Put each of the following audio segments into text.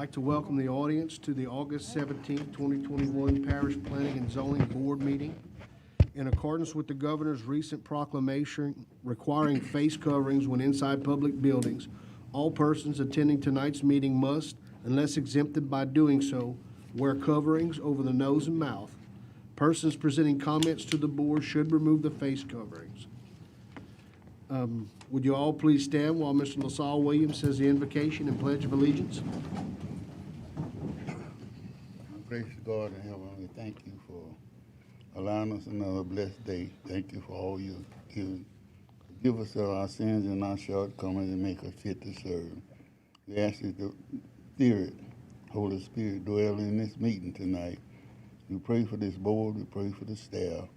like to welcome the audience to the August 17th, 2021 Parish Planning and Zoning Board meeting. In accordance with the Governor's recent proclamation requiring face coverings when inside public buildings, all persons attending tonight's meeting must, unless exempted by doing so, wear coverings over the nose and mouth. Persons presenting comments to the board should remove the face coverings. Would you all please stand while Mr. LaSalle Williams says the invocation and pledge of allegiance? Gracious God in heaven, we thank you for allowing us another blessed day. Thank you for all you give. Forgive us of our sins and our shortcomings and make us fit to serve. We ask you to Spirit, Holy Spirit, dwell in this meeting tonight. We pray for this board. We pray for the staff.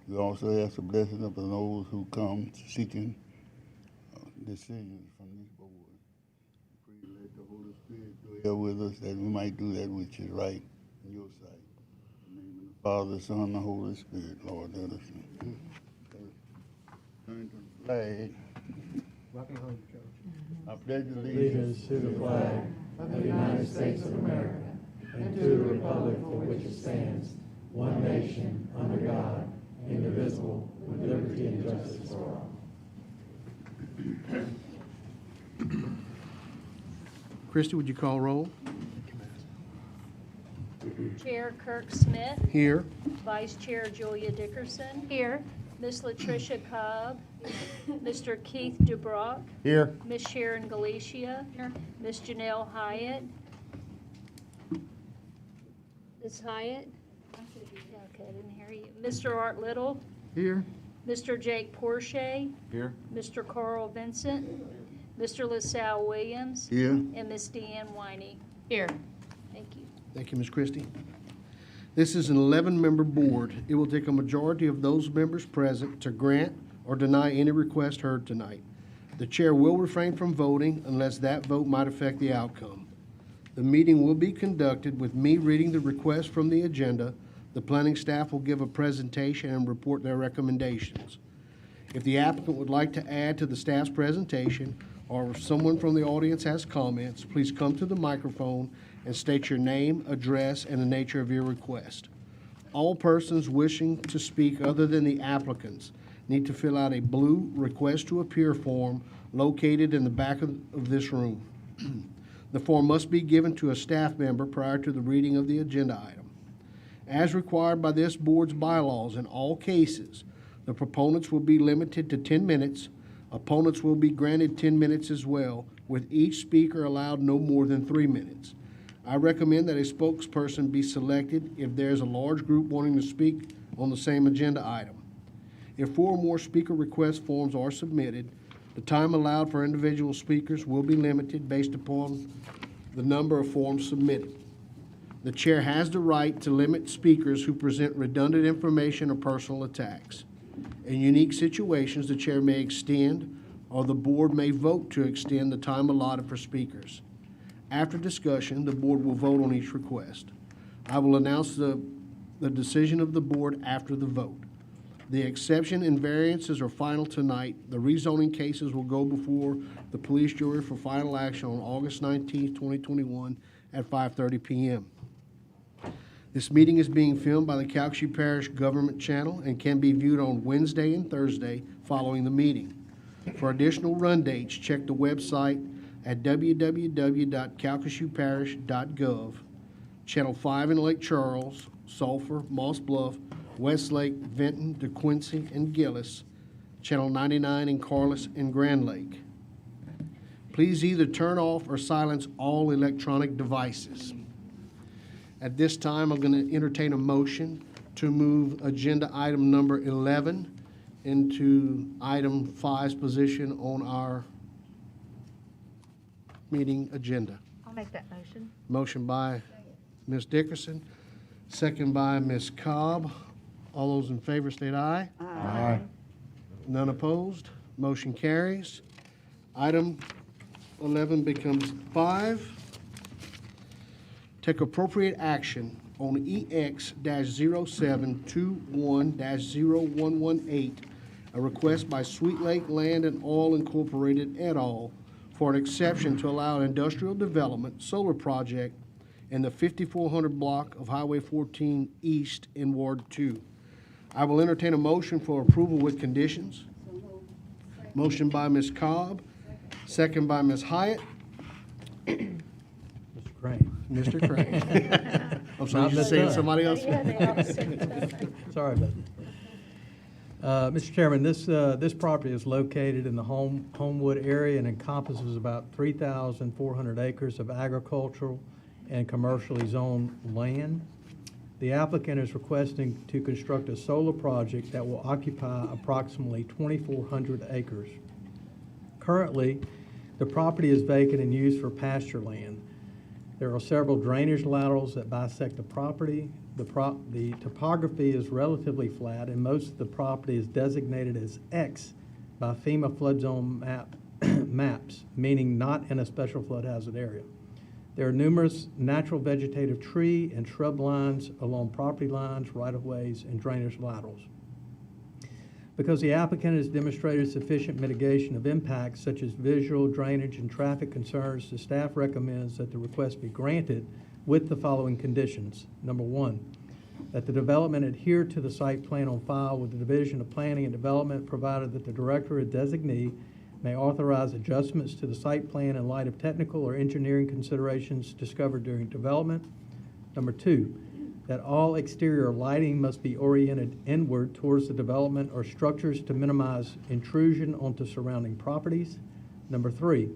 We also ask the blessing of those who come seeking decisions from this board. We pray let the Holy Spirit dwell with us that we might do that which is right in your sight. In the name of the Father, the Son, and the Holy Spirit, Lord, let us turn to the flag. I pledge allegiance to the flag of the United States of America and to the republic for which it stands, one nation, under God, indivisible, with liberty and justice for all. Christy, would you call roll? Chair Kirk Smith. Here. Vice Chair Julia Dickerson. Here. Miss Latricia Cobb. Mr. Keith DeBrock. Here. Miss Sharon Galicia. Here. Miss Janelle Hyatt. Miss Hyatt? Okay, I didn't hear you. Mr. Art Little. Here. Mr. Jake Porsche. Here. Mr. Carl Vincent. Mr. LaSalle Williams. Here. And Miss Deanne Winey. Here. Thank you. Thank you, Ms. Christie. This is an 11-member board. It will take a majority of those members present to grant or deny any request heard tonight. The chair will refrain from voting unless that vote might affect the outcome. The meeting will be conducted with me reading the request from the agenda. The planning staff will give a presentation and report their recommendations. If the applicant would like to add to the staff's presentation, or if someone from the audience has comments, please come to the microphone and state your name, address, and the nature of your request. All persons wishing to speak other than the applicants need to fill out a blue request to appear form located in the back of this room. The form must be given to a staff member prior to the reading of the agenda item. As required by this board's bylaws, in all cases, the proponents will be limited to 10 minutes. Opponents will be granted 10 minutes as well, with each speaker allowed no more than 3 minutes. I recommend that a spokesperson be selected if there is a large group wanting to speak on the same agenda item. If 4 or more speaker request forms are submitted, the time allowed for individual speakers will be limited based upon the number of forms submitted. The chair has the right to limit speakers who present redundant information or personal attacks. In unique situations, the chair may extend or the board may vote to extend the time allotted for speakers. After discussion, the board will vote on each request. I will announce the decision of the board after the vote. The exception and variances are final tonight. The rezoning cases will go before the police jury for final action on August 19, 2021 at 5:30 p.m. This meeting is being filmed by the Calcasieu Parish Government Channel and can be viewed on Wednesday and Thursday following the meeting. For additional run dates, check the website at www.calcasieuParish.gov. Channel 5 in Lake Charles, Sulphur, Moss Bluff, Westlake, Vinton, DeQuincy, and Gillis. Channel 99 in Carlos and Grand Lake. Please either turn off or silence all electronic devices. At this time, I'm going to entertain a motion to move agenda item number 11 into item 5's position on our meeting agenda. I'll make that motion. Motion by Ms. Dickerson, second by Ms. Cobb. All those in favor state aye. Aye. None opposed. Motion carries. Item 11 becomes 5. Take appropriate action on EX-0721-0118, a request by Sweet Lake Land and Oil Incorporated et al. for an exception to allow an industrial development solar project in the 5400 block of Highway 14 East in Ward 2. I will entertain a motion for approval with conditions. Motion by Ms. Cobb, second by Ms. Hyatt. Mr. Crane. Mr. Craig. I'm sorry, Not you Ms. saying Dunn. somebody else? Yeah, they all said Sorry about that. Mr. Chairman, this property is located in the Homewood area and encompasses about 3,400 acres of agricultural and commercially zoned land. The applicant is requesting to construct a solar project that will occupy approximately 2,400 acres. Currently, the property is vacant and used for pasture land. There are several drainage laterals that bisect the property. The topography is relatively flat, and most of the property is designated as X by FEMA flood zone maps, meaning not in a special flood hazard area. There are numerous natural vegetative tree and shrub lines along property lines, right-of-ways, and drainage laterals. Because the applicant has demonstrated sufficient mitigation of impacts such as visual, drainage, and traffic concerns, the staff recommends that the request be granted with the following conditions. Number one, that the development adhere to the site plan on file with the Division of Planning and Development, provided that the director or designee may authorize adjustments to the site plan in light of technical or engineering considerations discovered during development. Number two, that all exterior lighting must be oriented inward towards the development or structures to minimize intrusion onto surrounding properties. Number three,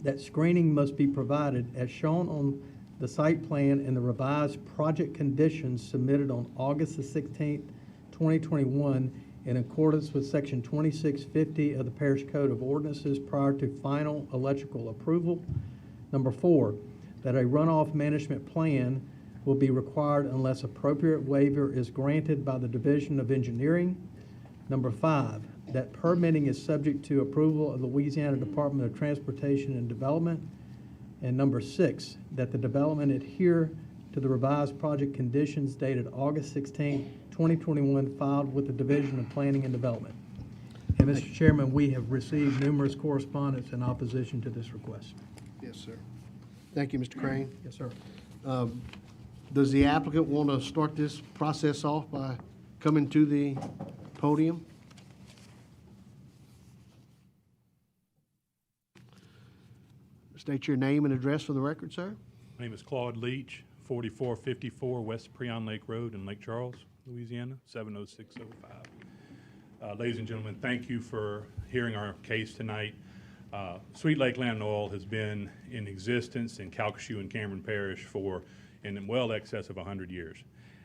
that screening must be provided as shown on the site plan and the revised project conditions submitted on August the 16th, 2021 in accordance with Section 2650 of the Parish Code of Ordinances prior to final electrical approval. Number four, that a runoff management plan will be required unless appropriate waiver is granted by the Division of Engineering. Number five, that permitting is subject to approval of the Louisiana Department of Transportation and Development. And number six, that the development adhere to the revised project conditions dated August 16, 2021, filed with the Division of Planning and Development. And Mr. Chairman, we have received numerous correspondence in opposition to this request. Yes, sir. Thank you, Mr. Crane. Yes, sir. Does the applicant want to start this process off by coming to the podium? State your name and address for the record, sir. My name is Claude Leach, 4454 West Preon Lake Road in Lake Charles, Louisiana, 70605. Ladies and gentlemen, thank you for hearing our case tonight. Sweet Lake Land and Oil has been in existence in Calcasieu and Cameron Parish for in well excess of 100 years.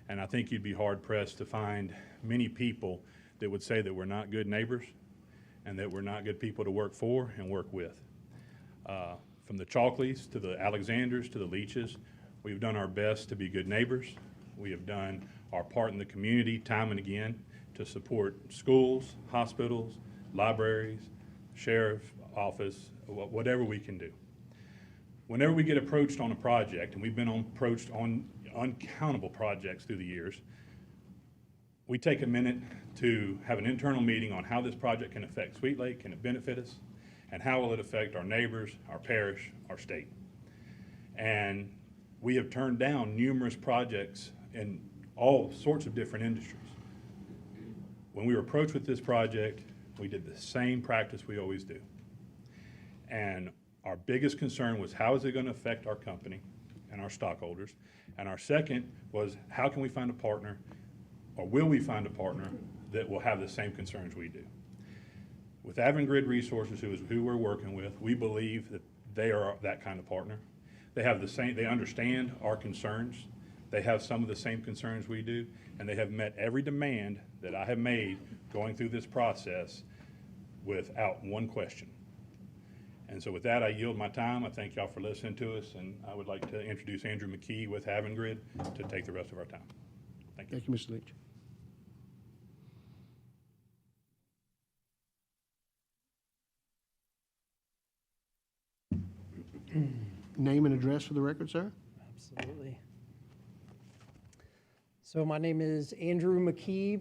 And I think you'd be hard pressed to find many people that would say that we're not good neighbors and that we're not good people to work for and work with. From the Chalkleys to the Alexanders to the Leaches, we've done our best to be good neighbors. We have done our part in the community time and again to support schools, hospitals, libraries, sheriff's office, whatever we can do. Whenever we get approached on a project, and we've been approached on uncountable projects through the years, we take a minute to have an internal meeting on how this project can affect Sweet Lake, can it benefit us, and how will it affect our neighbors, our parish, our state. And we have turned down numerous projects in all sorts of different industries. When we were approached with this project, we did the same practice we always do. And our biggest concern was, how is it going to affect our company and our stockholders? And our second was, how can we find a partner, or will we find a partner that will have the same concerns we do? With Avangrid Resources, who is who we're working with, we believe that they are that kind of partner. They have the same, they understand our concerns. They have some of the same concerns we do, and they have met every demand that I have made going through this process without one question. And so with that, I yield my time. I thank y'all for listening to us, and I would like to introduce Andrew McKee with Avangrid to take the rest of our time. Thank you. Thank you, Mr. Leach. Name and address for the record, sir. Absolutely. So my name is Andrew McKee.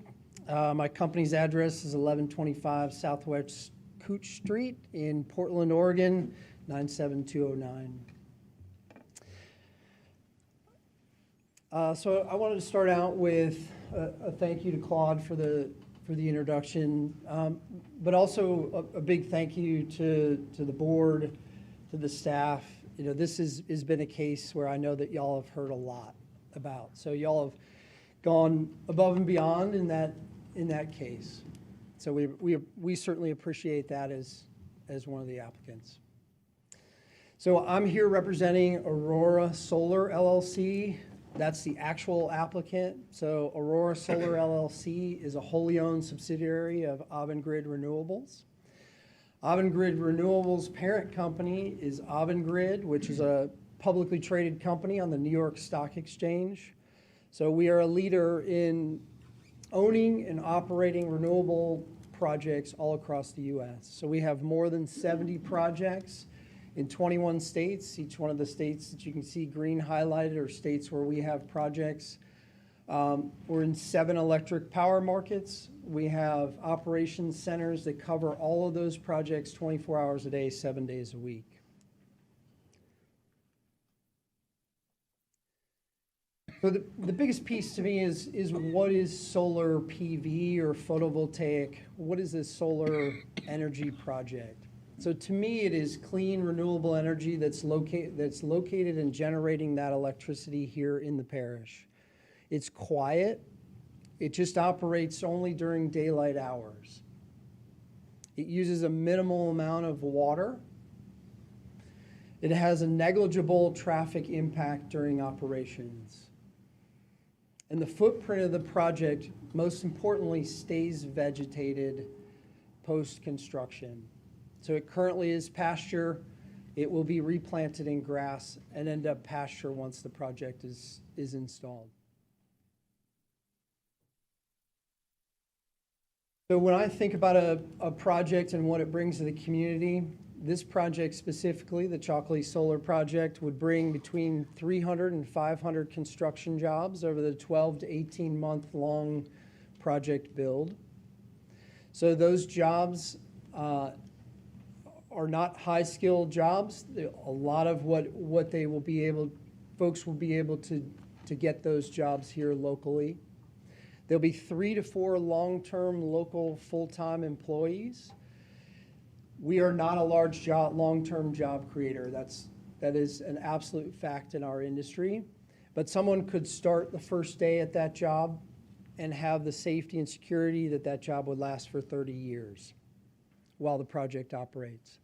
My company's address is 1125 Southwest Cooch Street in Portland, Oregon, 97209. So I wanted to start out with a thank you to Claude for the introduction, but also a big thank you to the board, to the staff. You know, this has been a case where I know that y'all have heard a lot about. So y'all have gone above and beyond in that case. So we certainly appreciate that as one of the applicants. So I'm here representing Aurora Solar LLC. That's the actual applicant. So Aurora Solar LLC is a wholly owned subsidiary of Avangrid Renewables. Avangrid Renewables' parent company is Avangrid, which is a publicly traded company on the New York Stock Exchange. So we are a leader in owning and operating renewable projects all across the U.S. So we have more than 70 projects in 21 states. Each one of the states that you can see green highlighted are states where we have projects. We're in 7 electric power markets. We have operations centers that cover all of those projects 24 hours a day, 7 days a week. So the biggest piece to me is what is solar PV or photovoltaic? What is this solar energy project? So to me, it is clean, renewable energy that's located and generating that electricity here in the parish. It's quiet. It just operates only during daylight hours. It uses a minimal amount of water. It has a negligible traffic impact during operations. And the footprint of the project, most importantly, stays vegetated post-construction. So it currently is pasture. It will be replanted in grass and end up pasture once the project is installed. So when I think about a project and what it brings to the community, this project specifically, the Chalkley Solar Project, would bring between 300 and 500 construction jobs over the 12 to 18 month long project build. So those jobs are not high-skilled jobs. A lot of what they will be able, folks will be able to get those jobs here locally. There'll be 3 to 4 long-term local full-time employees. We are not a large long-term job creator. That is an absolute fact in our industry. But someone could start the first day at that job and have the safety and security that that job would last for 30 years while the project operates.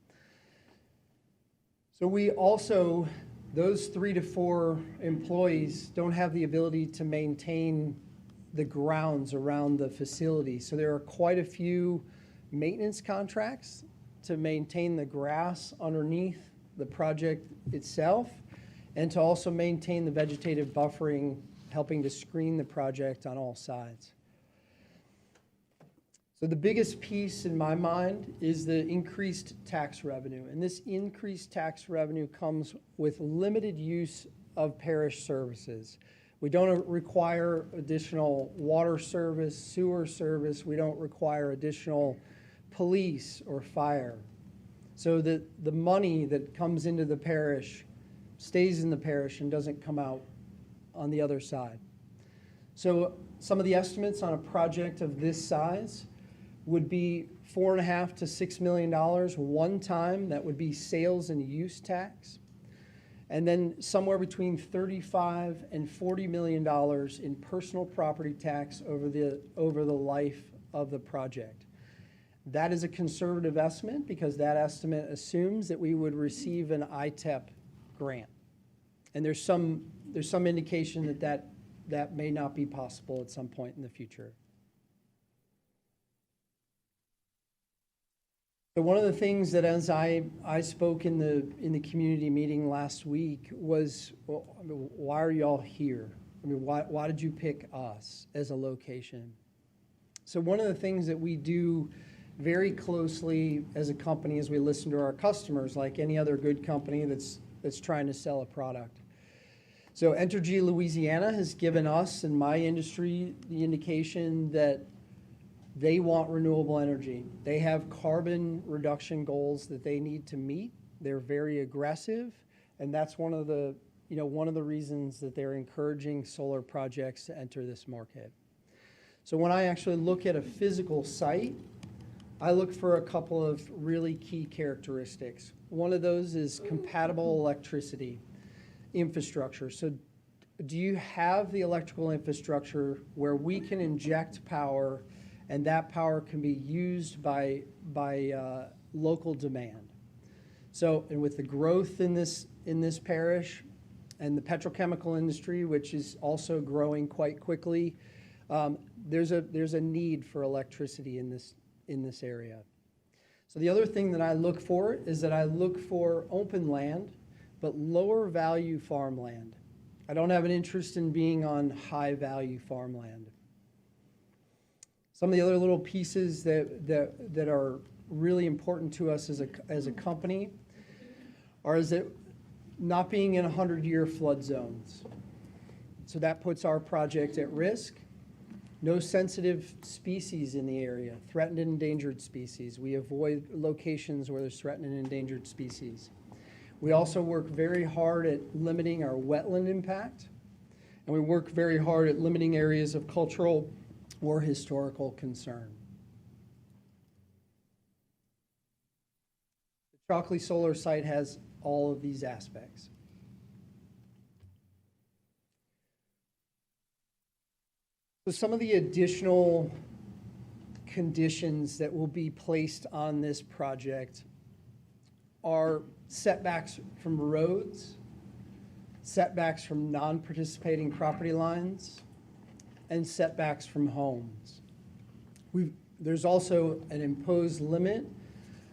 So we also, those 3 to 4 employees don't have the ability to maintain the grounds around the facility. So there are quite a few maintenance contracts to maintain the grass underneath the project itself and to also maintain the vegetative buffering, helping to screen the project on all sides. So the biggest piece in my mind is the increased tax revenue. And this increased tax revenue comes with limited use of parish services. We don't require additional water service, sewer service. We don't require additional police or fire. So the money that comes into the parish stays in the parish and doesn't come out on the other side. So some of the estimates on a project of this size would be $4.5 to $6 million one time. That would be sales and use tax. And then somewhere between $35 and $40 million in personal property tax over the life of the project. That is a conservative estimate because that estimate assumes that we would receive an ITEP grant. And there's some indication that may not be possible at some point in the future. So one of the things that as I spoke in the community meeting last week was, well, I mean, why are y'all here? I mean, why did you pick us as a location? So one of the things that we do very closely as a company is we listen to our customers like any other good company that's trying to sell a product. So Entergy Louisiana has given us and my industry the indication that They want renewable energy. They have carbon reduction goals that they need to meet. They're very aggressive, and that's one of the reasons that they're encouraging solar projects to enter this market. So when I actually look at a physical site, I look for a couple of really key characteristics. One of those is compatible electricity infrastructure. So do you have the electrical infrastructure where we can inject power and that power can be used by local demand? So, and with the growth in this parish and the petrochemical industry, which is also growing quite quickly, there's a need for electricity in this area. So the other thing that I look for is that I look for open land, but lower value farmland. I don't have an interest in being on high value farmland. Some of the other little pieces that are really important to us as a company is that not being in 100-year flood zones. So that puts our project at risk. No sensitive species in the area, threatened and endangered species. We avoid locations where there's threatened and endangered species. We also work very hard at limiting our wetland impact, and we work very hard at limiting areas of cultural or historical concern. The Chalkley Solar Site has all of these aspects. So some of the additional conditions that will be placed on this project are setbacks from roads, setbacks from non-participating property lines, and setbacks from homes. There's also an imposed limit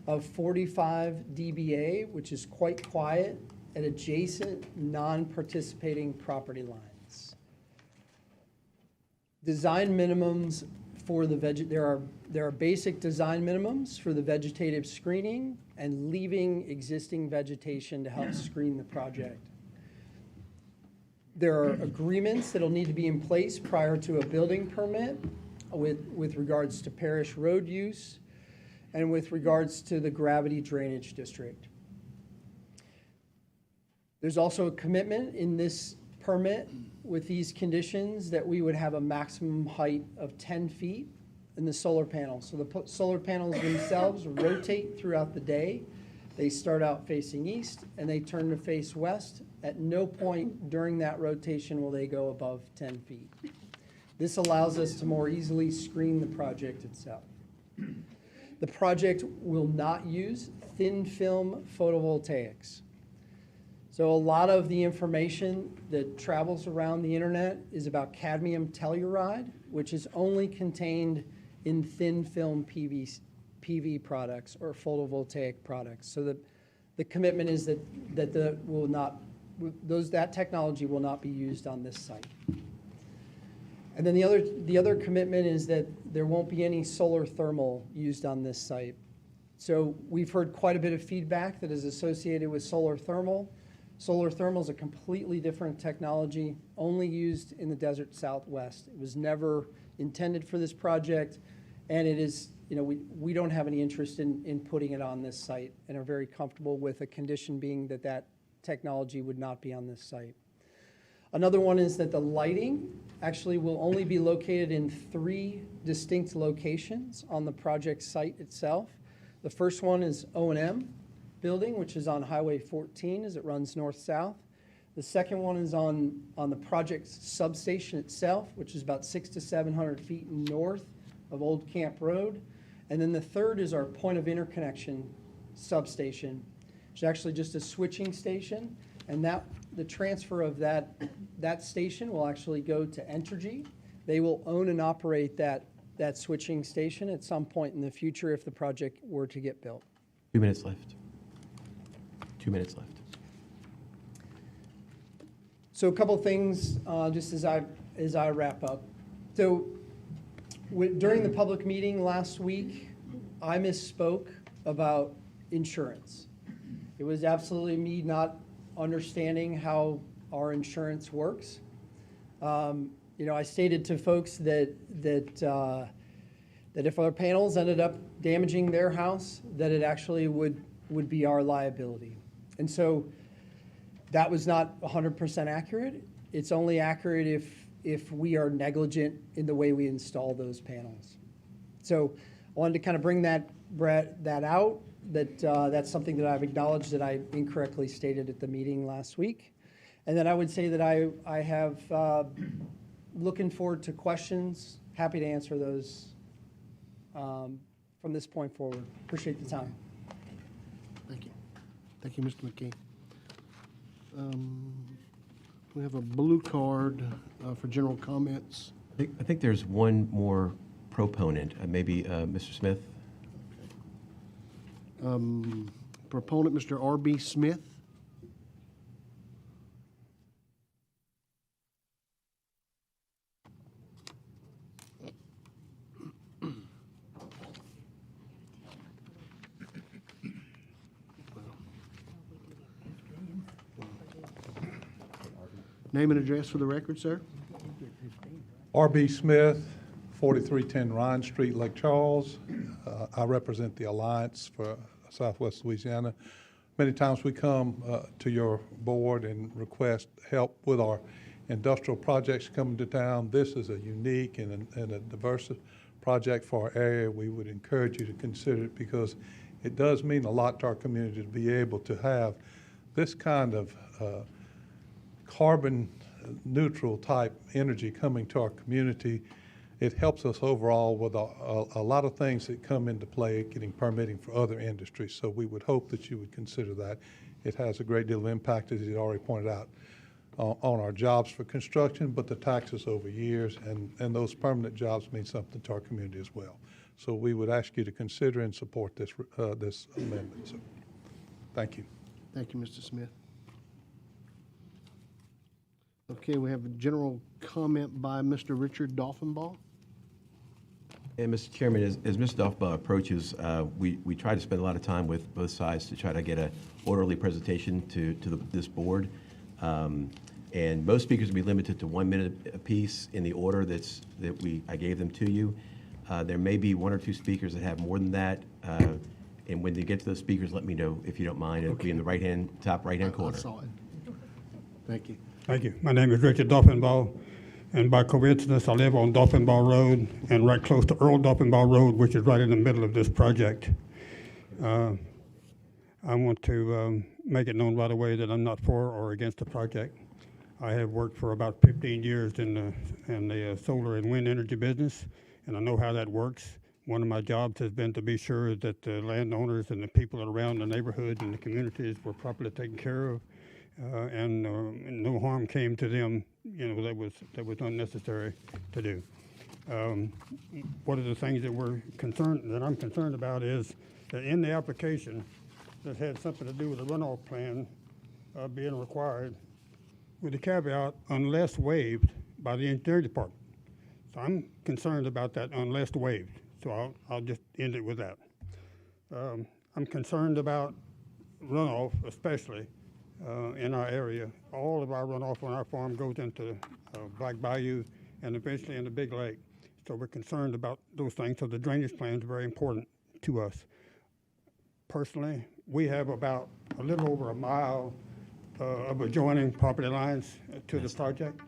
of 45 dBA, which is quite quiet, at adjacent non-participating property lines. Design minimums for the there are basic design minimums for the vegetative screening and leaving existing vegetation to help screen the project. There are agreements that'll need to be in place prior to a building permit with regards to parish road use and with regards to the gravity drainage district. There's also a commitment in this permit with these conditions that we would have a maximum height of 10 feet in the solar panels. So the solar panels themselves rotate throughout the day. They start out facing east and they turn to face west. At no point during that rotation will they go above 10 feet. This allows us to more easily screen the project itself. The project will not use thin film photovoltaics. So a lot of the information that travels around the internet is about cadmium telluride, which is only contained in thin film PV products or photovoltaic products. So the commitment is that that technology will not be used on this site. And then the other commitment is that there won't be any solar thermal used on this site. So we've heard quite a bit of feedback that is associated with solar thermal. Solar thermal is a completely different technology, only used in the desert Southwest. It was never intended for this project, and it is, we don't have any interest in putting it on this site and are very comfortable with a condition being that technology would not be on this site. Another one is that the lighting actually will only be located in 3 distinct locations on the project site itself. The first one is O&M building, which is on Highway 14 as it runs north-south. The second one is on the project substation itself, which is about 600 to 700 feet north of Old Camp Road. And then the third is our point of interconnection substation, which is actually just a switching station. And the transfer of that station will actually go to Entergy. They will own and operate that switching station at some point in the future if the project were to get built. 2 minutes left. 2 minutes left. So a couple things just as I wrap up. So during the public meeting last week, I misspoke about insurance. It was absolutely me not understanding how our insurance works. I stated to folks that that if our panels ended up damaging their house, that it actually would be our liability. And so that was not 100% accurate. It's only accurate if we are negligent in the way we install those panels. So I wanted to kind of bring that out, that's something that I've acknowledged that I incorrectly stated at the meeting last week. And then I would say that I have, looking forward to questions, happy to answer those from this point forward. Appreciate the time. Thank you. Thank you, Mr. McKee. We have a blue card for general comments. I think there's one more proponent, maybe Mr. Smith. Proponent, Mr. R.B. Smith. Name and address for the record, sir. R.B. Smith, 4310 Ryan Street, Lake Charles. I represent the Alliance for Southwest Louisiana. Many times we come to your board and request help with our industrial projects coming to town. This is a unique and a diverse project for our area. We would encourage you to consider it because it does mean a lot to our community to be able to have this kind of carbon neutral type energy coming to our community. It helps us overall with a lot of things that come into play, getting permitting for other industries. So we would hope that you would consider that. It has a great deal of impact, as you already pointed out, on our jobs for construction, but the taxes over years, and those permanent jobs mean something to our community as well. So we would ask you to consider and support this this amendment. So, thank you. Thank you, Mr. Smith. Okay, we have a general comment by Mr. Richard Dolphinball. And Mr. Chairman, as Mr. Duffbaugh approaches, we try to spend a lot of time with both sides to try to get an orderly presentation to this board. And most speakers will be limited to 1 minute apiece in the order that I gave them to you. There may be one or two speakers that have more than that. And when you get to those speakers, let me know if you don't mind. It'll be in the top right-hand corner. I saw it. Thank you. Thank you. My name is Richard Dolphinball, and by coincidence, I live on Dolphinball Road and right close to Earl Dolphinball Road, which is right in the middle of this project. I want to make it known right away that I'm not for or against the project. I have worked for about 15 years in the solar and wind energy business, and I know how that works. One of my jobs has been to be sure that the landowners and the people around the neighborhood and the communities were properly taken care of. And no harm came to them, that was unnecessary to do. One of the things that I'm concerned about is that in the application that had something to do with the runoff plan being required, with the caveat, unless waived by the engineering department. So I'm concerned about that unless waived. So I'll just end it with that. I'm concerned about runoff, especially. In our area. All of our runoff on our farm goes into Black Bayou and eventually into Big Lake. So we're concerned about those things. So the drainage plan is very important to us. Personally, we have about a little over a mile of adjoining property lines to the project.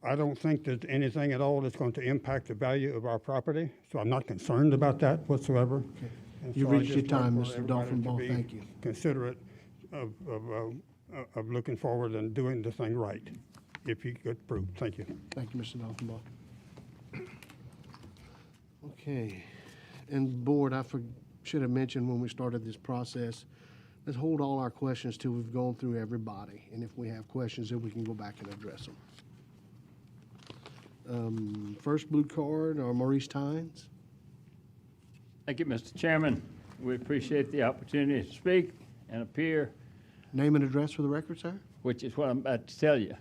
I don't think there's anything at all that's going to impact the value of our property. So I'm not concerned about that whatsoever. Okay. And You've so I reached your just like time, for Mr. everybody to Dolphinball. be Thank you. Considerate of looking forward and doing the thing right, if you get approved. Thank you. Thank you, Mr. Dolphinball. Okay, and board, should have mentioned when we started this process, let's hold all our questions till we've gone through everybody, and if we have questions, then we can go back and address them. First blue card, Maurice Tynes. Thank you, Mr. Chairman. We appreciate the opportunity to speak and appear, Name and address for the record, sir? which is what I'm about to tell you.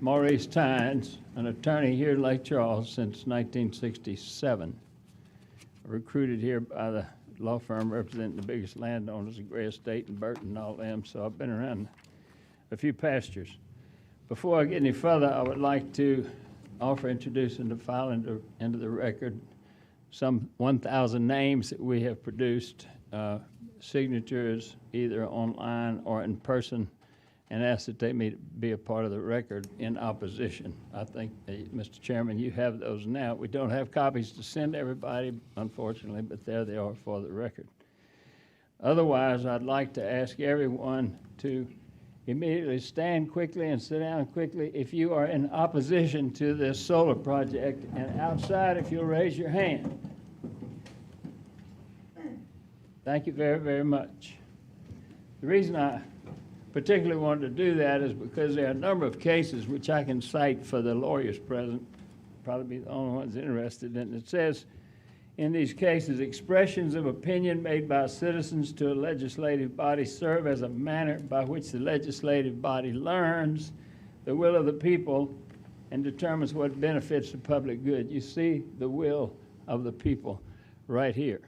Maurice Tynes, an attorney here in Lake Charles since 1967. Recruited here by the law firm representing the biggest landowners, the Gray Estate and Burton and all them, so I've been around a few pastures. Before I get any further, I would like to introduce and to file into the record some 1,000 names that we have produced, signatures either online or in person, and ask that they may be a part of the record in opposition. I think, Mr. Chairman, you have those now. We don't have copies to send everybody, unfortunately, but there they are for the record. Otherwise, I'd like to ask everyone to immediately stand quickly and sit down quickly if you are in opposition to this solar project, and outside if you'll raise your hand. Thank you very, very much. The reason I particularly wanted to do that is because there are a number of cases which I can cite for the lawyers present, probably be the only ones interested in. It says, in these cases, expressions of opinion made by citizens to a legislative body serve as a manner by which the legislative body learns the will of the people and determines what benefits the public good. You see the will of the people right here.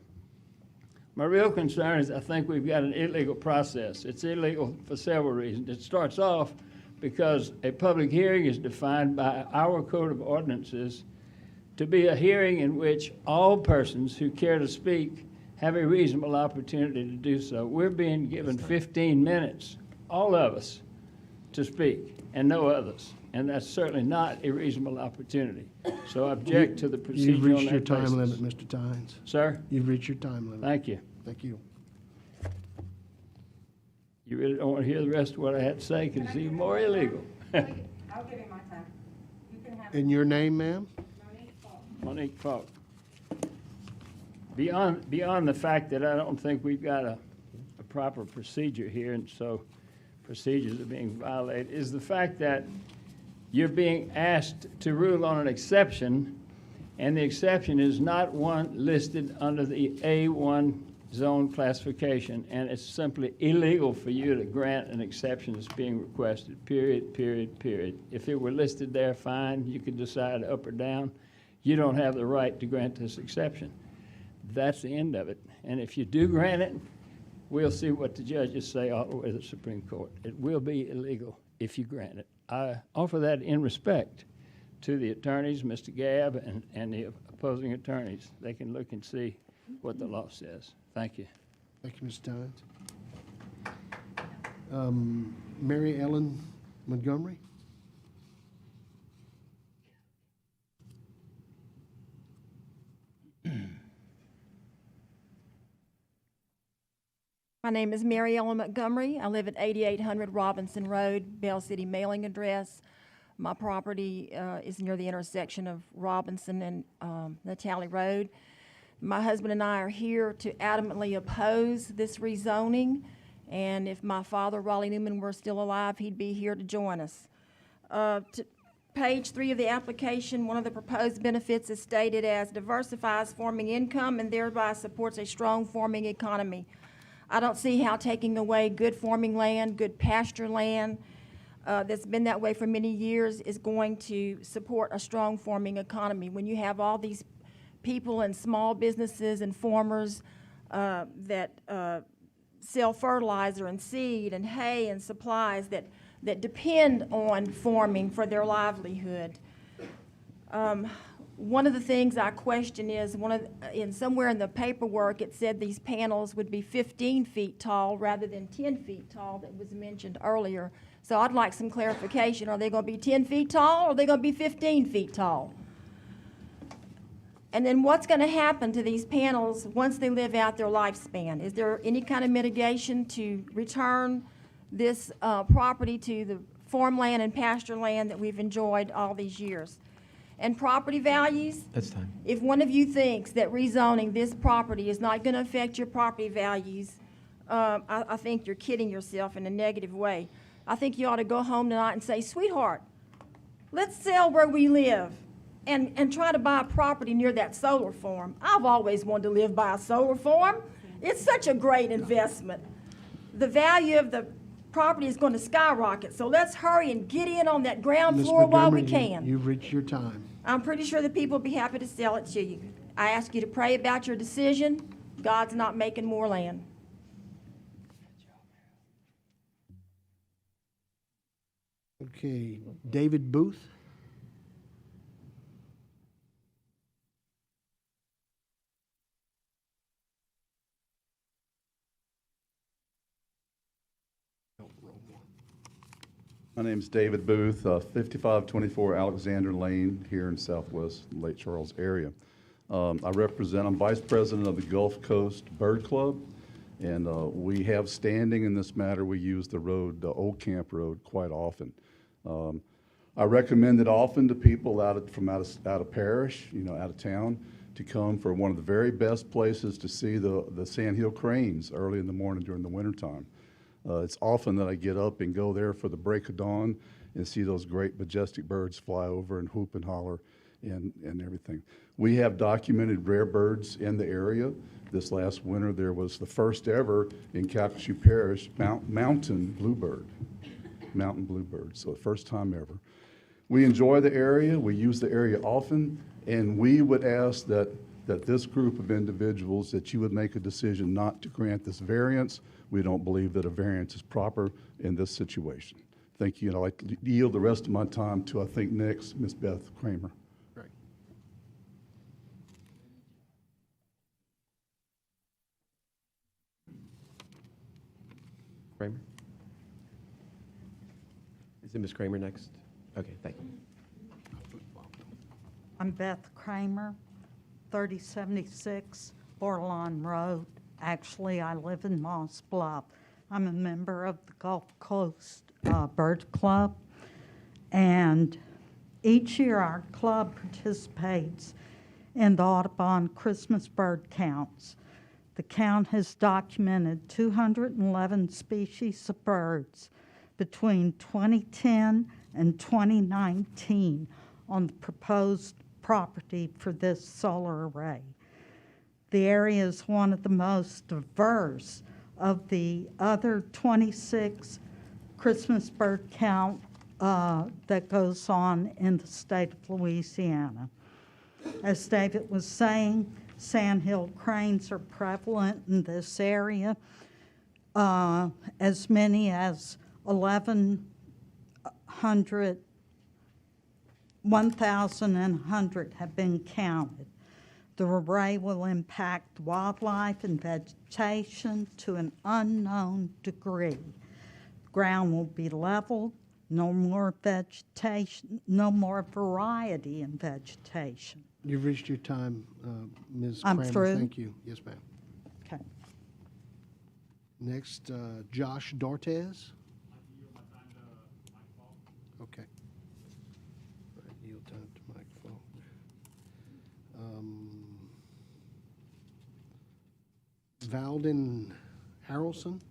My real concern is I think we've got an illegal process. It's illegal for several reasons. It starts off because a public hearing is defined by our Code of Ordinances to be a hearing in which all persons who care to speak have a reasonable opportunity to do so. We're being given 15 minutes, all of us, to speak, and no others. And that's certainly not a reasonable opportunity. So I object to the procedure on You've that reached your time basis. limit, Mr. Tynes. Sir? You've reached your time limit. Thank you. Thank you. You really don't want to hear the rest of what I had to say because it's even more illegal. I'll give you my time. You can have And your name, ma'am? Monique Falk. Beyond the fact that I don't think we've got a proper procedure here, and so procedures are being violated, is the fact that you're being asked to rule on an exception, and the exception is not one listed under the A1 zone classification, and it's simply illegal for you to grant an exception that's being requested, period, period, period. If it were listed there, fine, you could decide up or down. You don't have the right to grant this exception. That's the end of it. And if you do grant it, we'll see what the judges say all the way to the Supreme Court. It will be illegal if you grant it. I offer that in respect to the attorneys, Mr. Gabb, and the opposing attorneys. They can look and see what the law says. Thank you. Thank you, Mr. Tynes. Mary Ellen Montgomery? My name is Mary Ellen Montgomery. I live at 8800 Robinson Road, Bell City mailing address. My property is near the intersection of Robinson and Natale Road. My husband and I are here to adamantly oppose this rezoning, and if my father, Raleigh Newman, were still alive, he'd be here to join us. Page 3 of the application, one of the proposed benefits is stated as diversifies farming income and thereby supports a strong farming economy. I don't see how taking away good farming land, good pasture land, that's been that way for many years is going to support a strong farming economy. When you have all these people and small businesses and farmers that sell fertilizer and seed and hay and supplies that depend on farming for their livelihood. One of the things I question is, somewhere in the paperwork it said these panels would be 15 feet tall rather than 10 feet tall that was mentioned earlier. So I'd like some clarification. Are they going to be 10 feet tall or are they going to be 15 feet tall? And then what's going to happen to these panels once they live out their lifespan? Is there any kind of mitigation to return this property to the farmland and pasture land that we've enjoyed all these years? And property values? That's time. If one of you thinks that rezoning this property is not going to affect your property values, I think you're kidding yourself in a negative way. I think you ought to go home tonight and say, sweetheart, let's sell where we live and try to buy a property near that solar farm. I've always wanted to live by a solar farm. It's such a great investment. The value of the property is going to skyrocket, so let's hurry and get in on that ground Ms. floor while we Montgomery, can. You've reached your time. I'm pretty sure the people will be happy to sell it to you. I ask you to pray about your decision. God's not making more land. Okay, David Booth? My name's David Booth, 5524 Alexander Lane here in southwest Lake Charles area. I'm Vice President of the Gulf Coast Bird Club, and we have standing in this matter. We use the road, the Old Camp Road, quite often. I recommend it often to people out of Parish, out of town, to come for one of the very best places to see the sandhill cranes early in the morning during the wintertime. It's often that I get up and go there for the break of dawn and see those great majestic birds fly over and whoop and holler and everything. We have documented rare birds in the area. This last winter there was the first ever in Calcasieu Parish mountain bluebird, so the first time ever. We enjoy the area, we use the area often, and we would ask that this group of individuals, that you would make a decision not to grant this variance. We don't believe that a variance is proper in this situation. Thank you, and I'd like to yield the rest of my time to, I think, next, Ms. Beth Kramer. Great. Kramer? Is it Ms. Kramer next? Okay, thank you. I'm Beth Kramer, 3076 Bowlin Road. Actually, I live in Moss Bluff. I'm a member of the Gulf Coast Bird Club, and each year our club participates in the Audubon Christmas bird counts. The count has documented 211 species of birds between 2010 and 2019 on the proposed property for this solar array. The area is one of the most diverse of the other 26 Christmas bird count that goes on in the state of Louisiana. As David was saying, sandhill cranes are prevalent in this area. As many as 1,100 have been counted. The array will impact wildlife and vegetation to an unknown degree. Ground will be leveled, no more vegetation, no more variety in vegetation. You've reached your time, Ms. I'm Kramer. through. Thank you. Yes, ma'am. Okay. Next, Josh Dortez. Okay. All right, yield time to Mike Falk. Valden Harrelson.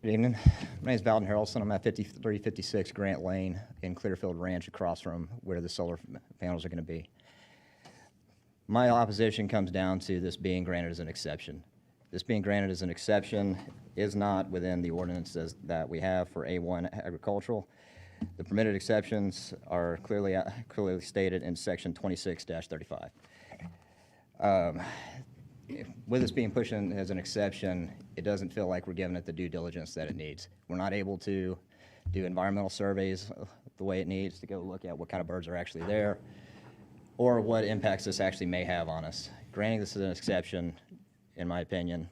Good evening. My name is Valden Harrelson. I'm at 5356 Grant Lane in Clearfield Ranch, across from where the solar panels are going to be. My opposition comes down to this being granted as an exception. This being granted as an exception is not within the ordinances that we have for A1 agricultural. The permitted exceptions are clearly stated in section 26-35. With this being pushed in as an exception, it doesn't feel like we're giving it the due diligence that it needs. We're not able to do environmental surveys the way it needs to go look at what kind of birds are actually there or what impacts this actually may have on us. Granting this as an exception, in my opinion,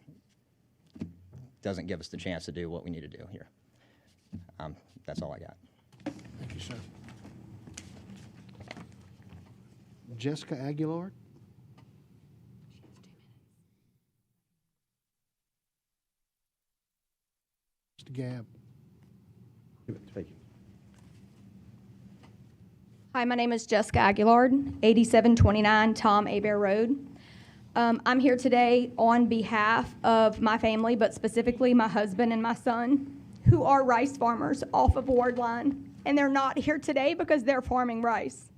doesn't give us the chance to do what we need to do here. That's all I got. Thank you, sir. Jessica Aguilar. Mr. Gabb. Thank you. Hi, my name is Jessica Aguilar, 8729 Tom Abear Road. I'm here today on behalf of my family, but specifically my husband and my son, who are rice farmers off of Ward Line, and they're not here today because they're farming rice.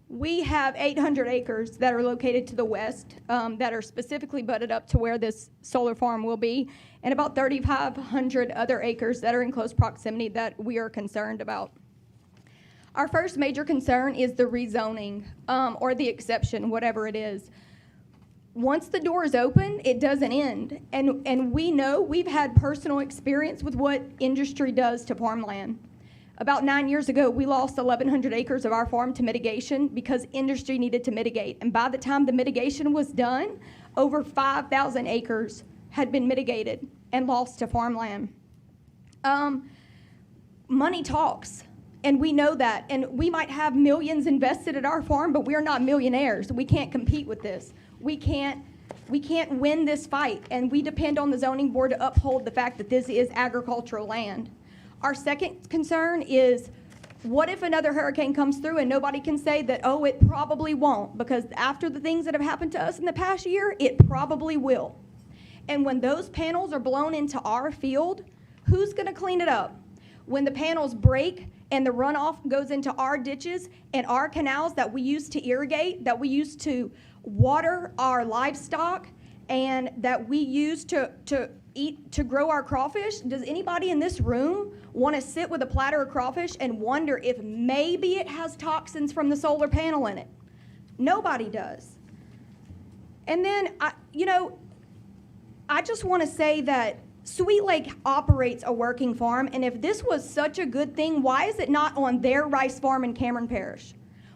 We have 800 acres that are located to the west that are specifically butted up to where this solar farm will be, and about 3,500 other acres that are in close proximity that we are concerned about. Our first major concern is the rezoning or the exception, whatever it is. Once the door is open, it doesn't end. And we know, we've had personal experience with what industry does to farmland. About 9 years ago, we lost 1,100 acres of our farm to mitigation because industry needed to mitigate. And by the time the mitigation was done, over 5,000 acres had been mitigated. and lost to farmland. Money talks, and we know that. And we might have millions invested at our farm, but we're not millionaires. We can't compete with this. We can't win this fight, and we depend on the zoning board to uphold the fact that this is agricultural land. Our second concern is, what if another hurricane comes through and nobody can say that, oh, it probably won't, because after the things that have happened to us in the past year, it probably will. And when those panels are blown into our field, who's gonna clean it up? When the panels break and the runoff goes into our ditches and our canals that we use to irrigate, that we use to water our livestock, and that we use to grow our crawfish, does anybody in this room want to sit with a platter of crawfish and wonder if maybe it has toxins from the solar panel in it? Nobody does. And then, I just want to say that Sweet Lake operates a working farm, and if this was such a good thing, why is it not on their rice farm in Cameron Parish?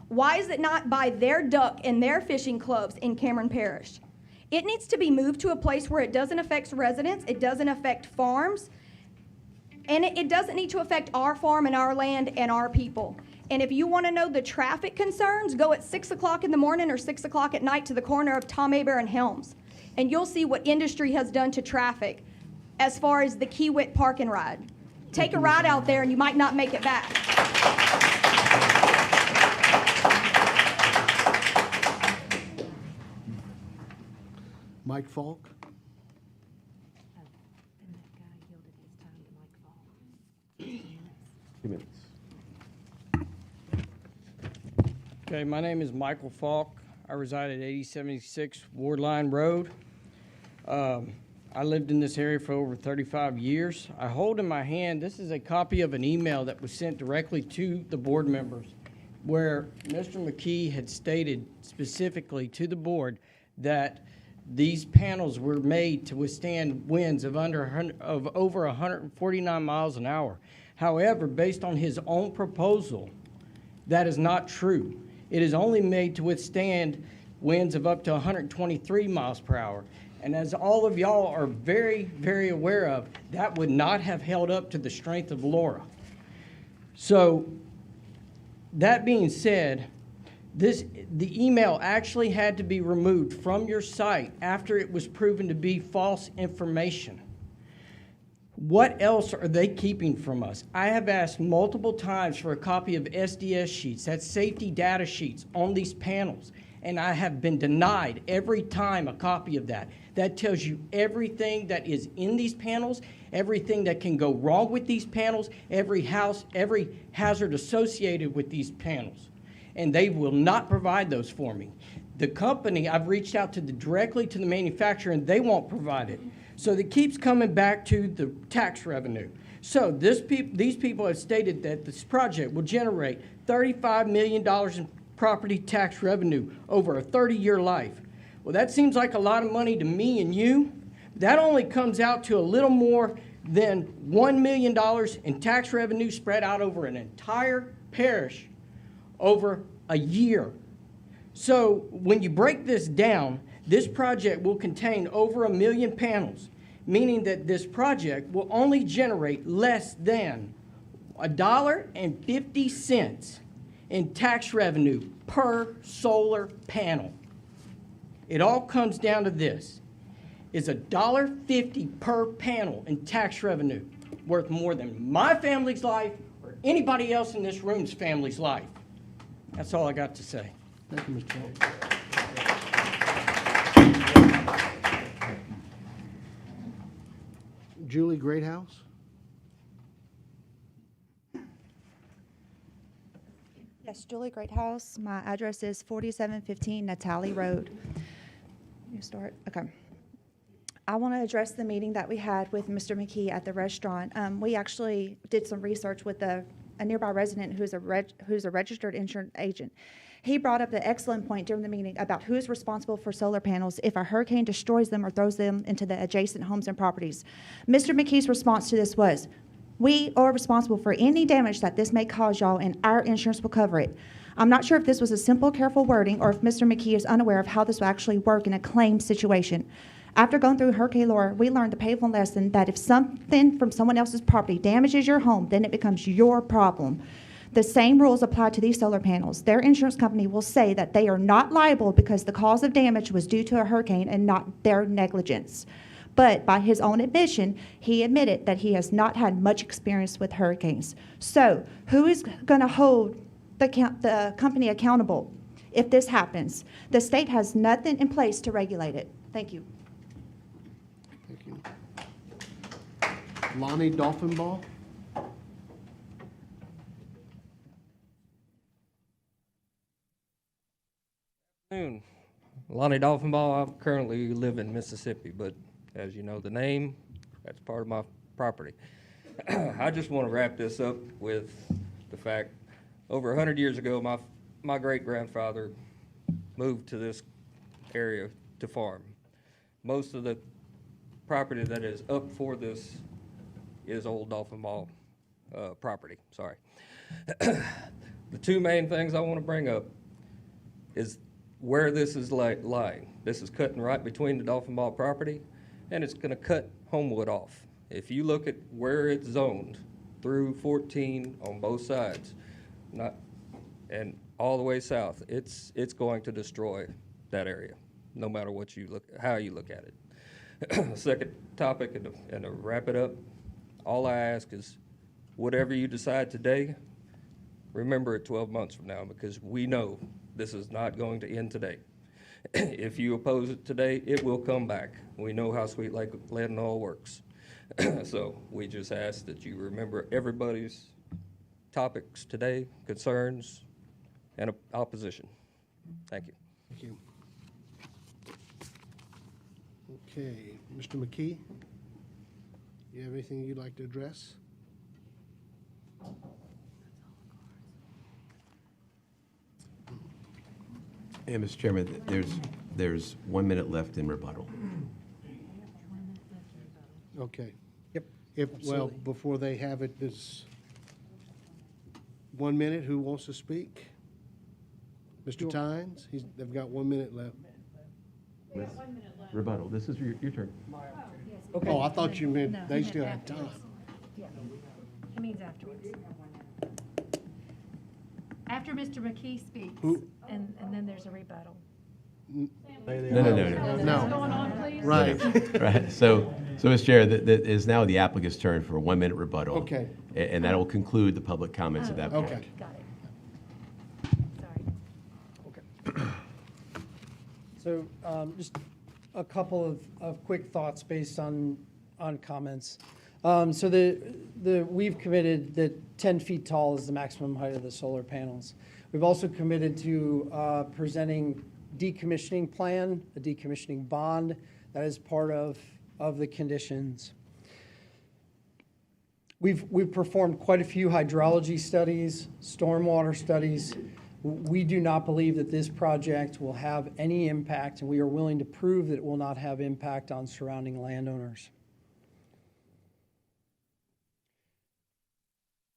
Why is it not by their duck and their fishing clubs in Cameron Parish? It needs to be moved to a place where it doesn't affect residents, it doesn't affect farms, and it doesn't need to affect our farm and our land and our people. And if you want to know the traffic concerns, go at 6 o'clock in the morning or 6 o'clock at night to the corner of Tom Hebert and Helms, and you'll see what industry has done to traffic as far as the Kiewit Park and Ride. Take a ride out there and you might not make it back. Mike Falk? Okay, my name is Michael Falk. I reside at 8076 Ward Line Road. I lived in this area for over 35 years. I hold in my hand, this is a copy of an email that was sent directly to the board members, where Mr. McKee had stated specifically to the board that these panels were made to withstand winds of over 149 miles an hour. However, based on his own proposal, that is not true. It is only made to withstand winds of up to 123 miles per hour. And as all of y'all are very, very aware of, that would not have held up to the strength of Laura. So, that being said, the email actually had to be removed from your site after it was proven to be false information. What else are they keeping from us? I have asked multiple times for a copy of SDS sheets, that's safety data sheets on these panels, and I have been denied every time a copy of that. That tells you everything that is in these panels, everything that can go wrong with these panels, every hazard associated with these panels. And they will not provide those for me. The company, I've reached out to directly to the manufacturer, and they won't provide it. So it keeps coming back to the tax revenue. So these people have stated that this project will generate $35 million in property tax revenue over a 30-year life. Well, that seems like a lot of money to me and you. That only comes out to a little more than $1 million in tax revenue spread out over an entire parish over a year. So when you break this down, this project will contain over 1 million panels, meaning that this project will only generate less than $1.50 in tax revenue per solar panel. It all comes down to this. Is $1.50 per panel in tax revenue worth more than my family's life or anybody else in this room's family's life? That's all I got to say. Thank you, Mr. Falk. Julie Greathouse? Yes, Julie Greathouse. My address is 4715 Natali Road. You start? Okay. I want to address the meeting that we had with Mr. McKee at the restaurant. We actually did some research with a nearby resident who's a registered insurance agent. He brought up the excellent point during the meeting about who is responsible for solar panels if a hurricane destroys them or throws them into the adjacent homes and properties. Mr. McKee's response to this was, we are responsible for any damage that this may cause y'all, and our insurance will cover it. I'm not sure if this was a simple, careful wording or if Mr. McKee is unaware of how this will actually work in a claim situation. After going through Hurricane Laura, we learned the painful lesson that if something from someone else's property damages your home, then it becomes your problem. The same rules apply to these solar panels. Their insurance company will say that they are not liable because the cause of damage was due to a hurricane and not their negligence. But by his own admission, he admitted that he has not had much experience with hurricanes. So who is going to hold the company accountable if this happens? The state has nothing in place to regulate it. Thank you. Thank you. Lonnie Dolphinball? Lonnie Dolphinball. I currently live in Mississippi, but as you know, the name, that's part of my property. I just want to wrap this up with the fact, over 100 years ago, my great-grandfather moved to this area to farm. Most of the property that is up for this is old Dolphinball property, sorry. The two main things I want to bring up is where this is lying. This is cutting right between the Dolphinball property, and it's going to cut Homewood off. If you look at where it's zoned through 14 on both sides, and all the way south, it's going to destroy that area, no matter what you look, how you look at it. Second topic, and to wrap it up, all I ask is, whatever you decide today, remember it 12 months from now, because we know this is not going to end today. If you oppose it today, it will come back. We know how Sweet Lake Land and Oil works. So we just ask that you remember everybody's topics today, concerns, and opposition. Thank you. Thank you. Okay, Mr. McKee, you have anything you'd like to address? And Mr. Chairman, there's 1 minute left in rebuttal. Okay. Yep. Well, before they have it, this 1 minute, who wants to speak? Mr. Tynes, they've got 1 minute left. Rebuttal, this is your turn. Okay. Oh, I thought you meant they still had time. Yeah, he means afterwards. After Mr. McKee speaks, and then there's a rebuttal. No. What's going on, please? Right. Right. So, Mr. Chair, that is now the applicant's turn for a 1 minute rebuttal. Okay. And that will conclude the public comments at that point. Okay. Got it. Sorry. So just a couple of quick thoughts based on comments. So we've committed that 10 feet tall is the maximum height of the solar panels. We've also committed to presenting decommissioning plan, a decommissioning bond. That is part of the conditions. We've performed quite a few hydrology studies, stormwater studies. We do not believe that this project will have any impact, and we are willing to prove that it will not have impact on surrounding landowners.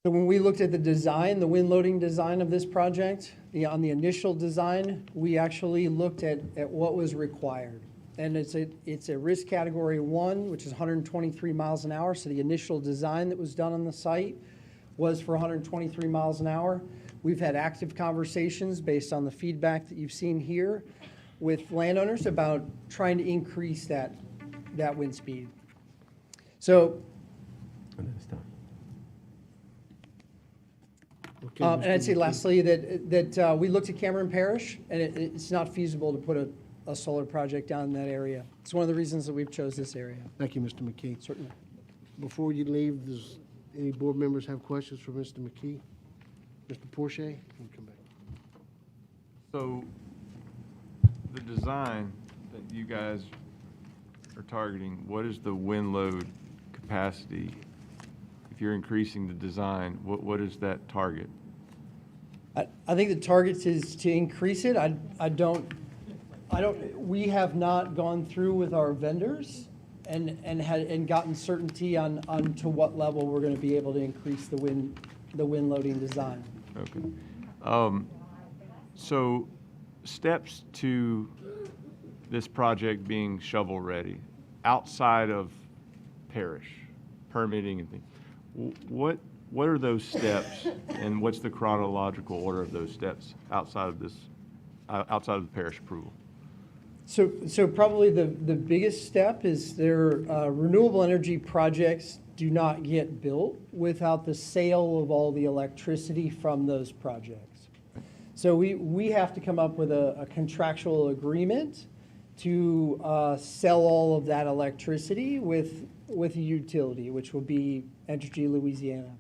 So when we looked at the design, the wind loading design of this project, on the initial design, we actually looked at what was required. And it's a risk category 1, which is 123 miles an hour. So the initial design that was done on the site was for 123 miles an hour. We've had active conversations based on the feedback that you've seen here with landowners about trying to increase that wind speed. So, Okay, and I'd say Mr. McKee. lastly that we looked at Cameron Parish, and it's not feasible to put a solar project down in that area. It's one of the reasons that we've chose this area. Thank you, Mr. McKee. Certainly. Before you leave, does any board members have questions for Mr. McKee? Mr. Porsche, you can come back. So the design that you guys are targeting, what is the wind load capacity? If you're increasing the design, what is that target? I think the target is to increase it. We have not gone through with our vendors and gotten certainty on to what level we're going to be able to increase the wind loading design. Okay. So steps to this project being shovel-ready, outside of Parish, permitting and things, what are those steps, and what's the chronological order of those steps outside of the Parish approval? So probably the biggest step is their renewable energy projects do not get built without the sale of all the electricity from those projects. So we have to come up with a contractual agreement to sell all of that electricity with a utility, which will be Entergy Louisiana.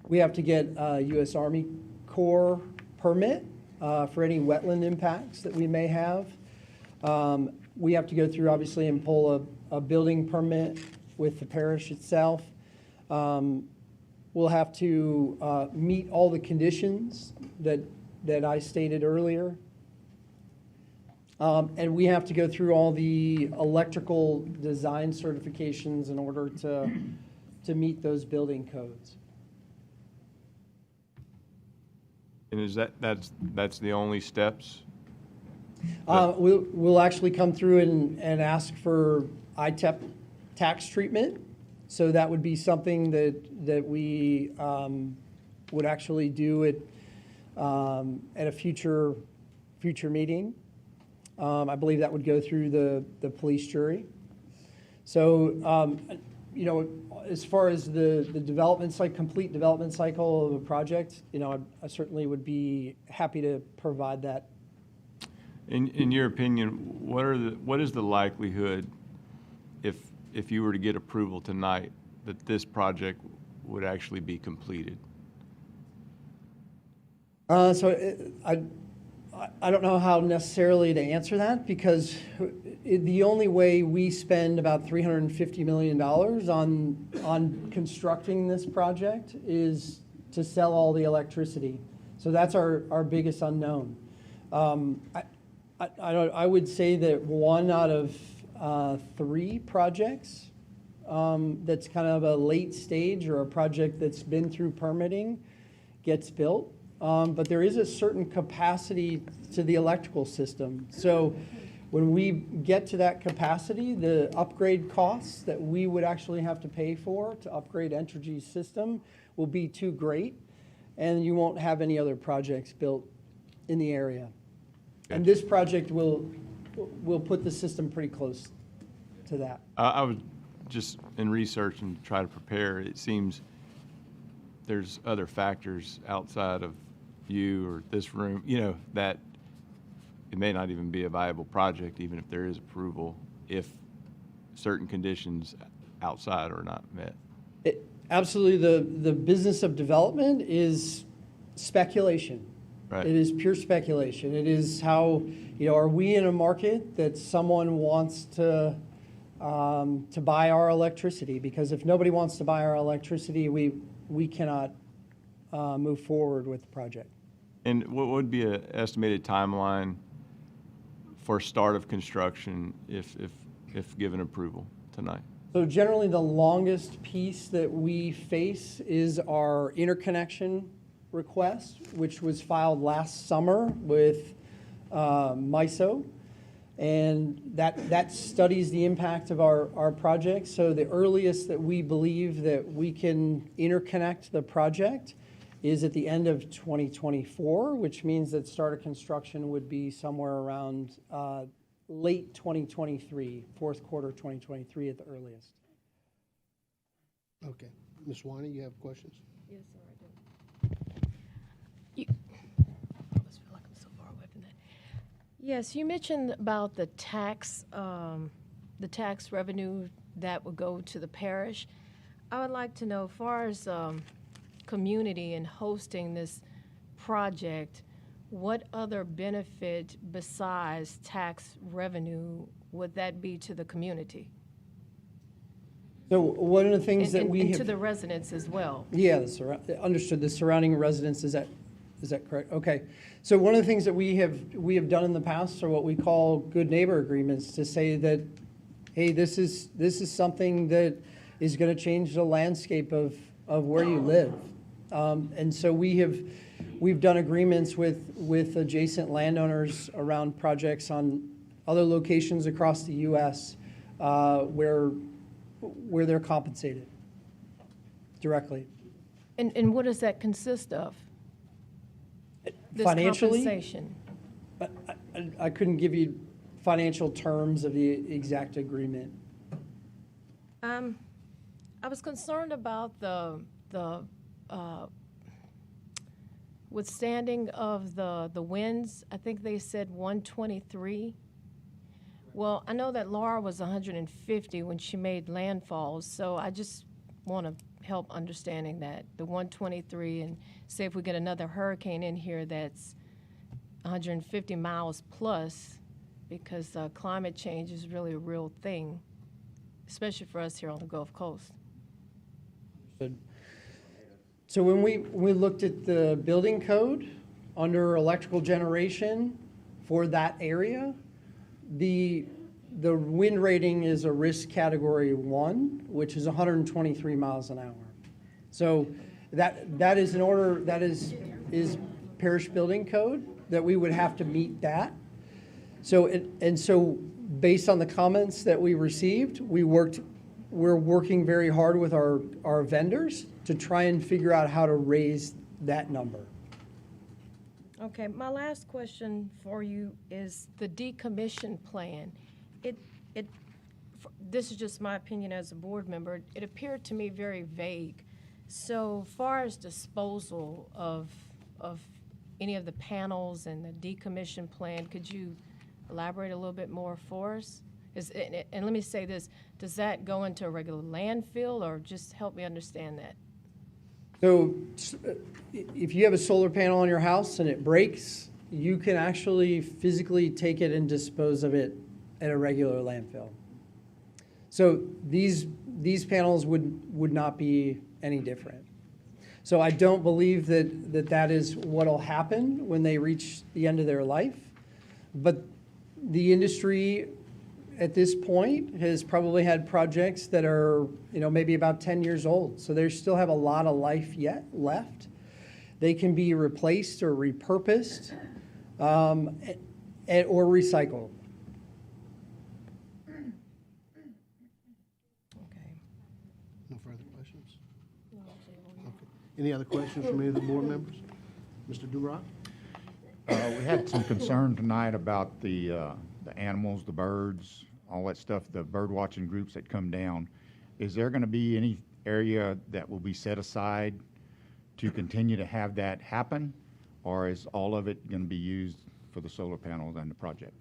We have to get a U.S. Army Corps permit for any wetland impacts that we may have. We have to go through, obviously, and pull a building permit with the parish itself. We'll have to meet all the conditions that I stated earlier. And we have to go through all the electrical design certifications in order to meet those building codes. And is that's the only steps? We'll actually come through and ask for ITEP tax treatment. So that would be something that we would actually do at a future meeting. I believe that would go through the police jury. So, as far as the development cycle, complete development cycle of a project, I certainly would be happy to provide that. In your opinion, what is the likelihood, if you were to get approval tonight, that this project would actually be completed? I don't know how necessarily to answer that, because the only way we spend about $350 million on constructing this project is to sell all the electricity. So that's our biggest unknown. I would say that 1 out of 3 projects that's kind of a late stage or a project that's been through permitting gets built. But there is a certain capacity to the electrical system. So when we get to that capacity, the upgrade costs that we would actually have to pay for to upgrade Entergy's system will be too great, and you won't have any other projects built in the area. And this project will put the system pretty close to that. I was just in research and try to prepare. It seems there's other factors outside of you or this room, that it may not even be a viable project, even if there is approval, if certain conditions outside are not met. Absolutely. The business of development is speculation. Right. It is pure speculation. It is how, are we in a market that someone wants to buy our electricity? Because if nobody wants to buy our electricity, we cannot move forward with the project. And what would be an estimated timeline for start of construction if given approval tonight? So generally, the longest piece that we face is our interconnection request, which was filed last summer with MISO. And that studies the impact of our project. So the earliest that we believe that we can interconnect the project is at the end of 2024, which means that start of construction would be somewhere around late 2023, fourth quarter 2023 at the earliest. Okay. Ms. Wine, you have questions? Yes, sir, I do. I always feel like I'm so far away from that. Yes, you mentioned about the tax revenue that would go to the parish. I would like to know, as far as community and hosting this project, what other benefit besides tax revenue would that be to the community? So one of the things that we and have... to the residents as well. Yeah, understood. The surrounding residents, is that correct? Okay. So one of the things that we have done in the past are what we call good neighbor agreements, to say that, hey, this is something that is going to change the landscape of where you live. And so we've done agreements with adjacent landowners around projects on other locations across the U.S. Where they're compensated directly. And what does that consist of? This Financially? compensation? I couldn't give you financial terms of the exact agreement. I was concerned about the withstanding of the winds. I think they said 123. Well, I know that Laura was 150 when she made landfalls, so I just want to help understanding that, the 123, and say if we get another hurricane in here that's 150 miles plus, because climate change is really a real thing, especially for us here on the Gulf Coast. So when we looked at the building code under electrical generation for that area, the wind rating is a risk category 1, which is 123 miles an hour. So that is an order, that is parish building code, that we would have to meet that. So based on the comments that we received, we're working very hard with our vendors to try and figure out how to raise that number. Okay, my last question for you is the decommission plan. This is just my opinion as a board member. It appeared to me very vague. So far as disposal of any of the panels and the decommission plan, could you elaborate a little bit more for us? And let me say this, does that go into a regular landfill, or just help me understand that? So if you have a solar panel on your house and it breaks, you can actually physically take it and dispose of it at a regular landfill. So these panels would not be any different. So I don't believe that is what'll happen when they reach the end of their life. But the industry at this point has probably had projects that are, maybe about 10 years old. So they still have a lot of life yet left. They can be replaced or repurposed or recycled. No further questions? Okay. Any other questions from any of the board members? Mr. Durock? We had some concern tonight about the animals, the birds, all that stuff, the bird watching groups that come down. Is there going to be any area that will be set aside to continue to have that happen, or is all of it going to be used for the solar panels and the project?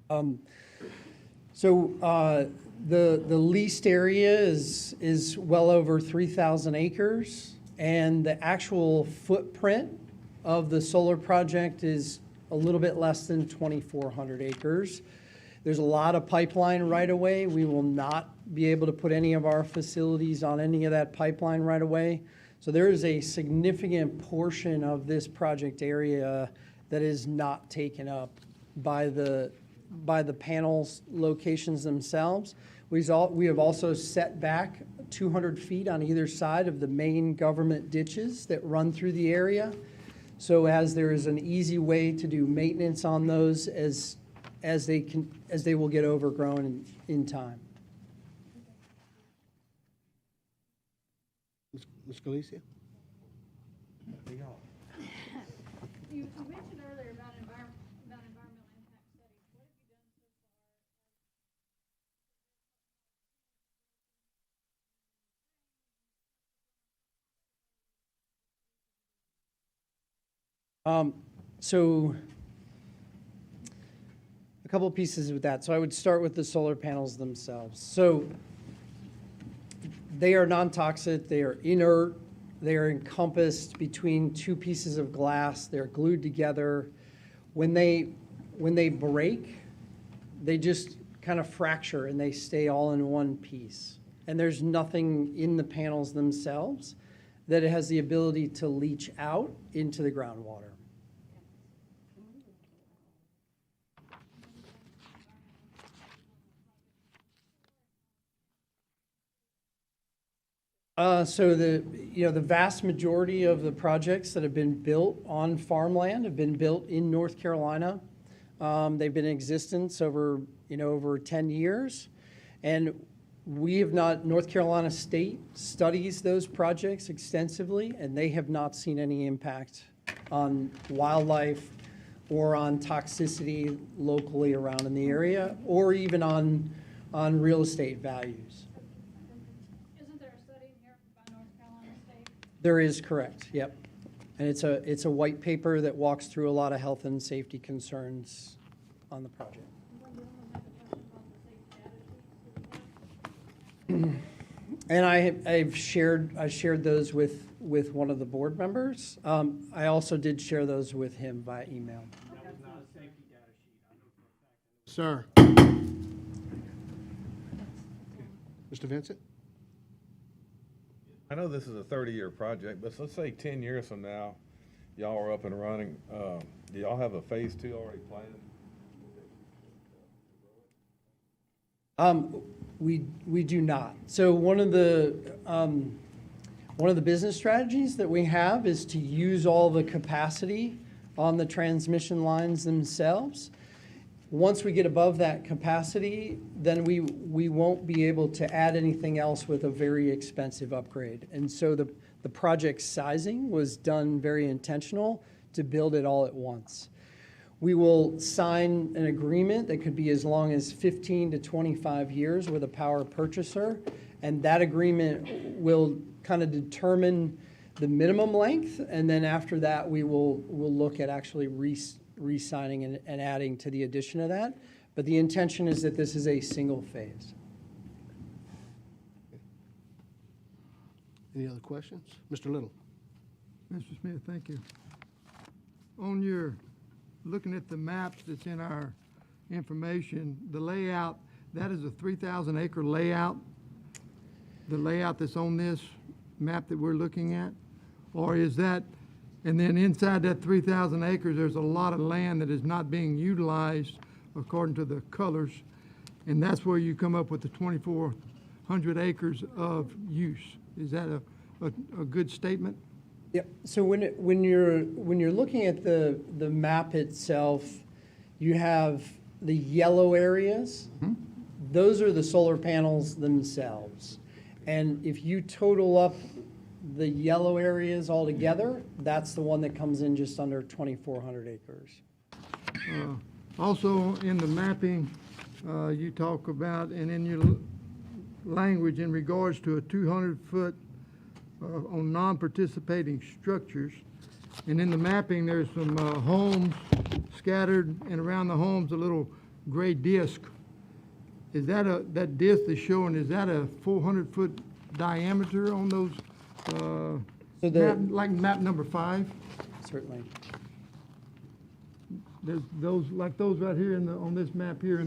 The leased area is well over 3,000 acres, and the actual footprint of the solar project is a little bit less than 2,400 acres. There's a lot of pipeline right away. We will not be able to put any of our facilities on any of that pipeline right away. So there is a significant portion of this project area that is not taken up by the panels locations themselves. We have also set back 200 feet on either side of the main government ditches that run through the area. So as there is an easy way to do maintenance on those as they will get overgrown in time. Ms. Galicia? You mentioned earlier about environmental impact studies. What have you done so far? So a couple of pieces with that. So I would start with the solar panels themselves. So they are non-toxic, they are inert, they are encompassed between two pieces of glass, they're glued together. When they break, they just kind of fracture and they stay all in one piece. And there's nothing in the panels themselves that it has the ability to leach out into the groundwater. So the vast majority of the projects that have been built on farmland have been built in North Carolina. They've been in existence over 10 years. And we have not, North Carolina State studies those projects extensively, and they have not seen any impact on wildlife or on toxicity locally around in the area, or even on real estate values. Isn't there a study here by North Carolina State? There is, correct, yep. And it's a white paper that walks through a lot of health and safety concerns on the project. And I've shared those with one of the board members. I also did share those with him via email. Sir. Mr. Vincent? I know this is a 30-year project, but let's say 10 years from now, y'all are up and running. Do y'all have a phase 2 already planned? We do not. So one of the business strategies that we have is to use all the capacity on the transmission lines themselves. Once we get above that capacity, then we won't be able to add anything else with a very expensive upgrade. And so the project sizing was done very intentional to build it all at once. We will sign an agreement that could be as long as 15 to 25 years with a power purchaser, and that agreement will kind of determine the minimum length, and then after that, we'll look at actually re-signing and adding to the addition of that. But the intention is that this is a single phase. Any other questions? Mr. Little? Mr. Smith, thank you. On your, looking at the maps that's in our information, the layout, that is a 3,000 acre layout, the layout that's on this map that we're looking at? Or is that, and then inside that 3,000 acres, there's a lot of land that is not being utilized according to the colors, and that's where you come up with the 2,400 acres of use. Is that a good statement? Yep. So when you're looking at the map itself, you have the yellow areas. Mm-hmm. Those are the solar panels themselves. And if you total up the yellow areas all together, that's the one that comes in just under 2,400 acres. Also in the mapping, you talk about, and in your language in regards to a 200-foot on non-participating structures. And in the mapping, there's some homes scattered, and around the homes, a little gray disc. Is that that disc that's showing, is that a 400-foot diameter on those, like map number 5? Certainly. There's those, like those right here on this map here,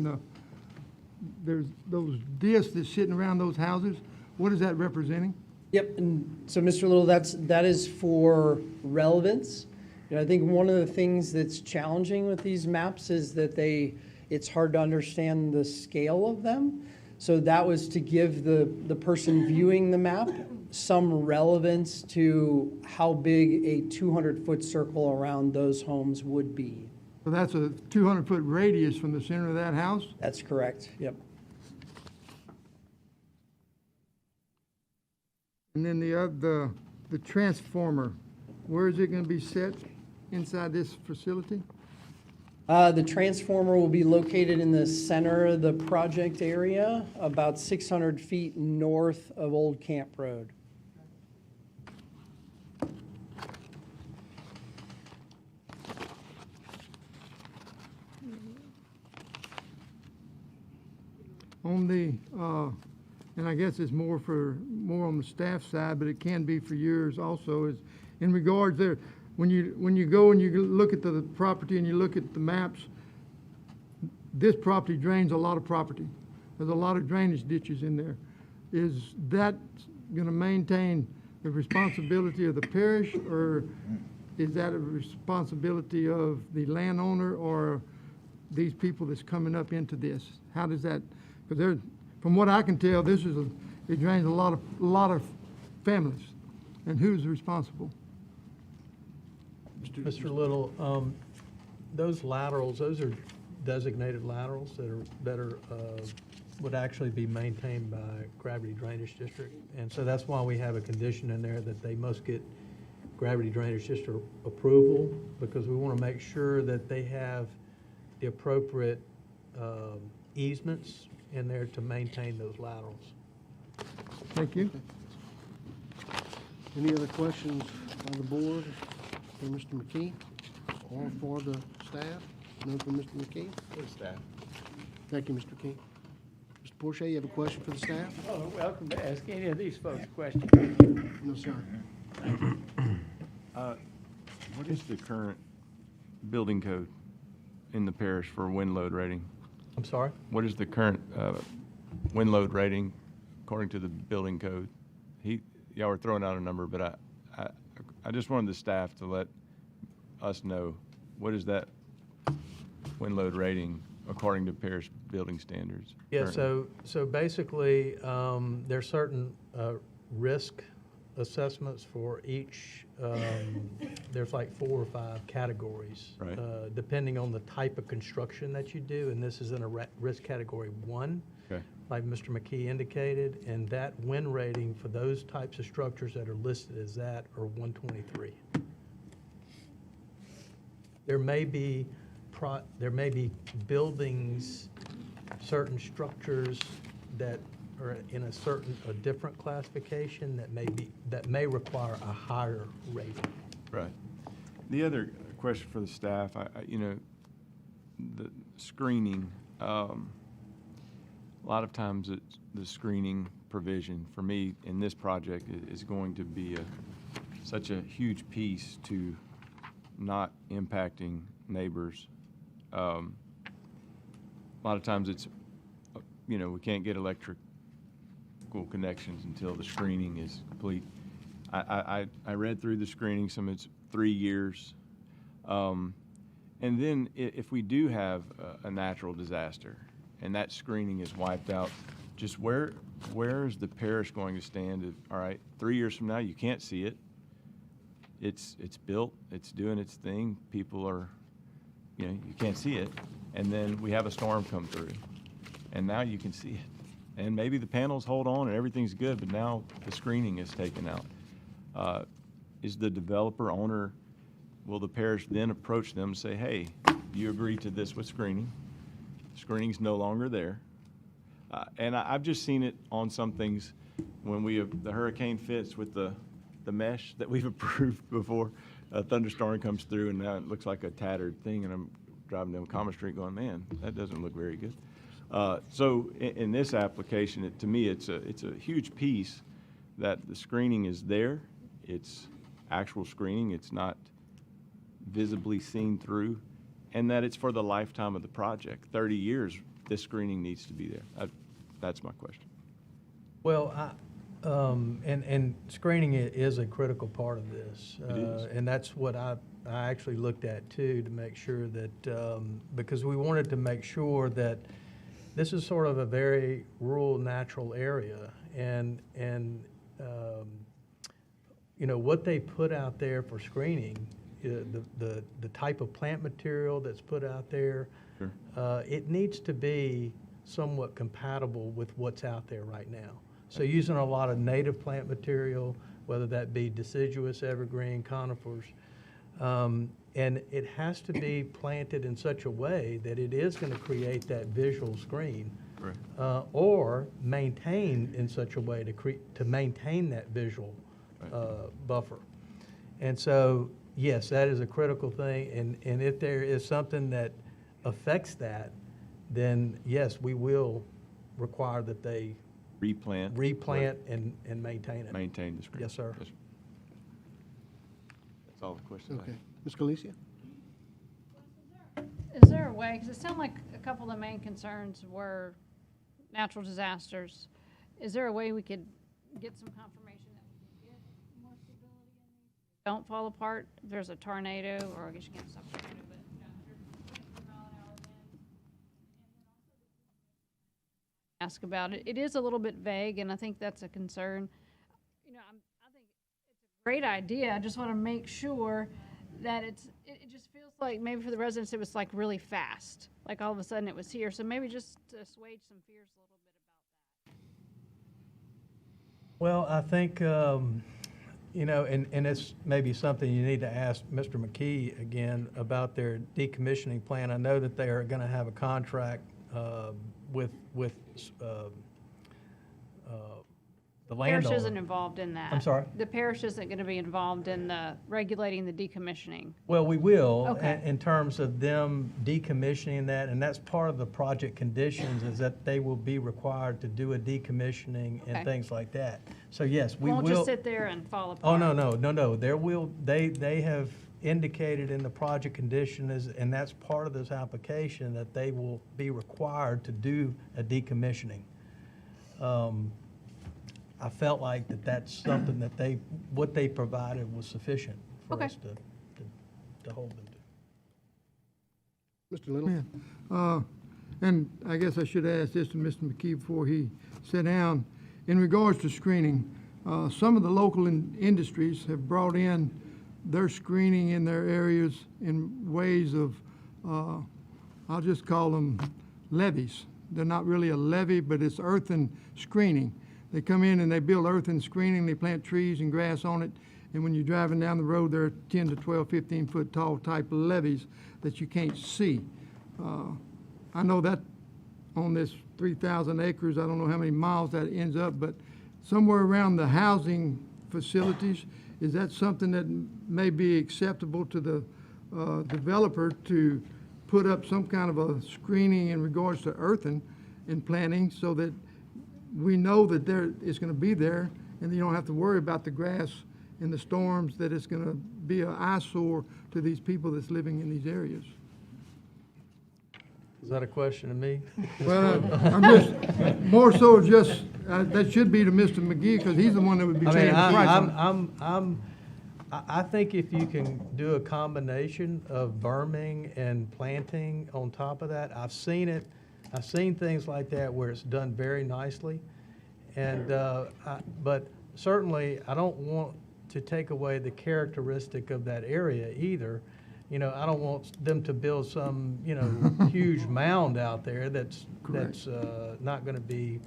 there's those discs that's sitting around those houses. What is that representing? Yep, and so Mr. Little, that is for relevance. I think one of the things that's challenging with these maps is that it's hard to understand the scale of them. So that was to give the person viewing the map some relevance to how big a 200-foot circle around those homes would be. So that's a 200-foot radius from the center of that house? That's correct, yep. And then the transformer, where is it going to be set inside this facility? The transformer will be located in the center of the project area, about 600 feet north of Old Camp Road. On the, and I guess it's more on the staff side, but it can be for yours also, is in regards there, when you go and you look at the property and you look at the maps, this property drains a lot of property. There's a lot of drainage ditches in there. Is that going to maintain the responsibility of the parish, or is that a responsibility of the landowner or these people that's coming up into this? How does that? Because from what I can tell, it drains a lot of families, and who's responsible? Mr. Little, those laterals, those are designated laterals that are would actually be maintained by Gravity Drainage District. And so that's why we have a condition in there that they must get Gravity Drainage District approval, because we want to make sure that they have the appropriate easements in there to maintain those laterals. Thank you. Any other questions by the board for Mr. McKee or for the staff? None for Mr. McKee? For the staff. Thank you, Mr. McKee. Mr. Porsche, you have a question for the staff? Oh, welcome to ask any of these folks questions. No, sir. What is the current building code in the parish for wind load rating? I'm sorry? What is the current wind load rating according to the building code? Y'all were throwing out a number, but I just wanted the staff to let us know, what is that wind load rating according to parish building standards? Yeah, currently? so basically, there's certain risk assessments for each, there's like 4 or 5 categories. Right. Depending on the type of construction that you do, and this is in a risk category 1. Okay. Like Mr. McKee indicated, and that wind rating for those types of structures that are listed as that are 123. There may be buildings, certain structures that are in a different classification that may require a higher rating. Right. The other question for the staff, the screening, a lot of times the screening provision for me in this project is going to be such a huge piece to not impacting neighbors. A lot of times it's, we can't get electrical connections until the screening is complete. I read through the screening, some it's 3 years. And then if we do have a natural disaster and that screening is wiped out, just where is the parish going to stand? All right, 3 years from now, you can't see it. It's built, it's doing its thing. People are, you can't see it. And then we have a storm come through, and now you can see it. And maybe the panels hold on and everything's good, but now the screening is taken out. Is the developer owner, will the parish then approach them and say, hey, you agree to this with screening? Screening's no longer there. And I've just seen it on some things when the hurricane fits with the mesh that we've approved before. A thunderstorm comes through and now it looks like a tattered thing, and I'm driving down Common Street going, man, that doesn't look very good. So in this application, to me, it's a huge piece that the screening is there. It's actual screening. It's not visibly seen through, and that it's for the lifetime of the project. 30 years, this screening needs to be there. That's my question. Well, and screening is a critical part of this. It is. And that's what I actually looked at too, to make sure that, because we wanted to make sure that this is sort of a very rural, natural area, and what they put out there for screening, the type of plant material that's put out there, Sure. It needs to be somewhat compatible with what's out there right now. So using a lot of native plant material, whether that be deciduous, evergreen, conifers, and it has to be planted in such a way that it is going to create that visual screen, or maintained in such a way to maintain that visual buffer. And so, yes, that is a critical thing. And if there is something that affects that, then yes, we will require that they replant and maintain it. Maintain the screen. Yes, sir. Yes, sir. That's all the questions I Okay. have. Ms. Galicia? Is there a way, because it sounded like a couple of the main concerns were natural disasters. Is there a way we could get some confirmation that we can get more stability in these? Don't fall apart if there's a tornado, or I guess you can't stop a tornado, but if you're 24-mile-an-hour winds. Ask about it. It is a little bit vague, and I think that's a concern. I think it's a great idea. I just want to make sure that it just feels like maybe for the residents it was like really fast. Like all of a sudden it was here. So maybe just to assuage some fears a little bit about that. Well, I think, you know, and it's maybe something you need to ask Mr. McKee again about their decommissioning plan. I know that they are going to have a contract with the landowner. Parish isn't involved in that. I'm sorry? The parish isn't going to be involved in the regulating the decommissioning. Well, we will, Okay. in terms of them decommissioning that, and that's part of the project conditions, is that they will be required to do a decommissioning Okay. and things like that. So yes, we will. Won't just sit there and fall apart. Oh, no. They have indicated in the project conditions, and that's part of this application, that they will be required to do a decommissioning. I felt like that's something that what they provided was sufficient for Okay. us to hold them to. Mr. Little? Yeah. And I guess I should ask this to Mr. McKee before he sat down. In regards to screening, some of the local industries have brought in their screening in their areas in ways of, I'll just call them levees. They're not really a levee, but it's earthen screening. They come in and they build earthen screening, they plant trees and grass on it, and when you're driving down the road, there are 10 to 12, 15-foot tall type levees that you can't see. I know that on this 3,000 acres, I don't know how many miles that ends up, but somewhere around the housing facilities, is that something that may be acceptable to the developer to put up some kind of a screening in regards to earthen and planting so that we know that it's going to be there, and you don't have to worry about the grass and the storms, that it's going to be an eyesore to these people that's living in these areas? Is that a question to me? Well, I'm just, more so just, that should be to Mr. McGee, because he's the one that would be paying the price on it. I think if you can do a combination of berming and planting on top of that, I've seen it. I've seen things like that where it's done very nicely, and but certainly I don't want to take away the characteristic of that area either. You know, I don't want them to build some, you know, huge mound out there that's not going to be,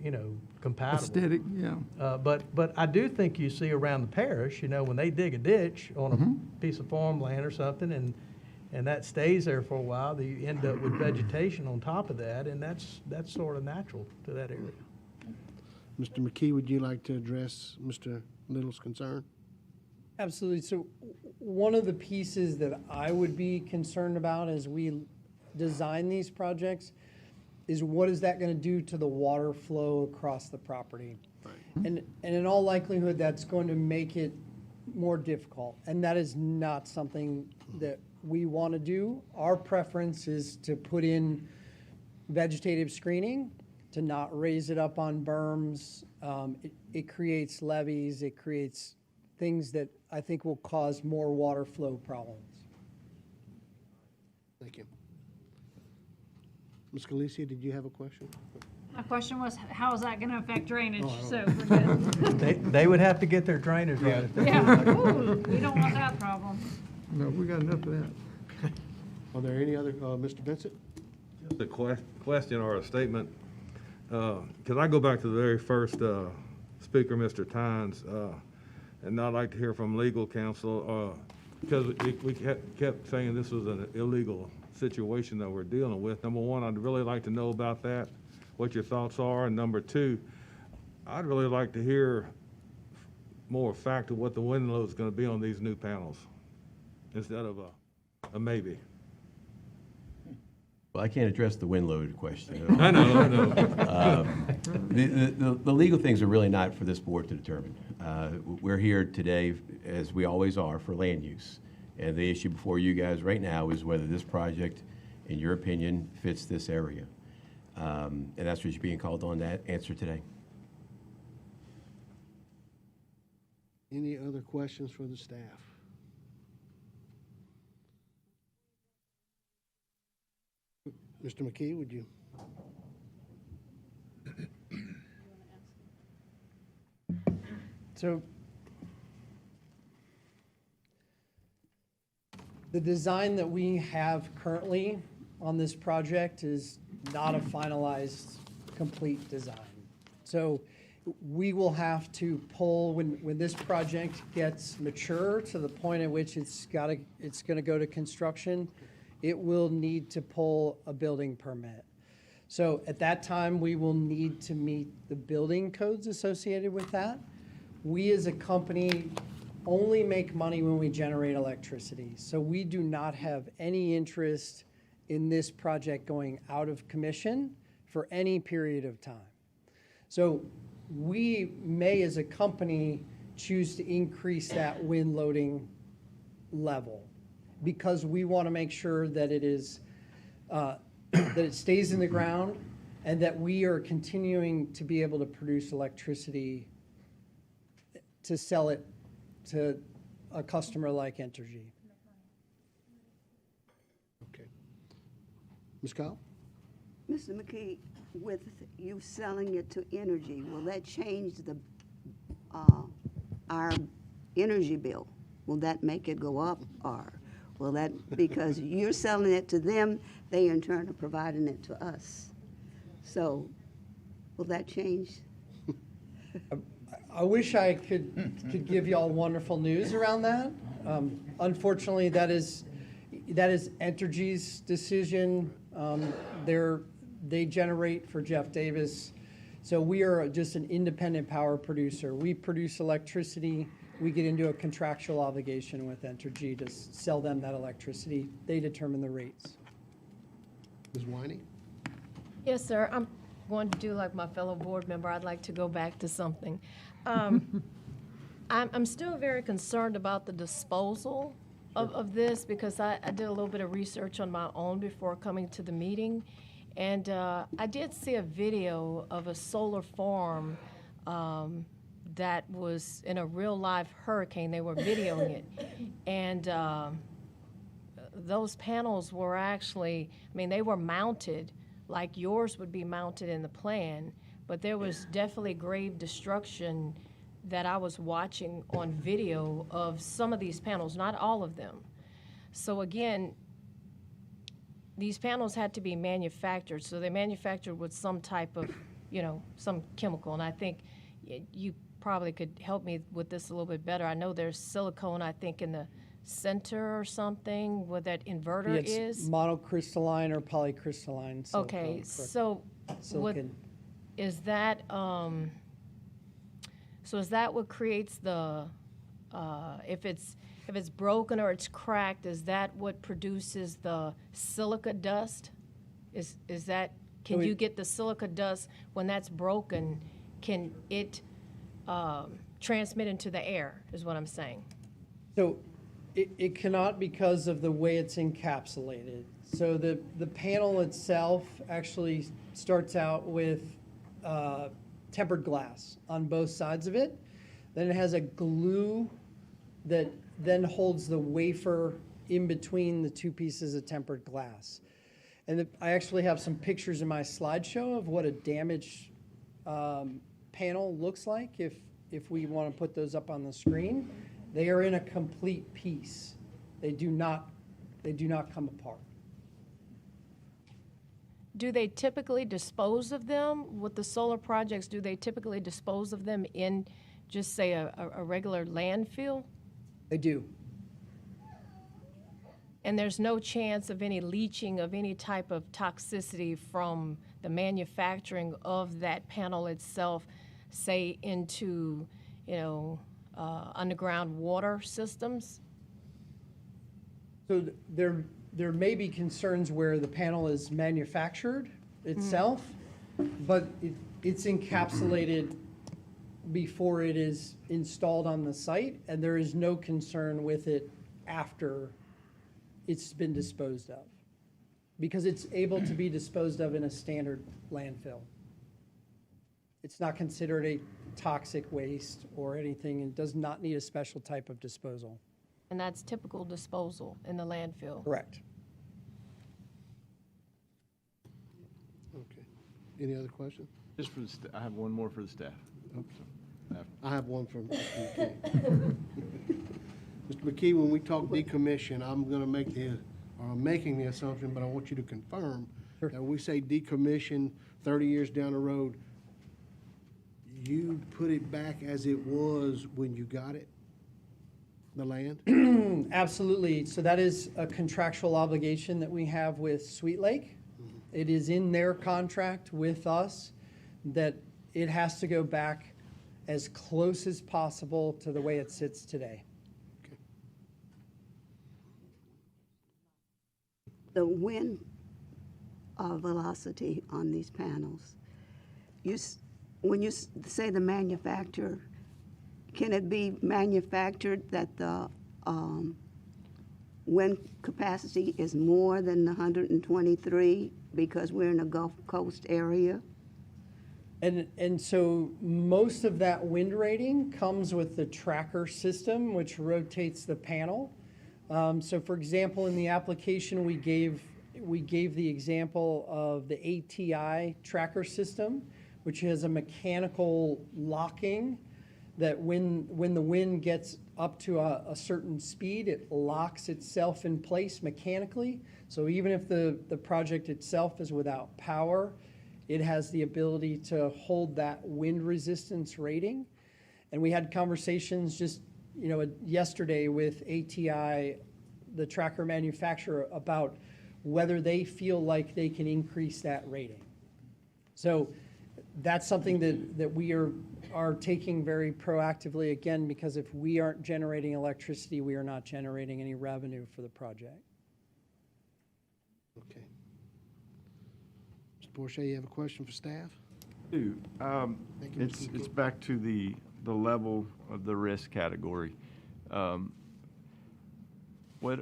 you know, compatible. Aesthetic, yeah. But I do think you see around the parish, you know, when they dig a ditch on a piece of farmland or something, and that stays there for a while, you end up with vegetation on top of that, and that's sort of natural to that area. Mr. McKee, would you like to address Mr. Little's concern? Absolutely. So one of the pieces that I would be concerned about as we design these projects is what is that going to do to the water flow across the property? Right. And in all likelihood, that's going to make it more difficult. And that is not something that we want to do. Our preference is to put in vegetative screening, to not raise it up on berms. It creates levees, it creates things that I think will cause more water flow problems. Thank you. Ms. Galicia, did you have a question? My question was, how is that going to affect drainage? Oh, So we're good. They would have to get their drainage right. Yeah, ooh, we don't want that problem. No, we got enough of that. Are there any other, Mr. Vincent? Just a question or a statement, because I go back to the very first speaker, Mr. Tynes, and I'd like to hear from legal counsel, because we kept saying this was an illegal situation that we're dealing with. Number one, I'd really like to know about that, what your thoughts are, and number two, I'd really like to hear more fact of what the wind load is going to be on these new panels, instead of a maybe. Well, I can't address the wind load question. I know. The legal things are really not for this board to determine. We're here today, as we always are, for land use. And the issue before you guys right now is whether this project, in your opinion, fits this area. And that's what you're being called on to answer today. Any other questions for the staff? Mr. McKee, would you? So The design that we have currently on this project is not a finalized, complete design. So we will have to pull, when this project gets mature to the point at which it's gonna go to construction, it will need to pull a building permit. So at that time, we will need to meet the building codes associated with that. We as a company only make money when we generate electricity. So we do not have any interest in this project going out of commission for any period of time. So we may, as a company, choose to increase that wind loading level because we want to make sure that it is, that it stays in the ground and that we are continuing to be able to produce electricity to sell it to a customer like Entergy. Okay. Ms. Kyle? Mr. McKee, with you selling it to Energy, will that change the, our energy bill? Will that make it go up, or will that, because you're selling it to them, they in turn are providing it to us? So, will that change? I wish I could give y'all wonderful news around that. Unfortunately, that is Entergy's decision. They generate for Jeff Davis. So we are just an independent power producer. We produce electricity. We get into a contractual obligation with Entergy to sell them that electricity. They determine the rates. Ms. Winey? Yes, sir. I'm going to do like my fellow board member. I'd like to go back to something. I'm still very concerned about the disposal of this because I did a little bit of research on my own before coming to the meeting. And I did see a video of a solar farm that was in a real live hurricane. They were videoing it. And those panels were actually, I mean, they were mounted like yours would be mounted in the plan, but there was definitely grave destruction that I was watching on video of some of these panels, not all of them. So again, these panels had to be manufactured, so they manufactured with some type of, some chemical, and I think you probably could help me with this a little bit better. I know there's silicone, I think, in the center or something where that inverter It's is. monocrystalline or polycrystalline silicone. Okay, so Silicon. is that what creates the if it's broken or it's cracked, is that what produces the silica dust? Is that, can you get the silica dust when that's broken? Can it transmit into the air, is what I'm saying? So it cannot because of the way it's encapsulated. So the panel itself actually starts out with tempered glass on both sides of it. Then it has a glue that then holds the wafer in between the two pieces of tempered glass. And I actually have some pictures in my slideshow of what a damaged panel looks like if we want to put those up on the screen. They are in a complete piece. They do not come apart. Do they typically dispose of them with the solar projects? Do they typically dispose of them in just say a regular landfill? They do. And there's no chance of any leaching of any type of toxicity from the manufacturing of that panel itself, say into, underground water systems? So there may be concerns where the panel is manufactured itself, but it's encapsulated before it is installed on the site, and there is no concern with it after it's been disposed of, because it's able to be disposed of in a standard landfill. It's not considered a toxic waste or anything, and does not need a special type of disposal. And that's typical disposal in the landfill? Correct. Okay. Any other questions? Just for I have one more for the staff. I have one from Mr. McKee, when we talk decommission, I'm gonna make I'm making the assumption, but I want you to confirm that when we say decommission 30 years down the road, you put it back as it was when you got it, the land? Absolutely. So that is a contractual obligation that we have with Sweet Lake. It is in their contract with us that it has to go back as close as possible to the way it sits today. The wind velocity on these panels, when you say the manufacturer, can it be manufactured that the wind capacity is more than the 123 because we're in a Gulf Coast area? And so most of that wind rating comes with the tracker system, which rotates the panel. So for example, in the application, we gave the example of the ATI tracker system, which has a mechanical locking that when the wind gets up to a certain speed, it locks itself in place mechanically. So even if the project itself is without power, it has the ability to hold that wind resistance rating. And we had conversations just yesterday with ATI, the tracker manufacturer, about whether they feel like they can increase that rating. So that's something that we are taking very proactively, again, because if we aren't generating electricity, we are not generating any revenue for the project. Okay. Mr. Porsche, you have a question for staff? I do. Thank you, Mr. McKee. It's back to the level of the risk category. What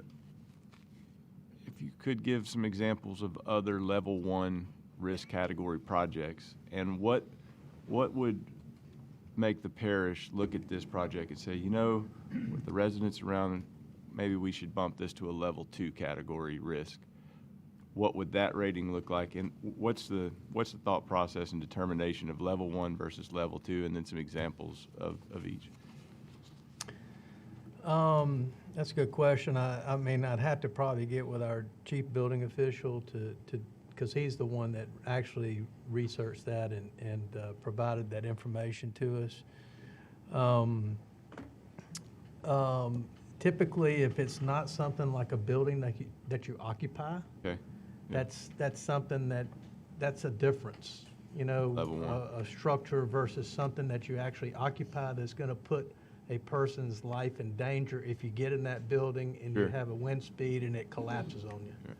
if you could give some examples of other level 1 risk category projects, and what would make the parish look at this project and say, with the residents around, maybe we should bump this to a level 2 category risk? What would that rating look like, and what's the thought process and determination of level 1 versus level 2, and then some examples of each? That's a good question. I mean, I'd have to probably get with our chief building official because he's the one that actually researched that and provided that information to us. Typically, if it's not something like a building that you occupy, okay, that's something that's a difference. Level 1. A structure versus something that you actually occupy that's going to put a person's life in danger if you get in that building and Sure. you have a wind speed and it collapses on you. Sure.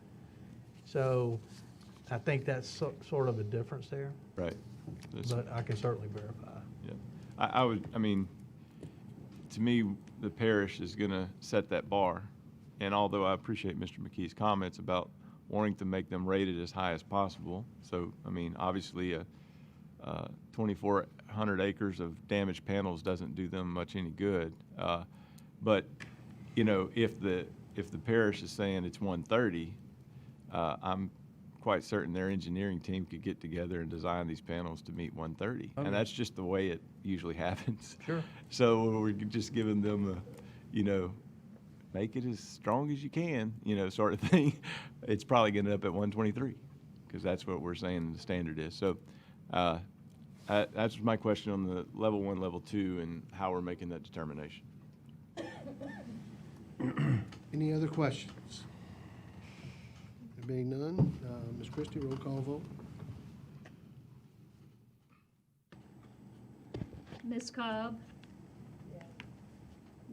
So I think that's sort of a difference there. Right. But I can certainly verify. Yeah. I mean, to me, the parish is going to set that bar. And although I appreciate Mr. McKee's comments about wanting to make them rated as high as possible, so, I mean, obviously, 2,400 acres of damaged panels doesn't do them much any good. But, if the parish is saying it's 130, I'm quite certain their engineering team could get together and design these panels to meet 130. Okay. And that's just the way it usually happens. Sure. So we're just giving them make it as strong as you can, sort of thing. It's probably going to end up at 123 because that's what we're saying the standard is. So that's my question on the level 1, level 2, and how we're making that determination. Any other questions? There being none, Ms. Christie, roll call vote. Ms. Cobb?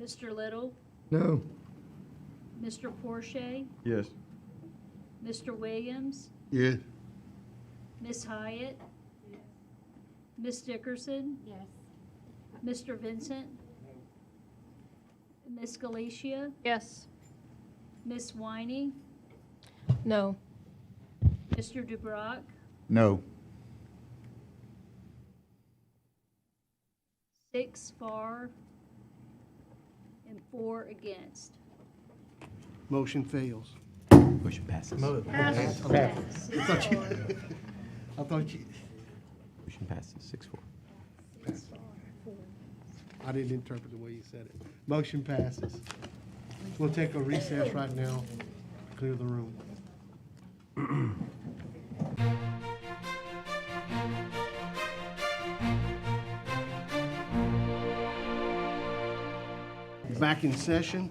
Mr. Little? No. Mr. Porsche? Yes. Mr. Williams? Yes. Ms. Hyatt? Ms. Dickerson? Yes. Mr. Vincent? Ms. Galicia? Yes. Ms. Winey? No. Mr. DeBrock? No. 6 for and 4 against. Motion fails. Motion passes. Pass. Pass. I thought you. Motion passes 6-4. I didn't interpret the way you said it. Motion passes. We'll take a recess right now, clear the room. Back in session.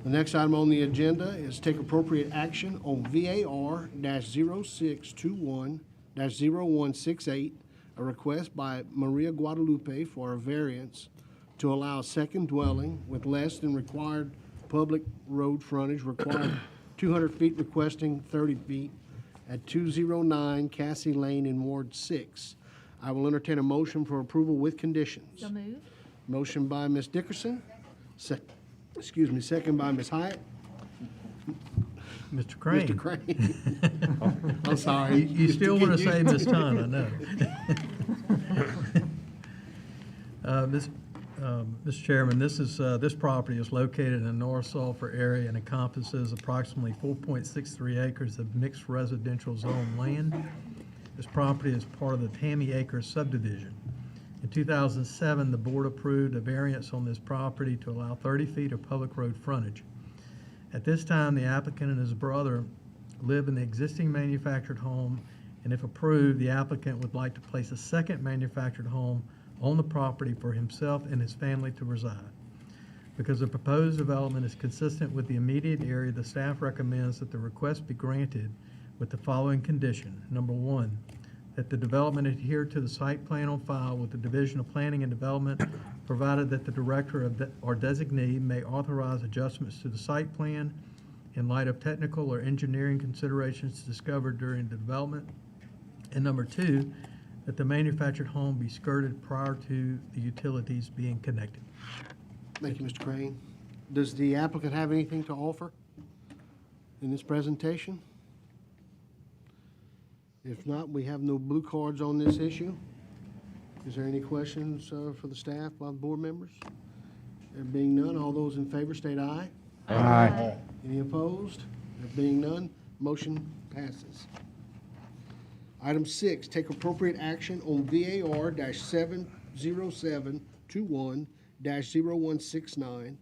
The next item on the agenda is take appropriate action on VAR-0621-0168, a request by Maria Guadalupe for a variance to allow a second dwelling with less than required public road frontage, required 200 feet, requesting 30 feet, at 209 Cassie Lane in Ward 6. I will entertain a motion for approval with conditions. So move. Motion by Ms. Dickerson, second by Ms. Hyatt. Mr. Crane. Mr. Crane. I'm sorry. You still want to say Ms. Ton, I know. Mr. Chairman, this property is located in the North Sulphur area and encompasses approximately 4.63 acres of mixed residential zone land. This property is part of the Tammy Acres subdivision. In 2007, the board approved a variance on this property to allow 30 feet of public road frontage. At this time, the applicant and his brother live in the existing manufactured home, and if approved, the applicant would like to place a second manufactured home on the property for himself and his family to reside. Because the proposed development is consistent with the immediate area, the staff recommends that the request be granted with the following condition. Number one, that the development adhere to the site plan on file with the Division of Planning and Development, provided that the director or designee may authorize adjustments to the site plan in light of technical or engineering considerations discovered during the development. And number two, that the manufactured home be skirted prior to the utilities being connected. Thank you, Mr. Crane. Does the applicant have anything to offer in this presentation? If not, we have no blue cards on this issue. Is there any questions for the staff by the board members? There being none, all those in favor state aye. Aye. Any opposed? There being none, motion passes. Item 6, take appropriate action on VAR-70721-0169,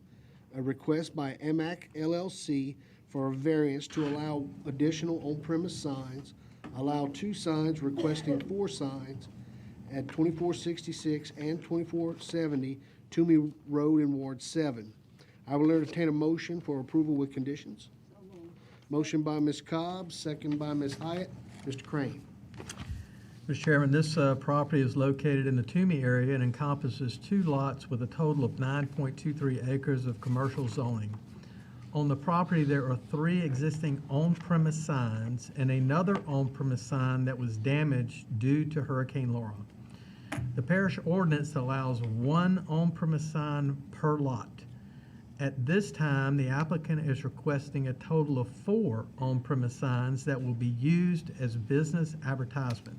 a request by MAC LLC for a variance to allow additional on-premise signs, allow 2 signs, requesting 4 signs at 2466 and 2470 Toomey Road in Ward 7. I will entertain a motion for approval with conditions. Motion by Ms. Cobb, second by Ms. Hyatt. Mr. Crane. Mr. Chairman, this property is located in the Toomey area and encompasses 2 lots with a total of 9.23 acres of commercial zoning. On the property, there are 3 existing on-premise signs and another on-premise sign that was damaged due to Hurricane Laura. The parish ordinance allows 1 on-premise sign per lot. At this time, the applicant is requesting a total of 4 on-premise signs that will be used as business advertisement.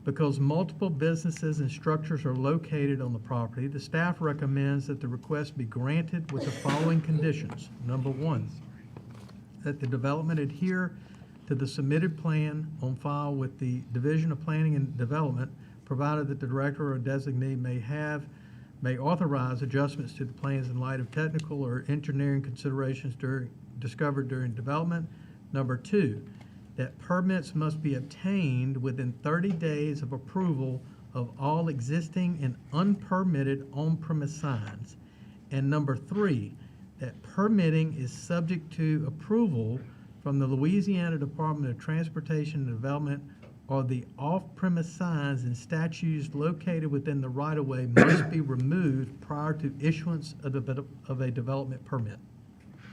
Because multiple businesses and structures are located on the property, the staff recommends that the request be granted with the following conditions. Number 1, that the development adhere to the submitted plan on file with the Division of Planning and Development, provided that the director or designee may authorize adjustments to the plans in light of technical or engineering considerations discovered during development. Number 2, that permits must be obtained within 30 days of approval of all existing and unpermitted on-premise signs. And number 3, that permitting is subject to approval from the Louisiana Department of Transportation and Development, or the off-premise signs and statues located within the right-of-way must be removed prior to issuance of a development permit.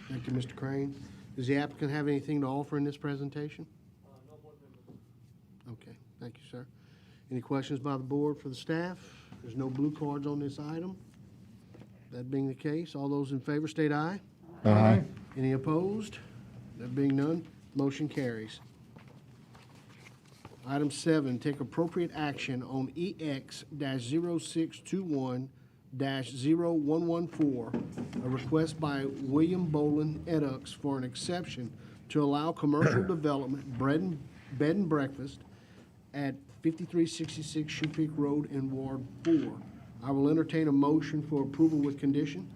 Thank you, Mr. Crane. Does the applicant have anything to offer in this presentation? No board members. Okay, thank you, sir. Any questions by the board for the staff? There's no blue cards on this item. That being the case, all those in favor state aye. Aye. Any opposed? There being none, motion carries. Item 7, take appropriate action on EX-0621-0114, a request by William Bowlin, Edux, for an exception to allow commercial development, bed and breakfast at 5366 Shoe Peak Road in Ward 4. I will entertain a motion for approval with condition.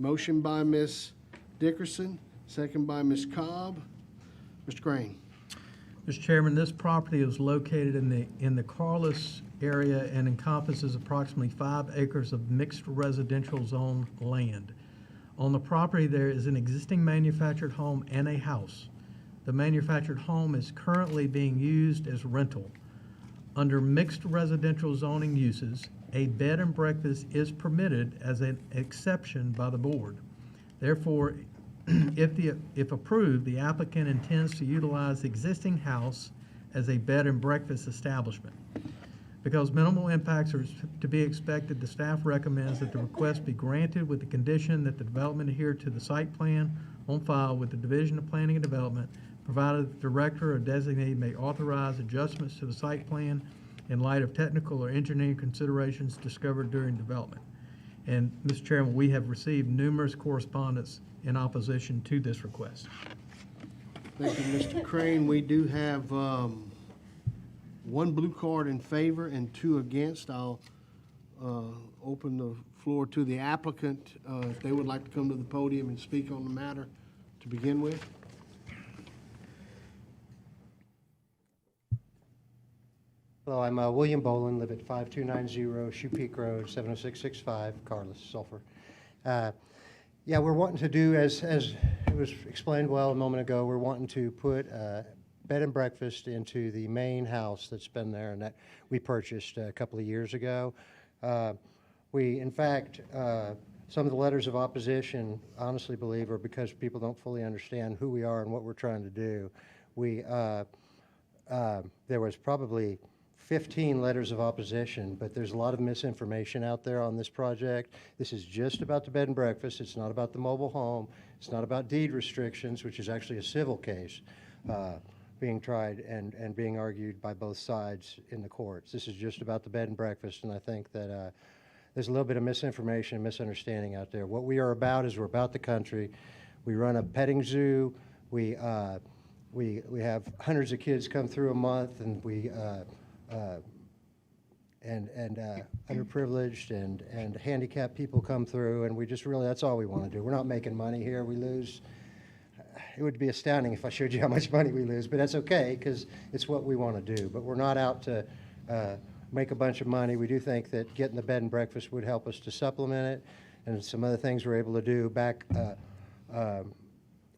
Motion by Ms. Dickerson, second by Ms. Cobb. Mr. Crane. Mr. Chairman, this property is located in the Carlos area and encompasses approximately 5 acres of mixed residential zone land. On the property, there is an existing manufactured home and a house. The manufactured home is currently being used as rental. Under mixed residential zoning uses, a bed and breakfast is permitted as an exception by the board. Therefore, if approved, the applicant intends to utilize the existing house as a bed and breakfast establishment. Because minimal impacts are to be expected, the staff recommends that the request be granted with the condition that the development adhere to the site plan on file with the Division of Planning and Development, provided the director or designee may authorize adjustments to the site plan in light of technical or engineering considerations discovered during development. And, Mr. Chairman, we have received numerous correspondence in opposition to this request. Thank you, Mr. Crane. We do have one blue card in favor and 2 against. I'll open the floor to the applicant if they would like to come to the podium and speak on the matter to begin with. Hello, I'm William Bowlin, live at 5290 Shoe Peak Road, 70665, Carlos, Sulphur. Yeah, we're wanting to do, as it was explained well a moment ago, we're wanting to put bed and breakfast into the main house that's been there and that we purchased a couple of years ago. In fact, some of the letters of opposition, honestly believe, are because people don't fully understand who we are and what we're trying to do. There was probably 15 letters of opposition, but there's a lot of misinformation out there on this project. This is just about the bed and breakfast. It's not about the mobile home. It's not about deed restrictions, which is actually a civil case being tried and being argued by both sides in the courts. This is just about the bed and breakfast, and I think that there's a little bit of misinformation and misunderstanding out there. What we are about is we're about the country. We run a petting zoo. We have hundreds of kids come through a month, and we underprivileged and handicapped people come through, and we just really, that's all we want to do. We're not making money here. We lose. It would be astounding if I showed you how much money we lose, but that's okay because it's what we want to do. But we're not out to make a bunch of money. We do think that getting the bed and breakfast would help us to supplement it, and some other things we're able to do. Back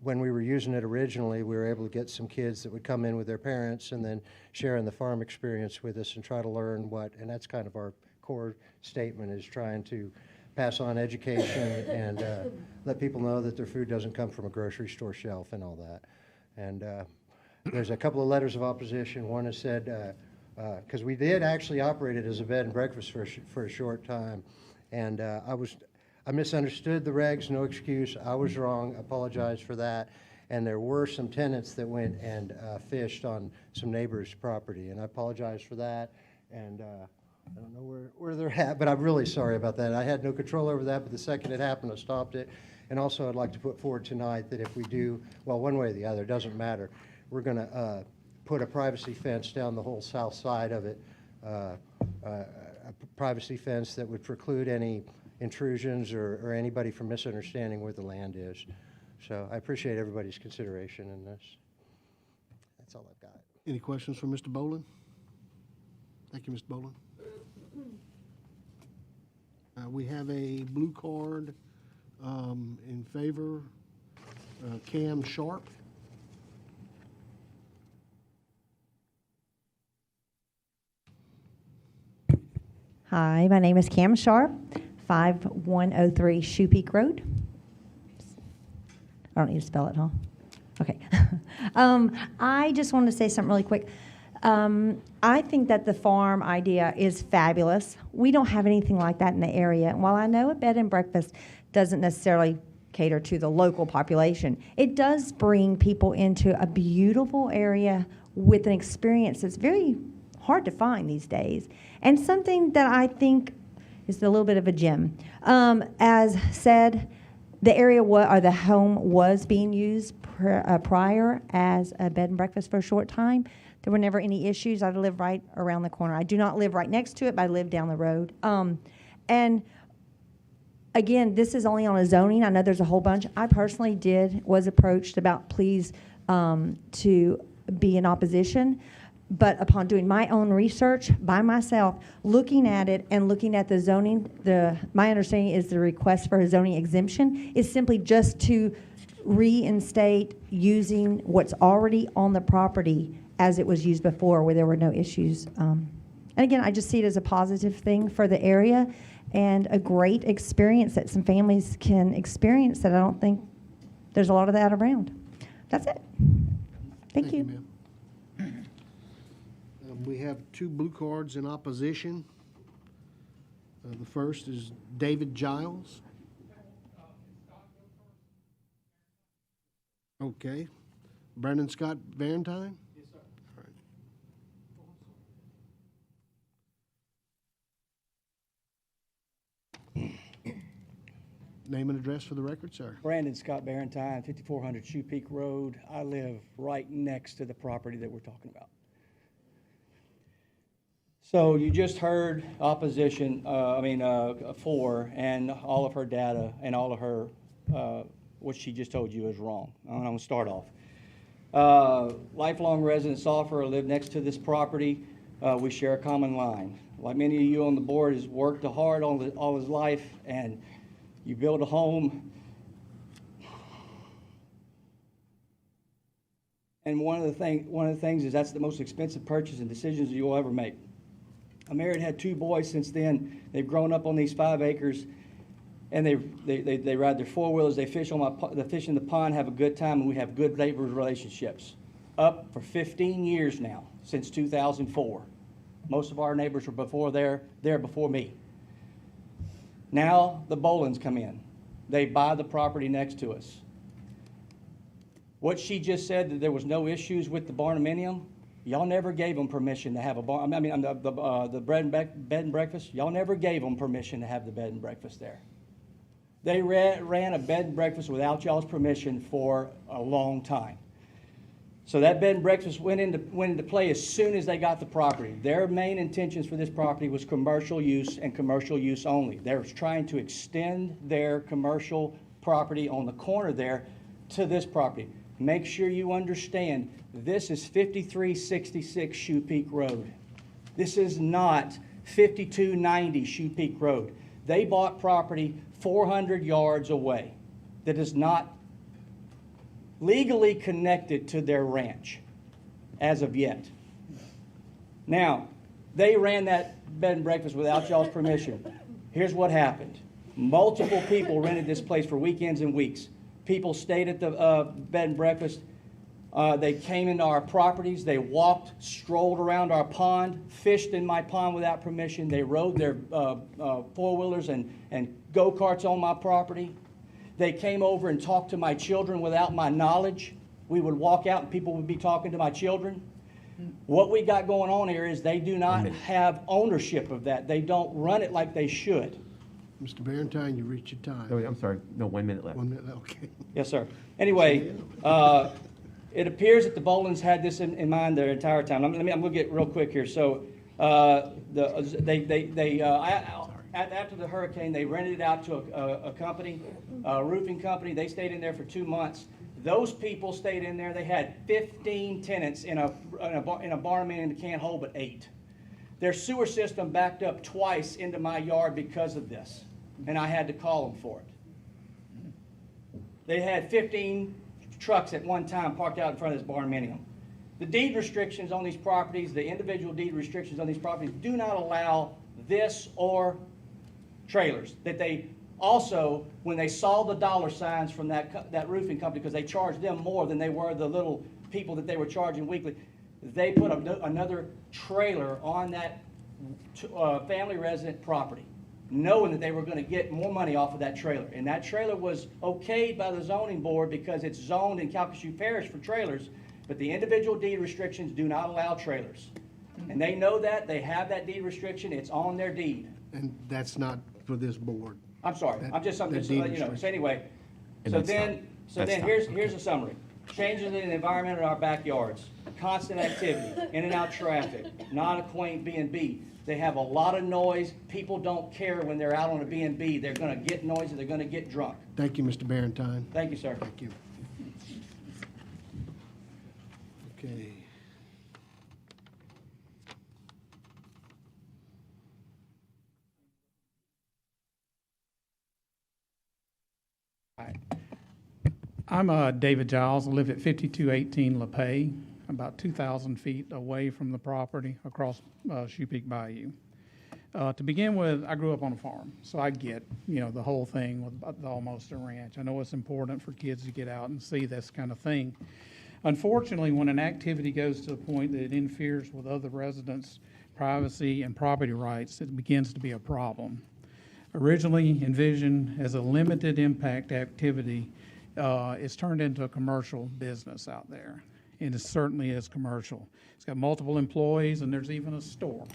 when we were using it originally, we were able to get some kids that would come in with their parents and then share in the farm experience with us and try to learn and that's kind of our core statement, is trying to pass on education and let people know that their food doesn't come from a grocery store shelf and all that. And there's a couple of letters of opposition. One has said, because we did actually operate it as a bed and breakfast for a short time, and I misunderstood the regs, no excuse. I was wrong, apologize for that. And there were some tenants that went and fished on some neighbors' property, and I apologize for that. And I don't know where they're at, but I'm really sorry about that. I had no control over that, but the second it happened, I stopped it. And also, I'd like to put forward tonight that if we do, well, one way or the other, it doesn't matter, we're going to put a privacy fence down the whole south side of it, a privacy fence that would preclude any intrusions or anybody from misunderstanding where the land is. So I appreciate everybody's consideration in this. That's all I've got. Any questions for Mr. Bowlin? Thank you, Mr. Bowlin. We have a blue card in favor, Cam Sharp. Hi, my name is Cam Sharp, 5103 Shoe Peak Road. I don't need to spell it, huh? Okay. I just wanted to say something really quick. I think that the farm idea is fabulous. We don't have anything like that in the area. And while I know a bed and breakfast doesn't necessarily cater to the local population, it does bring people into a beautiful area with an experience that's very hard to find these days, and something that I think is a little bit of a gem. As said, the area or the home was being used prior as a bed and breakfast for a short time. There were never any issues. I live right around the corner. I do not live right next to it, but I live down the road. And again, this is only on a zoning. I know there's a whole bunch. I personally was approached about pleas to be in opposition. But upon doing my own research by myself, looking at it and looking at the zoning, my understanding is the request for a zoning exemption is simply just to reinstate using what's already on the property as it was used before, where there were no issues. And again, I just see it as a positive thing for the area and a great experience that some families can experience that I don't think there's a lot of that around. That's it. Thank you. Ma'am. We have 2 blue cards in opposition. The first is David Giles. Okay. Brandon Scott Valentine? Yes, sir. All right. Name and address for the record, sir. Brandon Scott Barentine, 5400 Shoe Peak Road. I live right next to the property that we're talking about. So you just heard opposition, for, and all of her data and all of her, what she just told you is wrong. I'm going to start off. Lifelong resident Sulphur, live next to this property. We share a common line. Like many of you on the board, has worked hard all his life, and you build a home. And one of the things is that's the most expensive purchase and decisions you'll ever make. I'm married, had 2 boys since then. They've grown up on these 5 acres, and they ride their 4-wheelers. They fish fish in the pond, have a good time, and we have good neighbor relationships. Up for 15 years now, since 2004. Most of our neighbors were there before me. Now the Bowlins come in. They buy the property next to us. What she just said, that there was no issues with the barnuminium, y'all never gave them permission to have the bed and breakfast. Y'all never gave them permission to have the bed and breakfast there. They ran a bed and breakfast without y'all's permission for a long time. So that bed and breakfast went into play as soon as they got the property. Their main intentions for this property was commercial use and commercial use only. They're trying to extend their commercial property on the corner there to this property. Make sure you understand, this is 5366 Shoe Peak Road. This is not 5290 Shoe Peak Road. They bought property 400 yards away that is not legally connected to their ranch as of yet. Now, they ran that bed and breakfast without y'all's permission. Here's what happened. Multiple people rented this place for weekends and weeks. People stayed at the bed and breakfast. They came into our properties. They walked, strolled around our pond, fished in my pond without permission. They rode their 4-wheelers and go-karts on my property. They came over and talked to my children without my knowledge. We would walk out and people would be talking to my children. What we got going on here is they do not have ownership of that. They don't run it like they should. Mr. Barentine, you reached your time. No, I'm sorry. No, 1 minute left. 1 minute, okay. Yes, sir. Anyway, it appears that the Bowlins had this in mind their entire time. I'm going to get real quick here. So after the hurricane, they rented it out to a company, a roofing company. They stayed in there for 2 months. Those people stayed in there. They had 15 tenants in a barnuminium that can't hold but 8. Their sewer system backed up twice into my yard because of this, and I had to call them for it. They had 15 trucks at one time parked out in front of this barnuminium. The deed restrictions on these properties, the individual deed restrictions on these properties, do not allow this or trailers. That they also, when they saw the dollar signs from that roofing company, because they charged them more than they were the little people that they were charging weekly, they put another trailer on that family resident property, knowing that they were going to get more money off of that trailer. And that trailer was okayed by the zoning board because it's zoned in Calcasieu Parish for trailers, but the individual deed restrictions do not allow trailers. And they know that. They have that deed restriction. It's on their deed. And that's not for this board. I'm sorry. I'm just to let you know. So anyway, And so then here's a summary. Changes in the environment in our backyards, constant activity, in and out traffic, non-acquaint B&B. They have a lot of noise. People don't care when they're out on a B&B. They're gonna get noisy, they're gonna get drunk. Thank you, Mr. Barentine. Thank you, sir. Thank you. Okay. I'm David Giles. I live at 5218 LePay, about 2,000 feet away from the property across Shoe Peak Bayou. To begin with, I grew up on a farm, so I get, the whole thing with almost a ranch. I know it's important for kids to get out and see this kind of thing. Unfortunately, when an activity goes to the point that it interferes with other residents' privacy and property rights, it begins to be a problem. Originally envisioned as a limited impact activity, it's turned into a commercial business out there, and it certainly is commercial. It's got multiple employees, and there's even a store.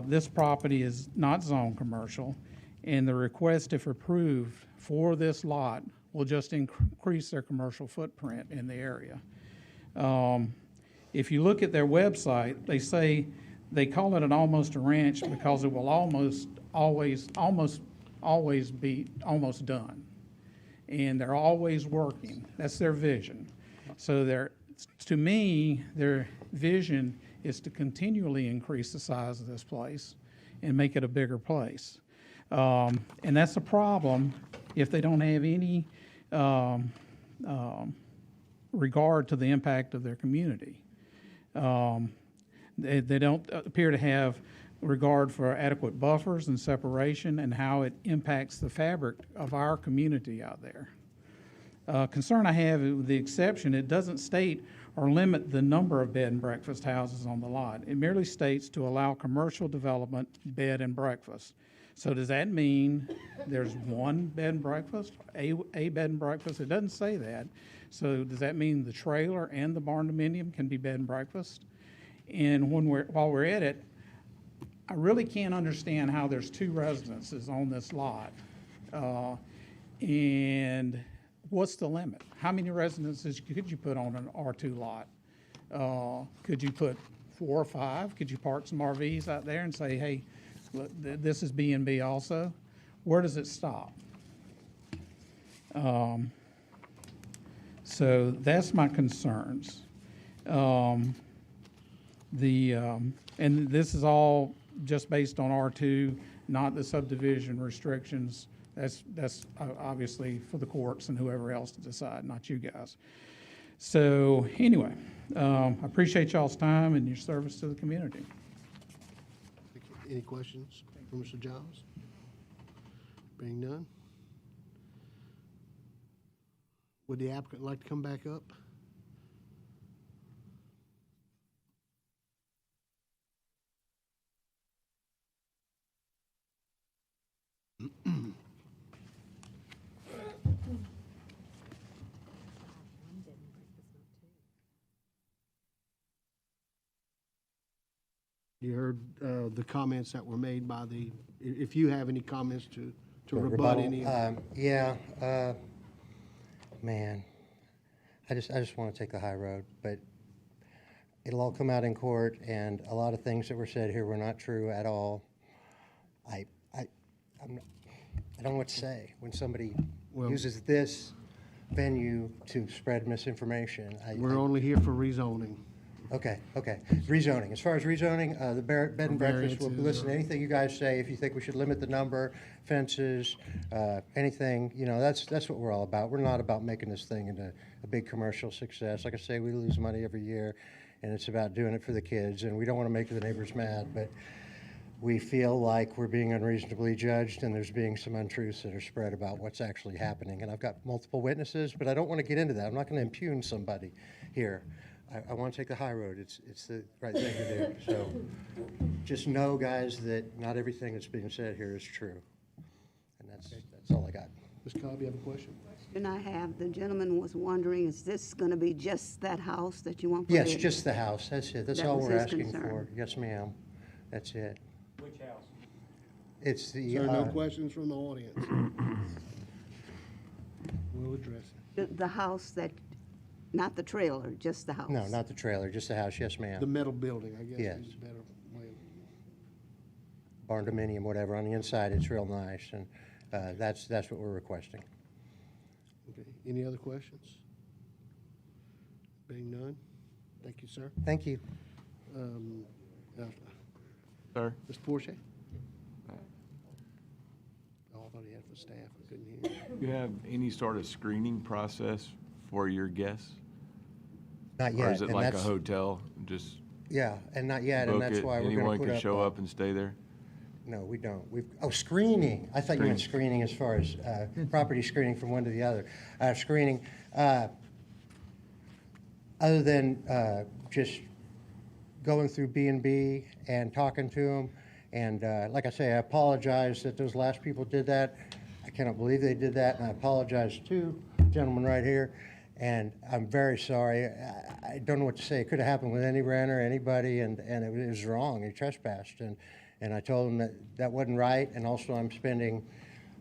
This property is not zoned commercial, and the request, if approved for this lot, will just increase their commercial footprint in the area. If you look at their website, they call it an almost a ranch because it will almost always be almost done. And they're always working. That's their vision. So to me, their vision is to continually increase the size of this place and make it a bigger place. And that's a problem if they don't have any regard to the impact of their community. They don't appear to have regard for adequate buffers and separation and how it impacts the fabric of our community out there. Concern I have with the exception, it doesn't state or limit the number of bed and breakfast houses on the lot. It merely states to allow commercial development bed and breakfast. So does that mean there's one bed and breakfast, a bed and breakfast? It doesn't say that. So does that mean the trailer and the barn dominium can be bed and breakfast? And while we're at it, I really can't understand how there's two residences on this lot. And what's the limit? How many residences could you put on an R2 lot? Could you put 4 or 5? Could you park some RVs out there and say, hey, look, this is B&B also? Where does it stop? So that's my concerns. And this is all just based on R2, not the subdivision restrictions. That's obviously for the courts and whoever else to decide, not you guys. So anyway, I appreciate y'all's time and your service to the community. Any questions for Mr. Giles? Being none. Would the applicant like to come back up? You heard the comments that were made by if you have any comments to rebut any. Man, I just want to take the high road, but it'll all come out in court, and a lot of things that were said here were not true at all. I don't know what to say when somebody uses this venue to spread misinformation. We're only here for rezoning. Okay. Rezoning. As far as rezoning, the bed and breakfast, we'll listen to anything you guys say. If you think we should limit the number, fences, anything, that's what we're all about. We're not about making this thing into a big commercial success. Like I say, we lose money every year, and it's about doing it for the kids, and we don't want to make the neighbors mad, but we feel like we're being unreasonably judged, and there's being some untruths that are spread about what's actually happening. And I've got multiple witnesses, but I don't want to get into that. I'm not going to impugn somebody here. I want to take the high road. It's the right thing to do. So just know, guys, that not everything that's being said here is true. And that's all I got. Ms. Cobb, you have a question? And I have, the gentleman was wondering, is this going to be just that house that you want? Yes, just the house. That's it. That's all we're asking concern. for. Yes, ma'am. That's it. Which house? It's the. Sir, no questions from the audience. We'll address it. The house that Not the trailer, just the house? No, not the trailer, just the house, yes, ma'am. The metal building, I guess Yes. is a better way. Barn dominium, whatever. On the inside, it's real nice, and that's what we're requesting. Okay, any other questions? Being none, thank you, sir. Thank you. Sir? Mr. Porsche? Oh, I thought he had for staff, I couldn't hear. Do you have any sort of screening process for your guests? Not yet. Or is it and like a that's- hotel, just Yeah, and not yet, and book that's it, why we're going to anyone put can up. show up and stay there? No, we don't. Screening. I thought you meant screening as far as property screening from one to the other. Screening, other than just going through B&B and talking to them. And like I say, I apologize that those last people did that. I cannot believe they did that, and I apologize to the gentleman right here. And I'm very sorry. I don't know what to say. It could have happened with any renter, anybody, and it was wrong. He trespassed. And I told him that that wasn't right, and also I'm spending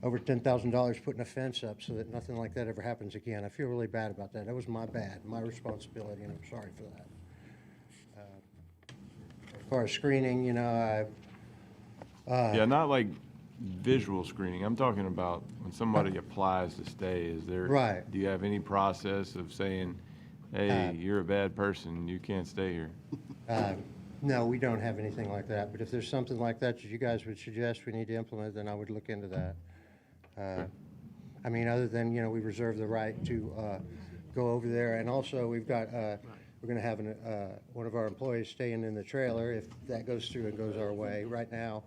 over $10,000 putting a fence up so that nothing like that ever happens again. I feel really bad about that. That was my bad, my responsibility, and I'm sorry for that. As far as screening, Yeah, not like visual screening. I'm talking about when somebody applies to stay, is there? Right. Do you have any process of saying, hey, you're a bad person, you can't stay here? No, we don't have anything like that, but if there's something like that that you guys would suggest we need to implement, then I would look into that. I mean, other than, we reserve the right to go over there, and also we've got, we're going to have one of our employees staying in the trailer if that goes through and goes our way right now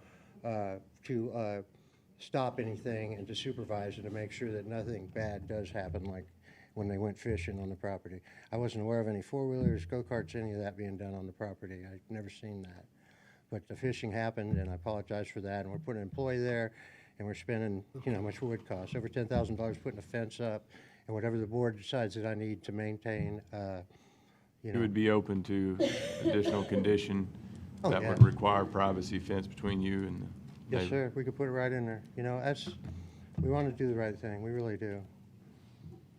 to stop anything and to supervise and to make sure that nothing bad does happen, like when they went fishing on the property. I wasn't aware of any four-wheelers, go-karts, any of that being done on the property. I've never seen that. But the fishing happened, and I apologize for that. And we're putting an employee there, and we're spending, how much wood costs, over $10,000 putting a fence up, and whatever the board decides that I need to maintain, You would be open to additional condition Oh, that yeah. would require privacy fence between you and the Yes, neighbor? sir, we could put it right in there. We want to do the right thing, we really do.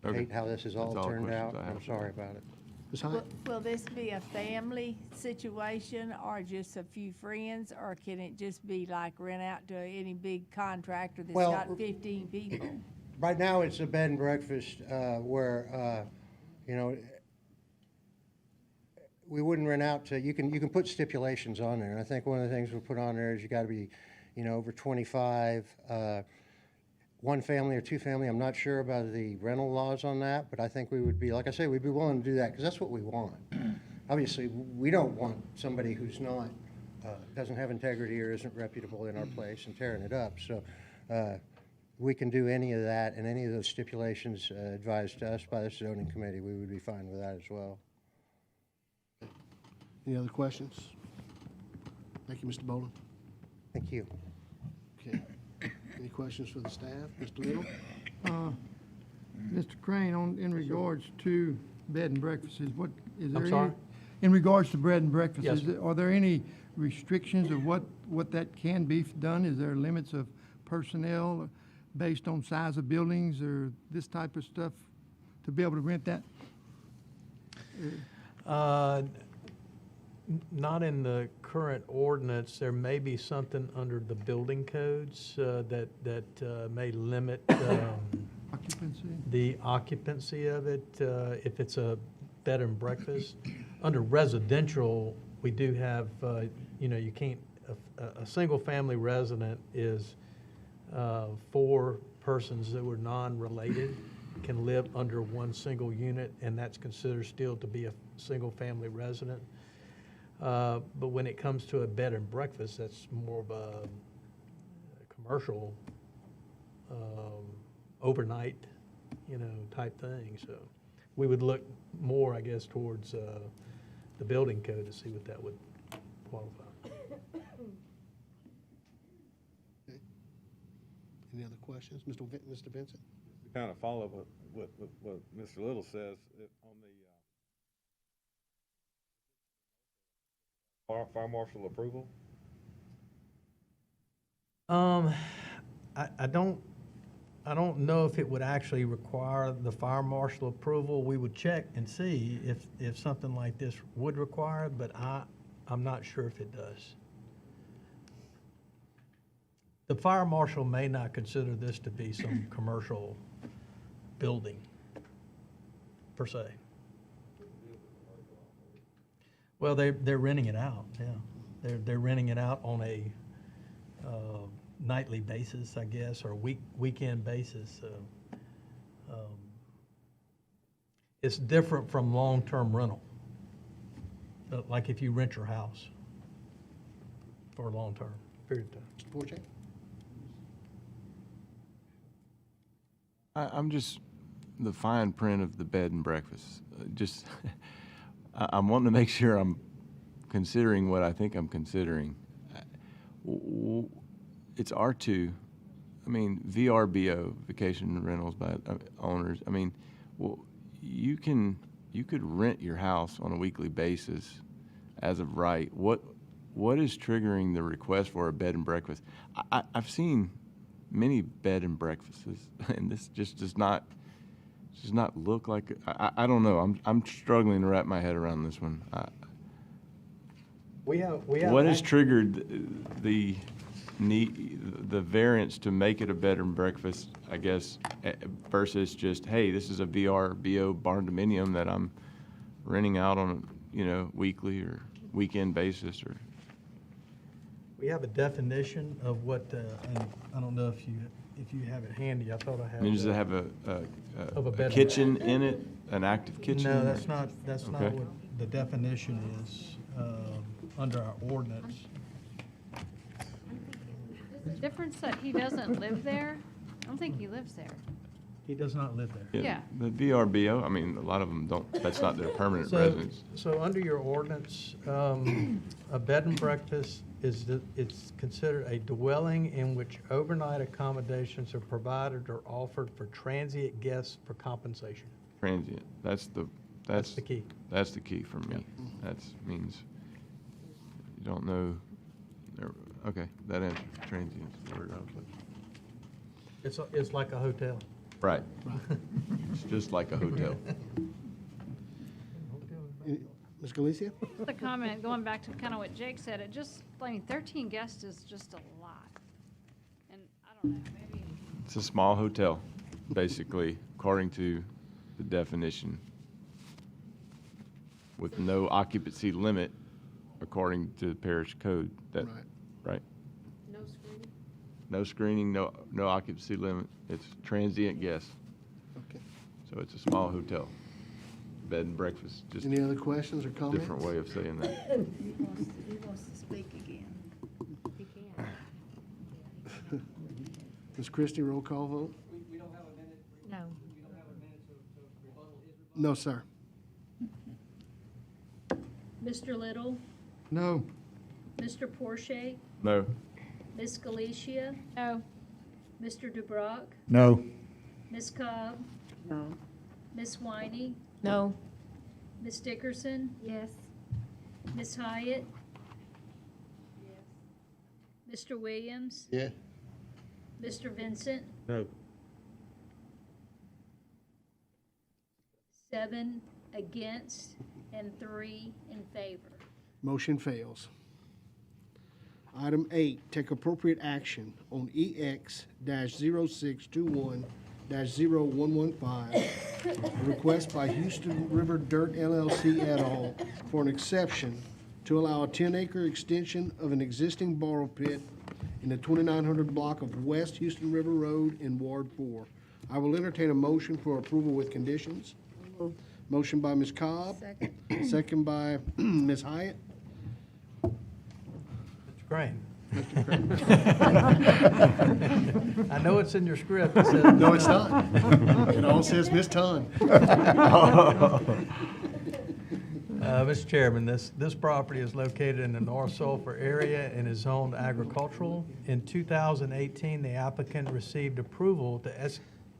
I Okay. hate how this has all That's all the turned out, questions I I'm have. sorry about it. Ms. Hyde? Will this be a family situation or just a few friends, or can it just be like rent out to any big contractor that's Well, got 15 people? Right now, it's a bed and breakfast where, we wouldn't rent out to, you can put stipulations on there. And I think one of the things we put on there is you got to be, over 25, one family or two family. I'm not sure about the rental laws on that, but I think we would be, like I say, we'd be willing to do that because that's what we want. Obviously, we don't want somebody who's not, doesn't have integrity or isn't reputable in our place and tearing it up. So we can do any of that, and any of those stipulations advised to us by the zoning committee, we would be fine with that as well. Any other questions? Thank you, Mr. Bowlin. Thank you. Okay. Any questions for the staff? Mr. Little? Mr. Crane, in regards to bed and breakfasts, what, is there I'm any? sorry? In regards to bread and breakfast, Yes. are there any restrictions of what that can be done? Is there limits of personnel based on size of buildings or this type of stuff to be able to rent that? Not in the current ordinance. There may be something under the building codes that may limit Occupancy? the occupancy of it if it's a bed and breakfast. Under residential, we do have, you can't, a single-family resident is 4 persons that were non-related can live under one single unit, and that's considered still to be a single-family resident. But when it comes to a bed and breakfast, that's more of a commercial, overnight, type thing. So we would look more, I guess, towards the building code to see what that would qualify. Any other questions? Mr. Vincent? To kind of follow up with what Mr. Little says, on the fire marshal approval? I don't know if it would actually require the fire marshal approval. We would check and see if something like this would require it, but I'm not sure if it does. The fire marshal may not consider this to be some commercial building, per se. Well, they're renting it out, yeah. They're renting it out on a nightly basis, I guess, or weekend basis. It's different from long-term rental, like if you rent your house for a long-term period of time. Mr. Forte? I'm just, the fine print of the bed and breakfast, just, I'm wanting to make sure I'm considering what I think I'm considering. It's R2. I mean, VRBO, vacation rentals by owners. I mean, well, you could rent your house on a weekly basis as of right. What is triggering the request for a bed and breakfast? I've seen many bed and breakfasts, and this just does not look like. I don't know. I'm struggling to wrap my head around this one. We have what has triggered the variance to make it a bed and breakfast, I guess, versus just, hey, this is a VRBO barn dominium that I'm renting out on a weekly or weekend basis? Or We have a definition of what, and I don't know if you have it handy. I thought I had. I mean, does it have a kitchen in it, an active kitchen? No, that's not Okay. what the definition is under our ordinance. Is the difference that he doesn't live there? I don't think he lives there. He does not live there. Yeah. The VRBO, I mean, a lot of them don't, that's not their permanent residence. So under your ordinance, a bed and breakfast it's considered a dwelling in which overnight accommodations are provided or offered for transient guests for compensation. Transient, that's the key. That's the key for me. That means you don't know. Okay, that answers transient. Is the word I was looking. It's like a hotel. Right. It's just like a hotel. Ms. Galicia? The comment, going back to kind of what Jake said, 13 guests is just a lot. And I don't know, maybe. It's a small hotel, basically, according to the definition, with no occupancy limit, according to the parish code. Right? No screening? No screening, no occupancy limit. It's transient guests. Okay. So it's a small hotel. Bed and breakfast, just Any other questions or comments? different way of saying that. He wants to speak again. He can. Ms. Christie, roll call vote? No. No, sir. Mr. Little, No. Mr. Porsche, No. Ms. Galicia, No. Mr. DeBrock, No. Ms. Cobb, No. Ms. Whitey, No. Ms. Dickerson, Yes. Ms. Hyatt, Mr. Williams, Yeah. Mr. Vincent, No. 7 against and 3 in favor. Motion fails. Item 8, take appropriate action on EX-0621-0115, a request by Houston River Dirt LLC et al. For an exception to allow a 10-acre extension of an existing borrow pit in the 2900 block of West Houston River Road in Ward 4. I will entertain a motion for approval with conditions. Motion by Ms. Cobb. Second by Ms. Hyatt. Mr. Crane. I know it's in your script. It says No, it's not. It all says Ms. Ton. Mr. Chairman, this property is located in the North Sulphur area and is zoned agricultural. In 2018, the applicant received approval to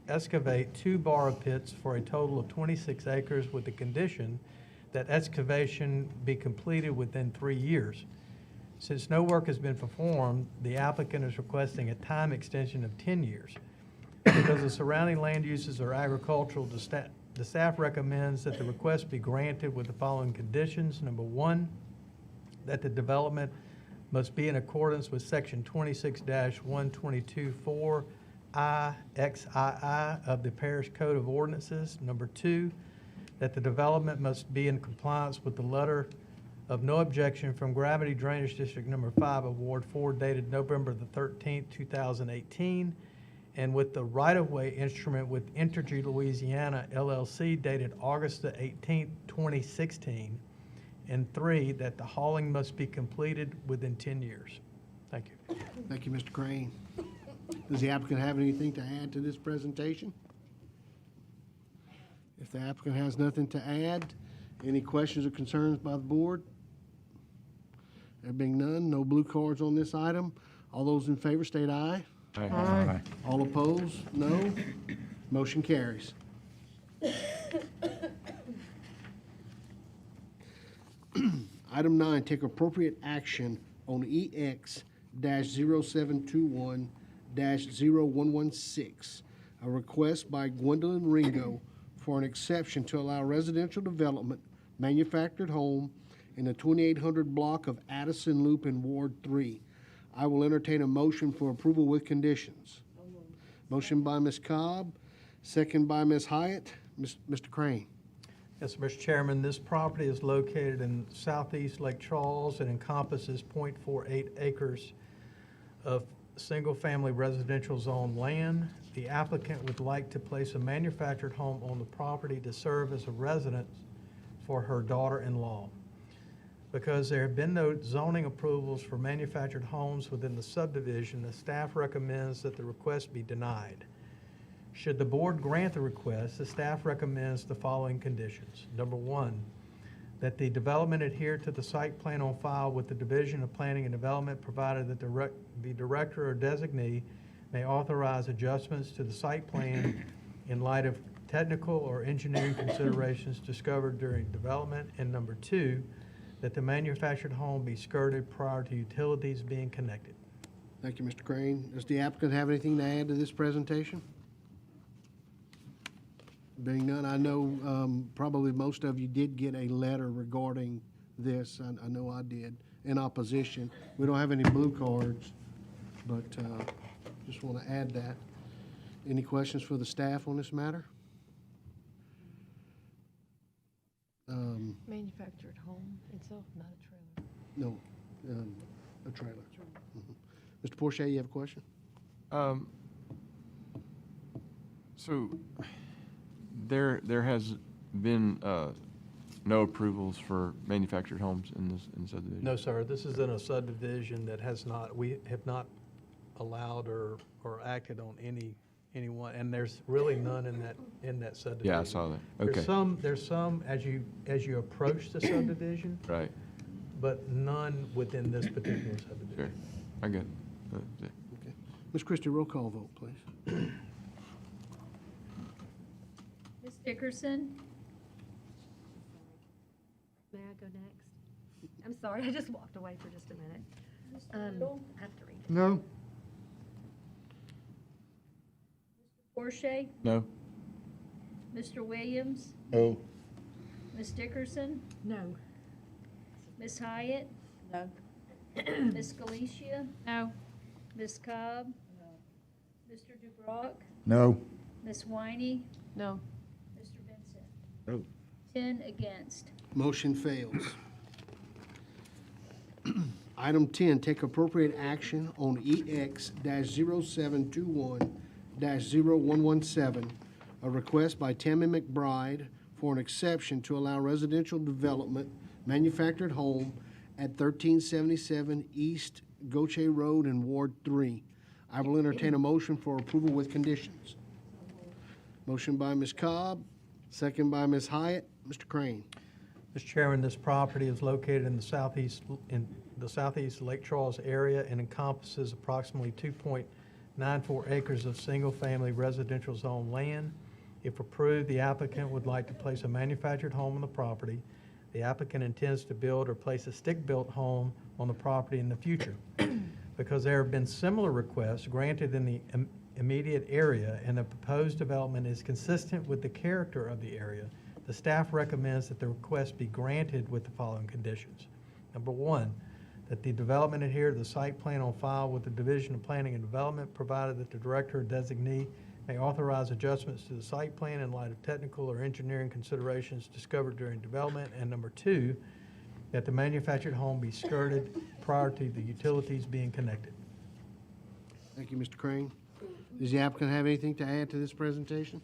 excavate 2 borrow pits for a total of 26 acres with the condition that excavation be completed within 3 years. Since no work has been performed, the applicant is requesting a time extension of 10 years. Because the surrounding land uses are agricultural, the staff recommends that the request be granted with the following conditions. Number one, that the development must be in accordance with Section 26-122-4 III of the Parish Code of Ordinances. Number two, that the development must be in compliance with the letter of no objection from Gravity Drainage District Number 5 of Ward 4 dated November the 13th, 2018, and with the right-of-way instrument with Entergy Louisiana LLC dated August the 18th, 2016. And three, that the hauling must be completed within 10 years. Thank you. Thank you, Mr. Crane. Does the applicant have anything to add to this presentation? If the applicant has nothing to add, any questions or concerns by the board? There being none, no blue cards on this item. All those in favor state aye. Aye. All opposed, no. Motion carries. Item 9, take appropriate action on EX-0721-0116, a request by Gwendolyn Ringo for an exception to allow residential development, manufactured home in the 2800 block of Addison Loop in Ward 3. I will entertain a motion for approval with conditions. Motion by Ms. Cobb, second by Ms. Hyatt. Mr. Crane. Yes, Mr. Chairman, this property is located in southeast Lake Charles and encompasses .48 acres of single-family residential zone land. The applicant would like to place a manufactured home on the property to serve as a residence for her daughter-in-law. Because there have been no zoning approvals for manufactured homes within the subdivision, the staff recommends that the request be denied. Should the board grant the request, the staff recommends the following conditions. Number one, that the development adhere to the site plan on file with the Division of Planning and Development, provided that the director or designee may authorize adjustments to the site plan in light of technical or engineering considerations discovered during development. And number two, that the manufactured home be skirted prior to utilities being connected. Thank you, Mr. Crane. Does the applicant have anything to add to this presentation? Being none, I know probably most of you did get a letter regarding this. I know I did, in opposition. We don't have any blue cards, but just want to add that. Any questions for the staff on this matter? Manufactured home itself, not a trailer. No, a trailer. Mr. Porsche, you have a question? So there has been no approvals for manufactured homes in this subdivision? No, sir. This is in a subdivision that we have not allowed or acted on anyone, and there's really none in that subdivision. Yeah, I saw that. Okay. There's some as you approach the subdivision. Right. But none within this particular subdivision. Sure. I get it. Okay. Ms. Christie, roll call vote, please. Ms. Dickerson? May I go next? I'm sorry, I just walked away for just a minute. I have to read it. No. Porsche? No. Mr. Williams? No. Ms. Dickerson? No. Ms. Hyatt? No. Ms. Galicia? No. Ms. Cobb? No. Mr. DeBrock? No. Ms. Winey? No. Mr. Vincent? No. 10 against. Motion fails. Item 10, take appropriate action on EX-0721-0117, a request by Tammy McBride for an exception to allow residential development, manufactured home at 1377 East Goche Road in Ward 3. I will entertain a motion for approval with conditions. Motion by Ms. Cobb, second by Ms. Hyatt. Mr. Crane. Mr. Chairman, this property is located in the southeast Lake Charles area and encompasses approximately 2.94 acres of single-family residential zone land. If approved, the applicant would like to place a manufactured home on the property. The applicant intends to build or place a stick-built home on the property in the future. Because there have been similar requests granted in immediate area and the proposed development is consistent with the character of the area, the staff recommends that the request be granted with the following conditions. Number one, that the development adhere to the site plan on file with the Division of Planning and Development, provided that the director or designee may authorize adjustments to the site plan in light of technical or engineering considerations discovered during development. And number two, that the manufactured home be skirted prior to the utilities being connected. Thank you, Mr. Crane. Does the applicant have anything to add to this presentation?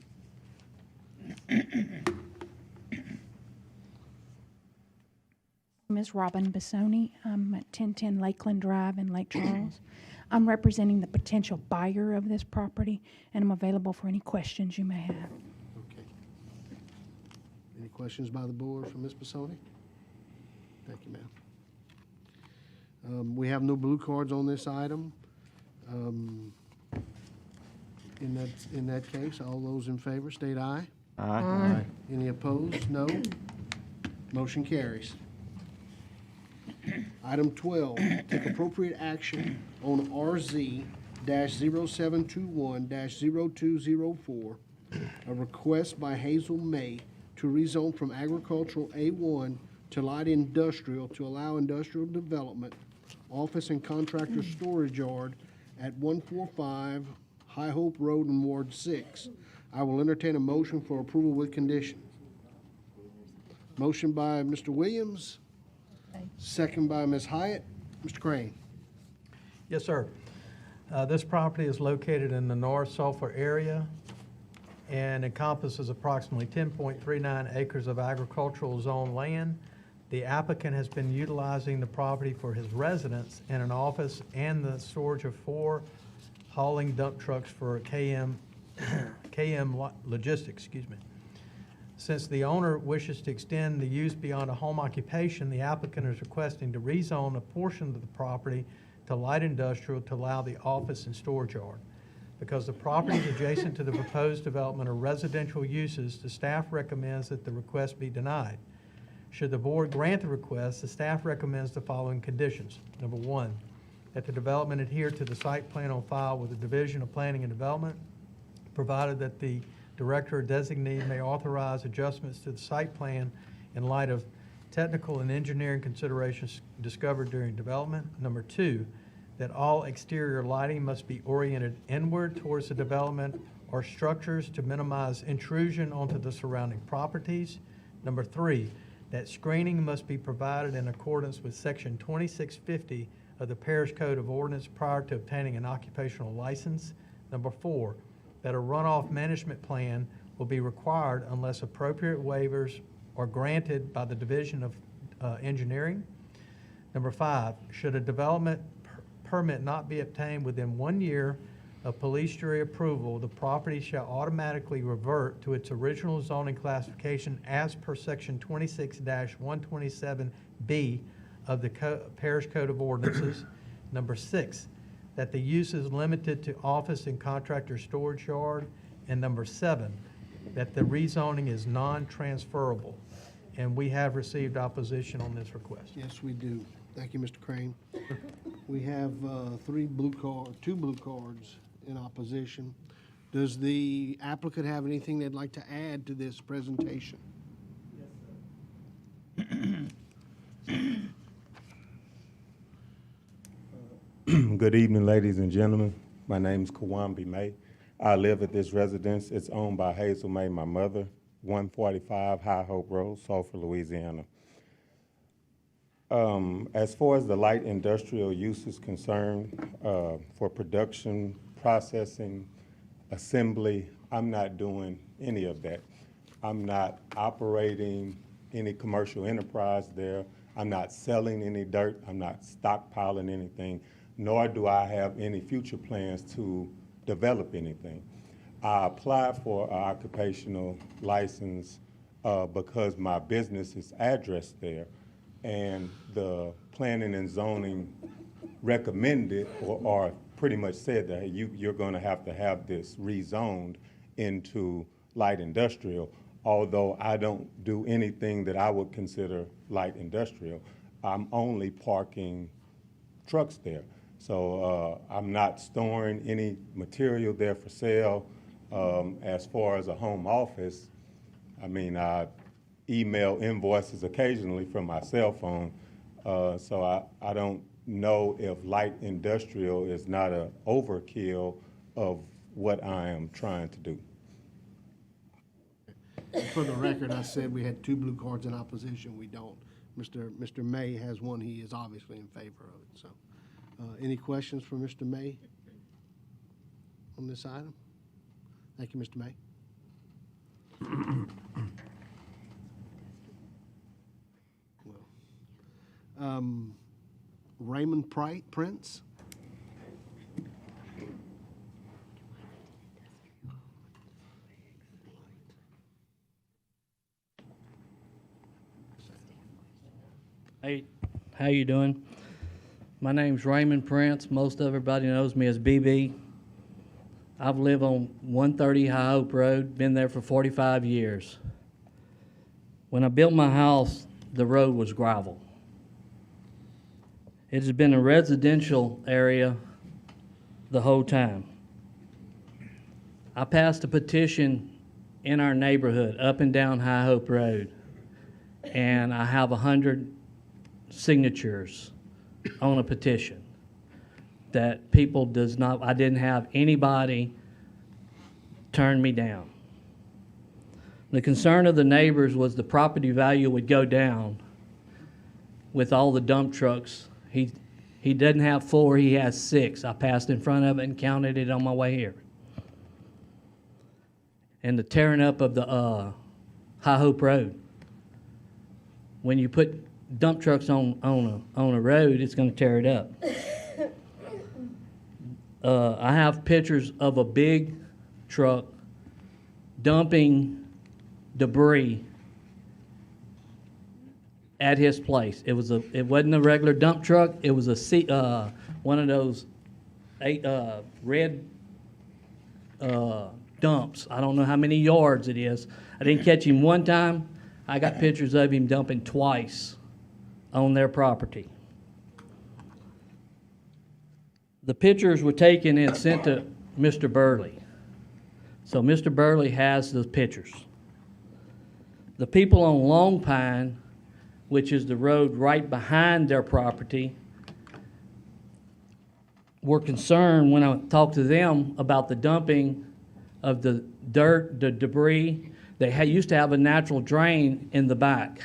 name is Robin Bissoni. I'm at 1010 Lakeland Drive in Lake Charles. I'm representing the potential buyer of this property, and I'm available for any questions you may have. Okay. Any questions by the board for Ms. Bissoni? Thank you, ma'am. We have no blue cards on this item. In that case, all those in favor state aye. Aye. Aye. Any opposed? No. Motion carries. Item 12, take appropriate action on RZ-0721-0204, a request by Hazel May to rezone from agricultural A1 to light industrial to allow industrial development, office and contractor storage yard at 145 High Hope Road in Ward 6. I will entertain a motion for approval with conditions. Motion by Mr. Williams, second by Ms. Hyatt. Mr. Crane. Yes, sir. This property is located in the North Sulphur area and encompasses approximately 10.39 acres of agricultural zone land. The applicant has been utilizing the property for his residence and an office and the storage of 4 hauling dump trucks for KM Logistics, excuse me. Since the owner wishes to extend the use beyond a home occupation, the applicant is requesting to rezone a portion of the property to light industrial to allow the office and storage yard. Because the properties adjacent to the proposed development are residential uses, the staff recommends that the request be denied. Should the board grant the request, the staff recommends the following conditions. Number 1, that the development adhere to the site plan on file with the Division of Planning and Development, provided that the director or designee may authorize adjustments to the site plan in light of technical and engineering considerations discovered during development. Number 2, that all exterior lighting must be oriented inward towards the development or structures to minimize intrusion onto the surrounding properties. Number 3, that screening must be provided in accordance with Section 2650 of the Parish Code of Ordinance prior to obtaining an occupational license. Number 4, that a runoff management plan will be required unless appropriate waivers are granted by the Division of Engineering. Number 5, should a development permit not be obtained within 1 year of police jury approval, the property shall automatically revert to its original zoning classification as per Section 26-127B of the Parish Code of Ordinances. Number 6, that the use is limited to office and contractor storage yard. And number 7, that the rezoning is non-transferable. And we have received opposition on this request. Yes, we do. Thank you, Mr. Crane. We have two blue cards in opposition. Does the applicant have anything they'd like to add to this presentation? Good evening, ladies and gentlemen. My name is Kawambi May. I live at this residence. It's owned by Hazel May, my mother, 145 High Hope Road, Sulphur, Louisiana. As far as the light industrial use is concerned, for production, processing, assembly, I'm not doing any of that. I'm not operating any commercial enterprise there. I'm not selling any dirt. I'm not stockpiling anything, nor do I have any future plans to develop anything. I applied for an occupational license because my business is addressed there, and the planning and zoning recommended or pretty much said that, hey, you're going to have this rezoned into light industrial, although I don't do anything that I would consider light industrial. I'm only parking trucks there. So I'm not storing any material there for sale. As far as a home office, I mean, I email invoices occasionally from my cell phone. So I don't know if light industrial is not an overkill of what I am trying to do. For the record, I said we had 2 blue cards in opposition. We don't. Mr. May has one. He is obviously in favor of it. So, any questions for Mr. May on this item? Thank you, Mr. May. Raymond Prince. Hey, how you doing? My name's Raymond Prince. Most everybody knows me as BB. I've lived on 130 High Hope Road, been there for 45 years. When I built my house, the road was gravel. It has been a residential area the whole time. I passed a petition in our neighborhood, up and down High Hope Road, and I have 100 signatures on a petition that people does not, I didn't have anybody turn me down. The concern of the neighbors was the property value would go down with all the dump trucks. He doesn't have 4, he has 6. I passed in front of it and counted it on my way here. And the tearing up of the High Hope Road. When you put dump trucks on a road, it's going to tear it up. I have pictures of a big truck dumping debris at his place. It wasn't a regular dump truck. It was one of those red dumps. I don't know how many yards it is. I didn't catch him one time. I got pictures of him dumping twice on their property. The pictures were taken and sent to Mr. Burley. So Mr. Burley has the pictures. The people on Long Pine, which is the road right behind their property, were concerned when I talked to them about the dumping of the dirt, the debris. They used to have a natural drain in the back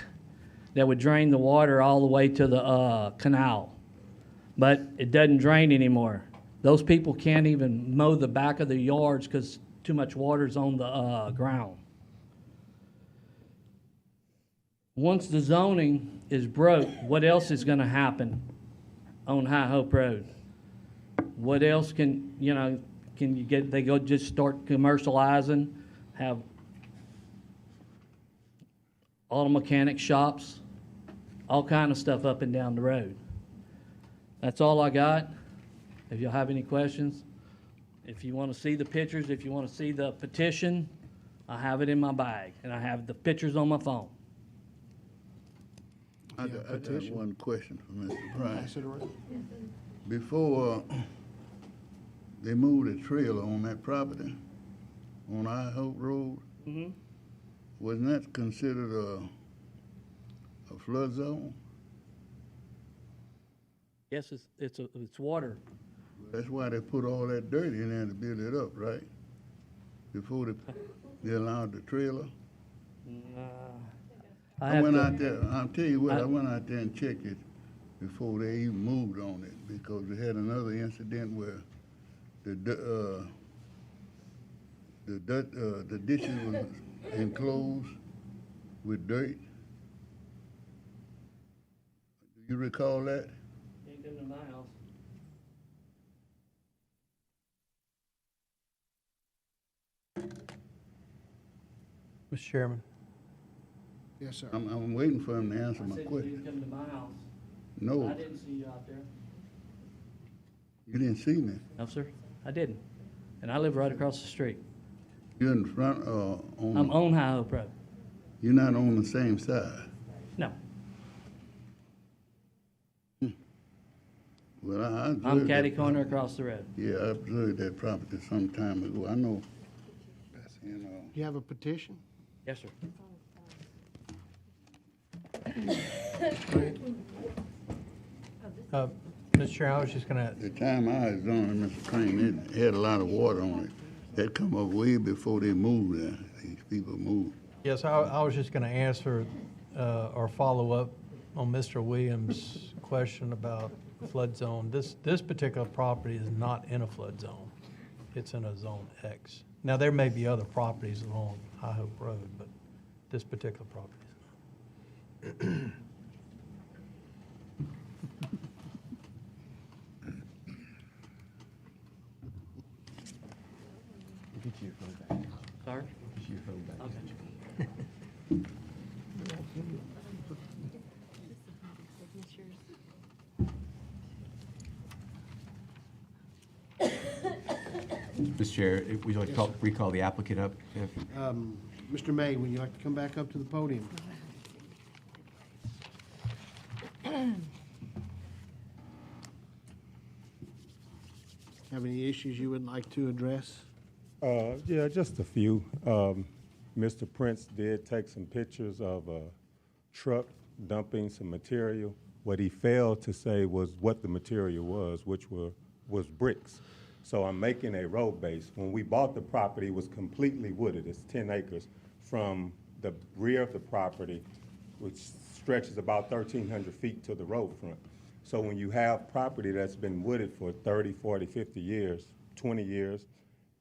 that would drain the water all the way to the canal. But it doesn't drain anymore. Those people can't even mow the back of their yards because too much water's on the ground. Once the zoning is broke, what else is going to happen on High Hope Road? What else can you get? They go just start commercializing, have auto mechanic shops, all kind of stuff up and down the road. That's all I got. If you'll have any questions, if you want to see the pictures, if you want to see the petition, I have it in my bag, and I have the pictures on my phone. I got one question for Mr. Pass Price. it around. Before they moved the trailer on that property, on High Hope Road, wasn't that considered a flood zone? Yes, it's water. That's why they put all that dirt in there to build it up, right? Before they allowed the trailer. I went out there, I'll tell you what, I went out there and checked it before they even moved on it, because we had another incident where the ditches was enclosed with dirt. Do you recall that? Ain't come to my house. Mr. Chairman. Yes, sir. I'm waiting for him to answer my I said you question. didn't come to my house. No, I didn't see you out there. you didn't see me. No, sir, I didn't. And I live right across the street. You're in front, on. I'm on High Hope Road. You're not on the same side. No. Well, Well, I observed I'm that catty corner property. across the road. Yeah, I observed that property some time ago. I know, you know. You have a petition? Yes, sir. Mr. Chair, I was just gonna, The time I was on it, Mr. Crane, it had a lot of water on it. That come up way before they moved there. These people moved. yes, I was just gonna answer, or follow up on Mr. Williams' question about flood zone. This particular property is not in a flood zone. It's in a Zone X. Now, there may be other properties along High Hope Road, but this particular property is not. Get your phone back. Sorry? Get your phone back. Okay. Mr. Chair, if we'd like to recall the applicant up. Mr. May, would you like to come back up to the podium? Have any issues you would like to address? Yeah, just a few. Mr. Prince did take some pictures of a truck dumping some material. What he failed to say was what the material was, which was bricks. So I'm making a road base. When we bought the property, it was completely wooded. It's 10 acres from the rear of the property, which stretches about 1,300 feet to the road front. So when you have property that's been wooded for 30, 40, 50 years, 20 years,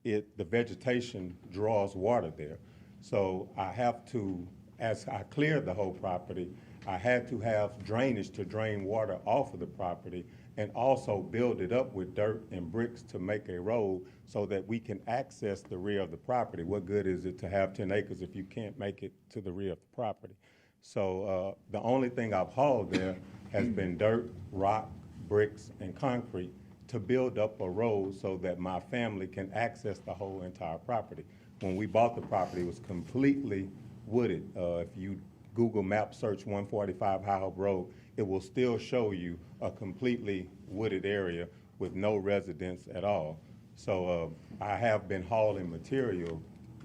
the vegetation draws water there. So I have to, as I cleared the whole property, I had to have drainage to drain water off of the property and also build it up with dirt and bricks to make a road so that we can access the rear of the property. What good is it to have 10 acres if you can't make it to the rear of the property? So the only thing I've hauled there has been dirt, rock, bricks, and concrete to build up a road so that my family can access the whole entire property. When we bought the property, it was completely wooded. If you Google Map search 145 High Hope Road, it will still show you a completely wooded area with no residents at all. So I have been hauling material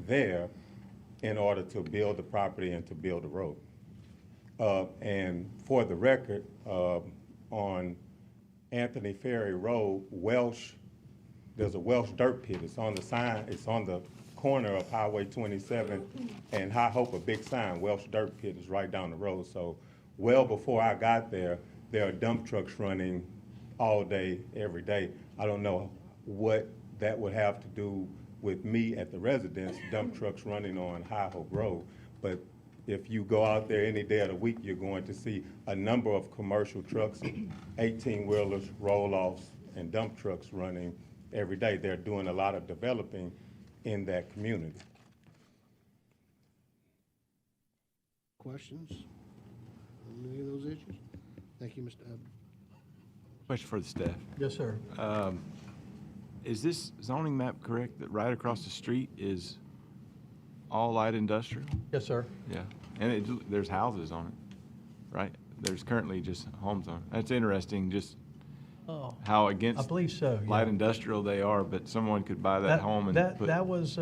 there in order to build the property and to build the road. And for the record, on Anthony Ferry Road, there's a Welsh dirt pit. It's on the sign, it's on the corner of Highway 27 and High Hope, a big sign, Welsh dirt pit is right down the road. So well before I got there are dump trucks running all day, every day. I don't know what that would have to do with me at the residence, dump trucks running on High Hope Road. But if you go out there any day of the week, you're going to see a number of commercial trucks, 18-wheelers, roll-offs, and dump trucks running every day. They're doing a lot of developing in that community. Questions on any of those issues? Thank you, Mr. Abbott. Question for the staff. Yes, sir. Is this zoning map correct, that right across the street is all light industrial? Yes, sir. Yeah, and there's houses on it, right? There's currently just homes on it. That's interesting, just Oh, how against I believe so, yeah. light industrial they are, but someone could buy that home and put. That was,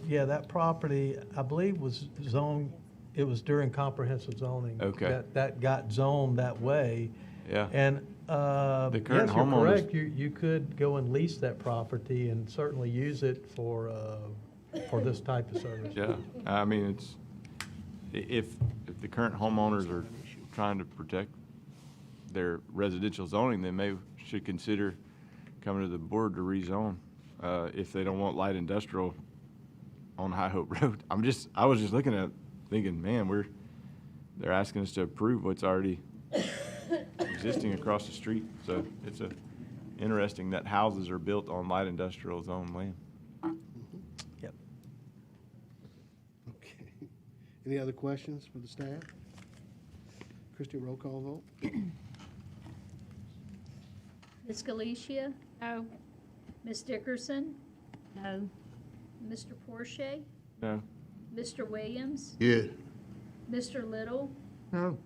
yeah, that property, I believe, was zoned, it was during comprehensive zoning. Okay. That got zoned that way. Yeah. And, The current yes, you're homeowners- correct, you could go and lease that property and certainly use it for this type of service. Yeah, I mean, it's, if the current homeowners are trying to protect their residential zoning, they should consider coming to the board to rezone, if they don't want light industrial on High Hope Road. I was just looking at it, thinking, man, they're asking us to approve what's already existing across the street. So it's interesting that houses are built on light industrial zone land. Yep. Okay. Any other questions for the staff? Christie, roll call vote. Ms. Galicia? No. Ms. Dickerson? No. Mr. Porsche? No. Mr. Williams? Yeah. Mr. Little? No.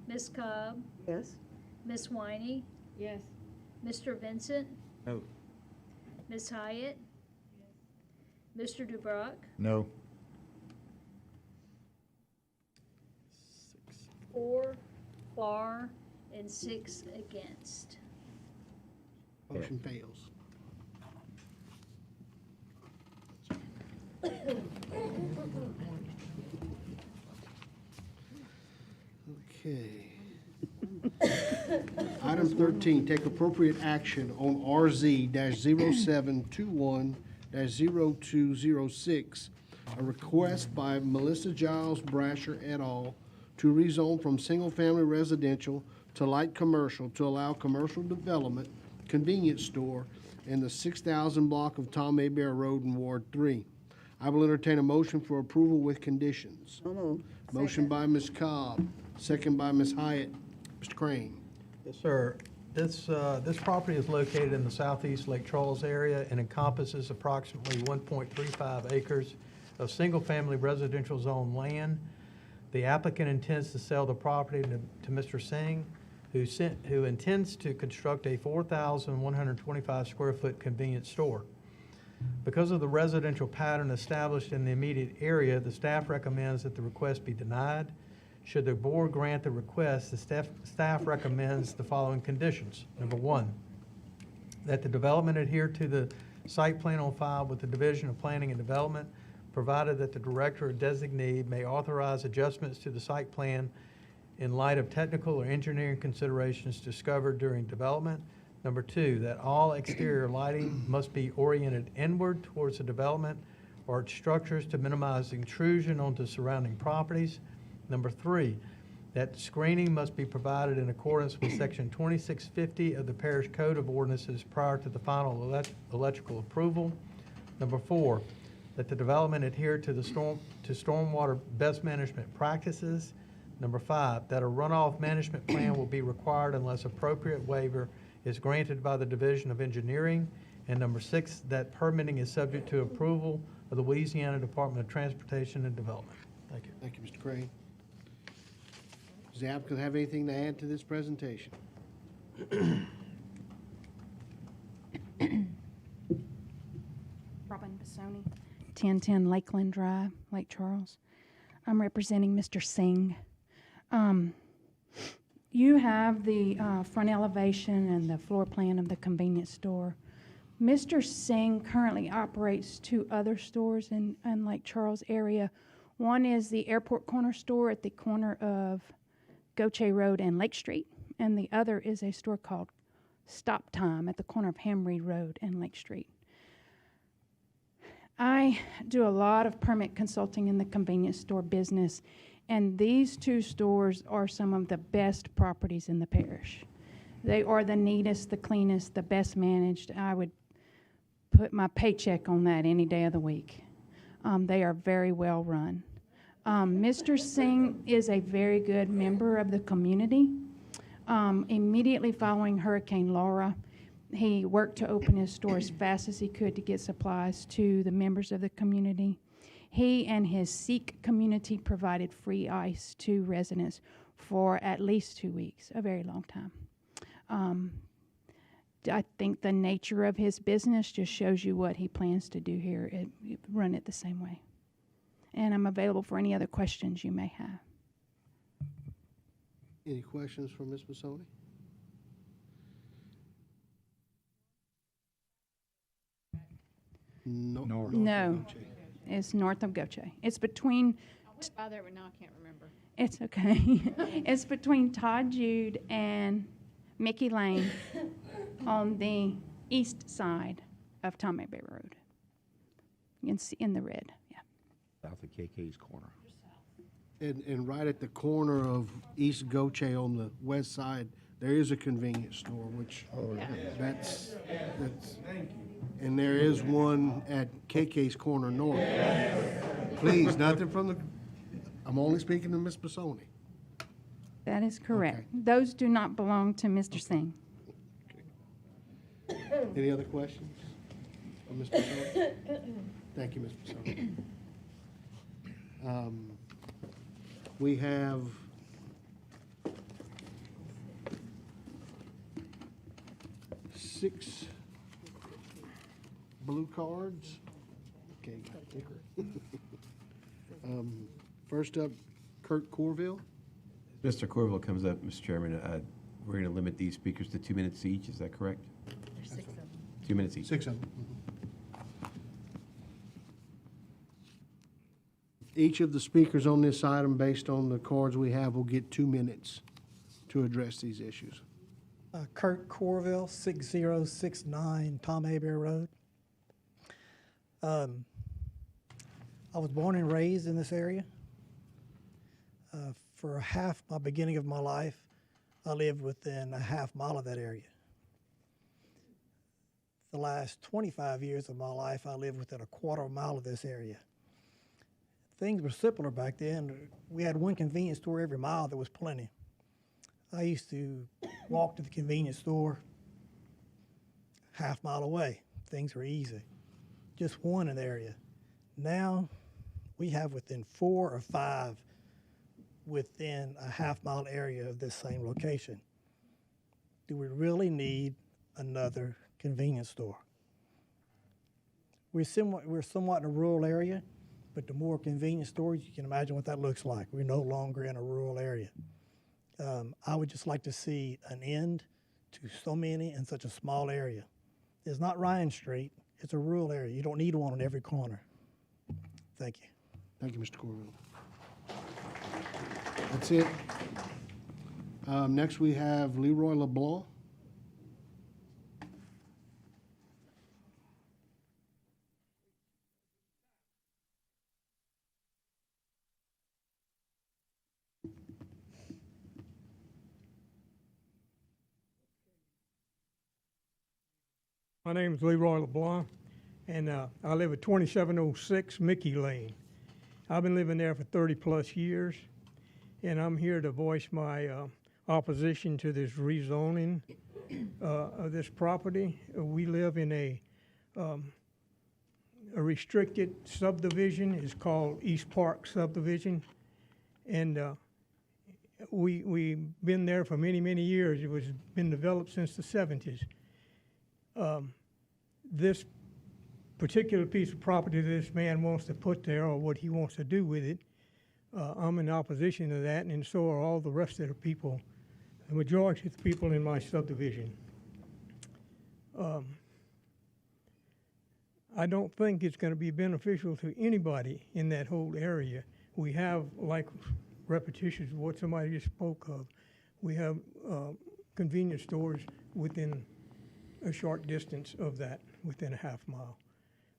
Ms. Cobb? Yes. Ms. Winey? Yes. Mr. Vincent, No. Ms. Hyatt, Mr. DeBrock, No. 4 for, and 6 against. Motion fails. Okay. Item 13, take appropriate action on RZ-0721-0206, a request by Melissa Giles Brasher et al. To rezone from single-family residential to light commercial to allow commercial development, convenience store in the 6,000 block of Tom A. Bear Road in Ward 3. I will entertain a motion for approval with conditions. So moved. Motion by Ms. Cobb, second by Ms. Hyatt. Mr. Crane. Yes, sir. This property is located in the southeast Lake Charles area and encompasses approximately 1.35 acres of single-family residential zone land. The applicant intends to sell the property to Mr. Singh, who intends to construct a 4,125 square foot convenience store. Because of the residential pattern established in the immediate area, the staff recommends that the request be denied. Should the board grant the request, the staff recommends the following conditions. Number 1, that the development adhere to the site plan on file with the Division of Planning and Development, provided that the director or designee may authorize adjustments to the site plan in light of technical or engineering considerations discovered during development. Number 2, that all exterior lighting must be oriented inward towards the development or its structures to minimize intrusion onto surrounding properties. Number 3, that screening must be provided in accordance with Section 2650 of the Parish Code of Ordinances prior to the final electrical approval. Number 4, that the development adhere to stormwater best management practices. Number 5, that a runoff management plan will be required unless appropriate waiver is granted by the Division of Engineering. And number 6, that permitting is subject to approval of the Louisiana Department of Transportation and Development. Thank you. Thank you, Mr. Crane. Does the applicant have anything to add to this presentation? Robin Bissoni, 1010 Lakeland Drive, Lake Charles. I'm representing Mr. Singh. You have the front elevation and the floor plan of the convenience store. Mr. Singh currently operates 2 other stores in Lake Charles area. One is the Airport Corner store at the corner of Goche Road and Lake Street, and the other is a store called Stop Time at the corner of Hamreed Road and Lake Street. I do a lot of permit consulting in the convenience store business, and these 2 stores are some of the best properties in the parish. They are the neatest, the cleanest, the best managed. I would put my paycheck on that any day of the week. They are very well run. Mr. Singh is a very good member of the community. Immediately following Hurricane Laura, he worked to open his store as fast as he could to get supplies to the members of the community. He and his Sikh community provided free ice to residents for at least 2 weeks, a very long time. I think the nature of his business just shows you what he plans to do here, run it the same way. And I'm available for any other questions you may have. Any questions for Ms. Bissoni? No, it's north of Goche. It's between, I went by there, but now I can't remember. it's okay. It's between Todd Jude and Mickey Lane on the east side of Tom A. Bay Road. You can see in the red, yeah. South of KK's corner. And right at the corner of East Goche on the west side, there is a convenience store, which that's, and there is one at KK's corner north. Please, nothing from the, I'm only speaking to Ms. Bissoni. That is correct. Those do not belong to Mr. Singh. Any other questions for Ms. Bissoni? Thank you, Ms. Bissoni. We have 6 blue cards. Okay, got a ticker. First up, Kurt Corville. Mr. Corville comes up, Mr. Chairman. We're going to limit these speakers to 2 minutes each, is that correct? There's 6 of them. 2 minutes each. 6 of them. Each of the speakers on this item, based on the cards we have, will get 2 minutes to address these issues. Kurt Corville, 6069 Tom Hebert Road. I was born and raised in this area. For half my beginning of my life, I lived within a half mile of that area. The last 25 years of my life, I lived within a quarter mile of this area. Things were simpler back then. We had one convenience store every mile. There was plenty. I used to walk to the convenience store half mile away. Things were easy. Just one in the area. Now we have within 4 or 5 within a half mile area of this same location. Do we really need another convenience store? We're somewhat in a rural area, but the more convenience stores, you can imagine what that looks like. We're no longer in a rural area. I would just like to see an end to so many in such a small area. It's not Ryan Street, it's a rural area. You don't need one on every corner. Thank you. Thank you, Mr. Corville. That's it. Next, we have Leroy LeBlanc. My name is Leroy Leblanc, and I live at 2706 Mickey Lane. I've been living there for 30-plus years, and I'm here to voice my opposition to this rezoning of this property. We live in a restricted subdivision. It's called East Park Subdivision, and we've been there for many, many years. It was been developed since the 70s. This particular piece of property this man wants to put there, or what he wants to do with it, I'm in opposition to that, and so are all the rest of the people, the majority of the people in my subdivision. I don't think it's going to be beneficial to anybody in that whole area. We have, like repetitions of what somebody just spoke of, we have convenience stores within a short distance of that, within a half mile.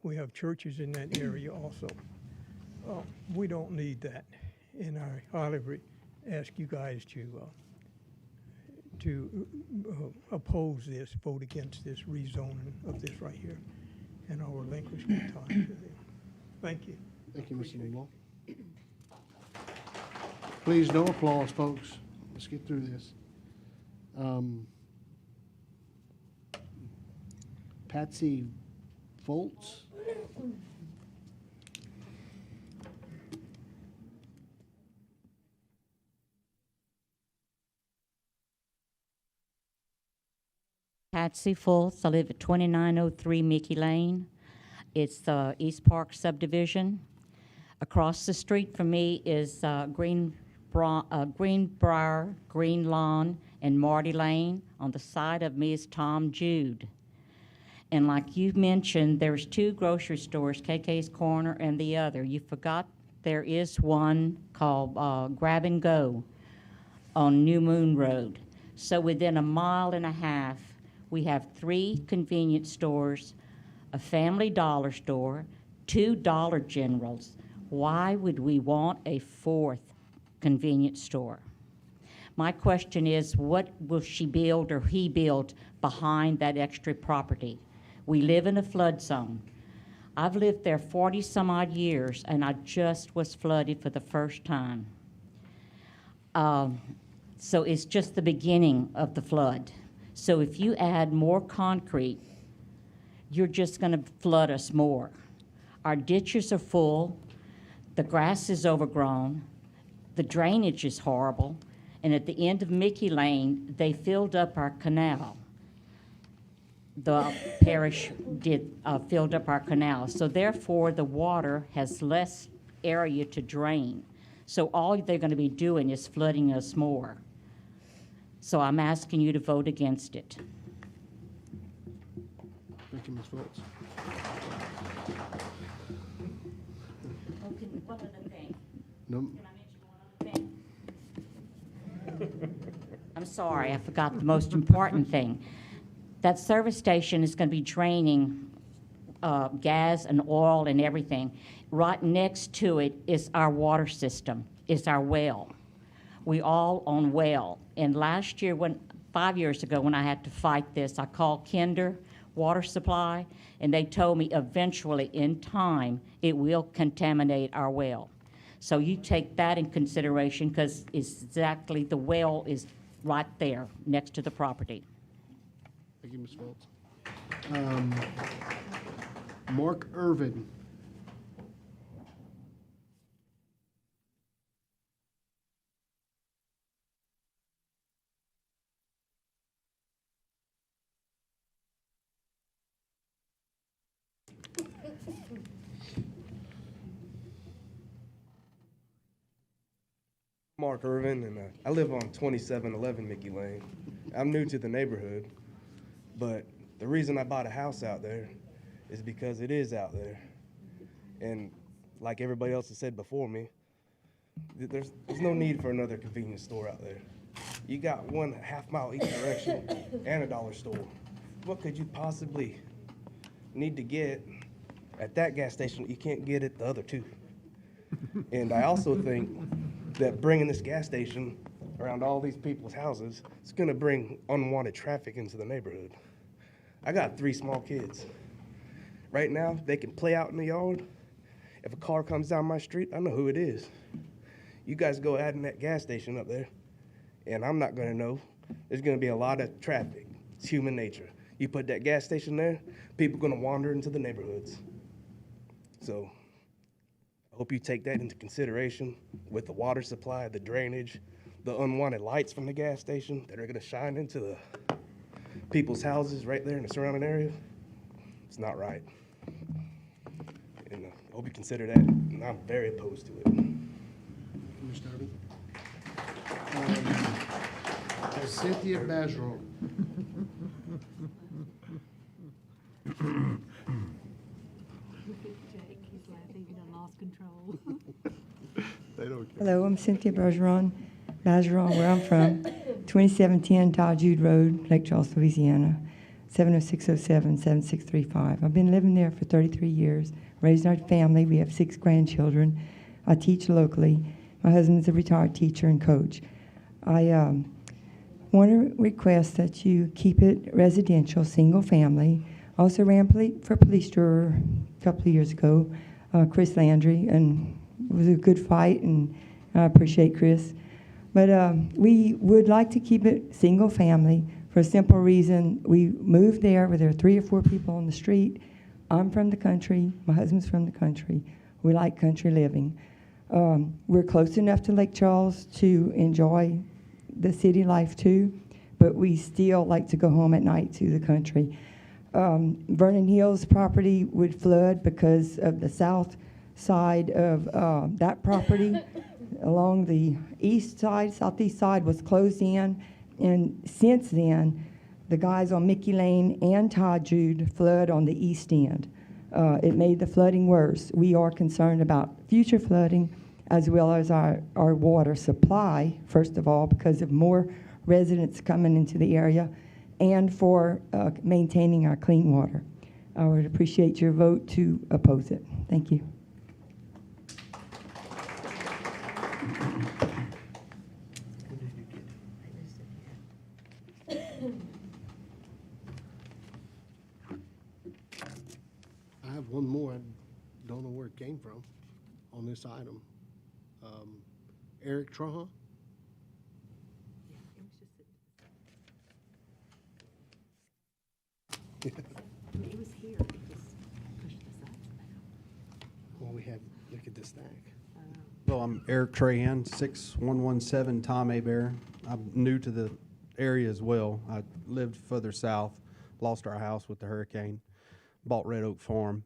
We have churches in that area also. We don't need that, and I highly ask you guys to oppose this, vote against this rezoning of this right here, and I'll relinquish my time to them. Thank you. Thank you, Mr. LeBlanc. Please, no applause, folks. Let's get through this. Patsy Foltz. Patsy Foltz. I live at 2903 Mickey Lane. It's the East Park subdivision. Across the street from me is Greenbrier, Green Lawn, and Marty Lane. On the side of me is Tom Jude. And like you mentioned, there's 2 grocery stores, KK's Corner and the other. You forgot there is one called Grab and Go on New Moon Road. So within a mile and a half, we have 3 convenience stores, a Family Dollar store, 2 Dollar Generals. Why would we want a 4th convenience store? My question is, what will she build or he build behind that extra property? We live in a flood zone. I've lived there 40 some odd years, and I just was flooded for the first time. So it's just the beginning of the flood. So if you add more concrete, you're just going to flood us more. Our ditches are full, the grass is overgrown, the drainage is horrible, and at the end of Mickey Lane, they filled up our canal. the parish filled up our canals. So therefore, the water has less area to drain. So all they're going to be doing is flooding us more. So I'm asking you to vote against it. Thank you, Ms. Phillips. One other thing. No, Can I mention one other thing? I'm sorry, I forgot the most important thing. That service station is going to be draining gas and oil and everything. Right next to it is our water system, is our well. We all own well. And last year, 5 years ago, when I had to fight this, I called Kinder Water Supply, and they told me eventually, in time, it will contaminate our well. So you take that in consideration, because it's exactly, the well is right there next to the property. thank you, Ms. Phillips. Mark Irvin. Mark Irvin, and I live on 2711 Mickey Lane. I'm new to the neighborhood, but the reason I bought a house out there is because it is out there. And like everybody else has said before me, there's no need for another convenience store out there. You got one half-mile each direction and a dollar store. What could you possibly need to get at that gas station that you can't get at the other two? And I also think that bringing this gas station around all these people's houses is going to bring unwanted traffic into the neighborhood. I got 3 small kids. Right now, they can play out in the yard. If a car comes down my street, I know who it is. You guys go adding that gas station up there, and I'm not going to know. There's going to be a lot of traffic. It's human nature. You put that gas station there, people are going to wander into the neighborhoods. So I hope you take that into consideration with the water supply, the drainage, the unwanted lights from the gas station that are going to shine into the people's houses right there in the surrounding area. It's not right. And I hope you consider that. And I'm very opposed to it. Mr. Irvin. Cynthia Bajerot. Hello, I'm Cynthia Bergeron, where I'm from, 2710 Todd Jude Road, Lake Charles, Louisiana, 70607-7635. I've been living there for 33 years, raised our family. We have 6 grandchildren. I teach locally. My husband's a retired teacher and coach. I want to request that you keep it residential, single family. Also ran for police juror a couple of years ago, Chris Landry, and it was a good fight, and I appreciate Chris. But we would like to keep it single family for a simple reason. We moved there where there are 3 or 4 people on the street. I'm from the country. My husband's from the country. We like country living. We're close enough to Lake Charles to enjoy the city life too, but we still like to go home at night to the country. Vernon Hills property would flood because of the south side of that property. Along the east side, southeast side was closed in, and since then, the guys on Mickey Lane and Todd Jude flood on the east end. It made the flooding worse. We are concerned about future flooding as well as our water supply, first of all, because of more residents coming into the area, and for maintaining our clean water. I would appreciate your vote to oppose it. Thank you. I have one more. I don't know where it came from on this item. Eric Trahan. It was here, it just pushed aside somehow. Well, we have, look at this stack. Well, I'm Eric Trahan, 6117 Tom Abear. I'm new to the area as well. I lived further south, lost our house with the hurricane, bought Red Oak Farm.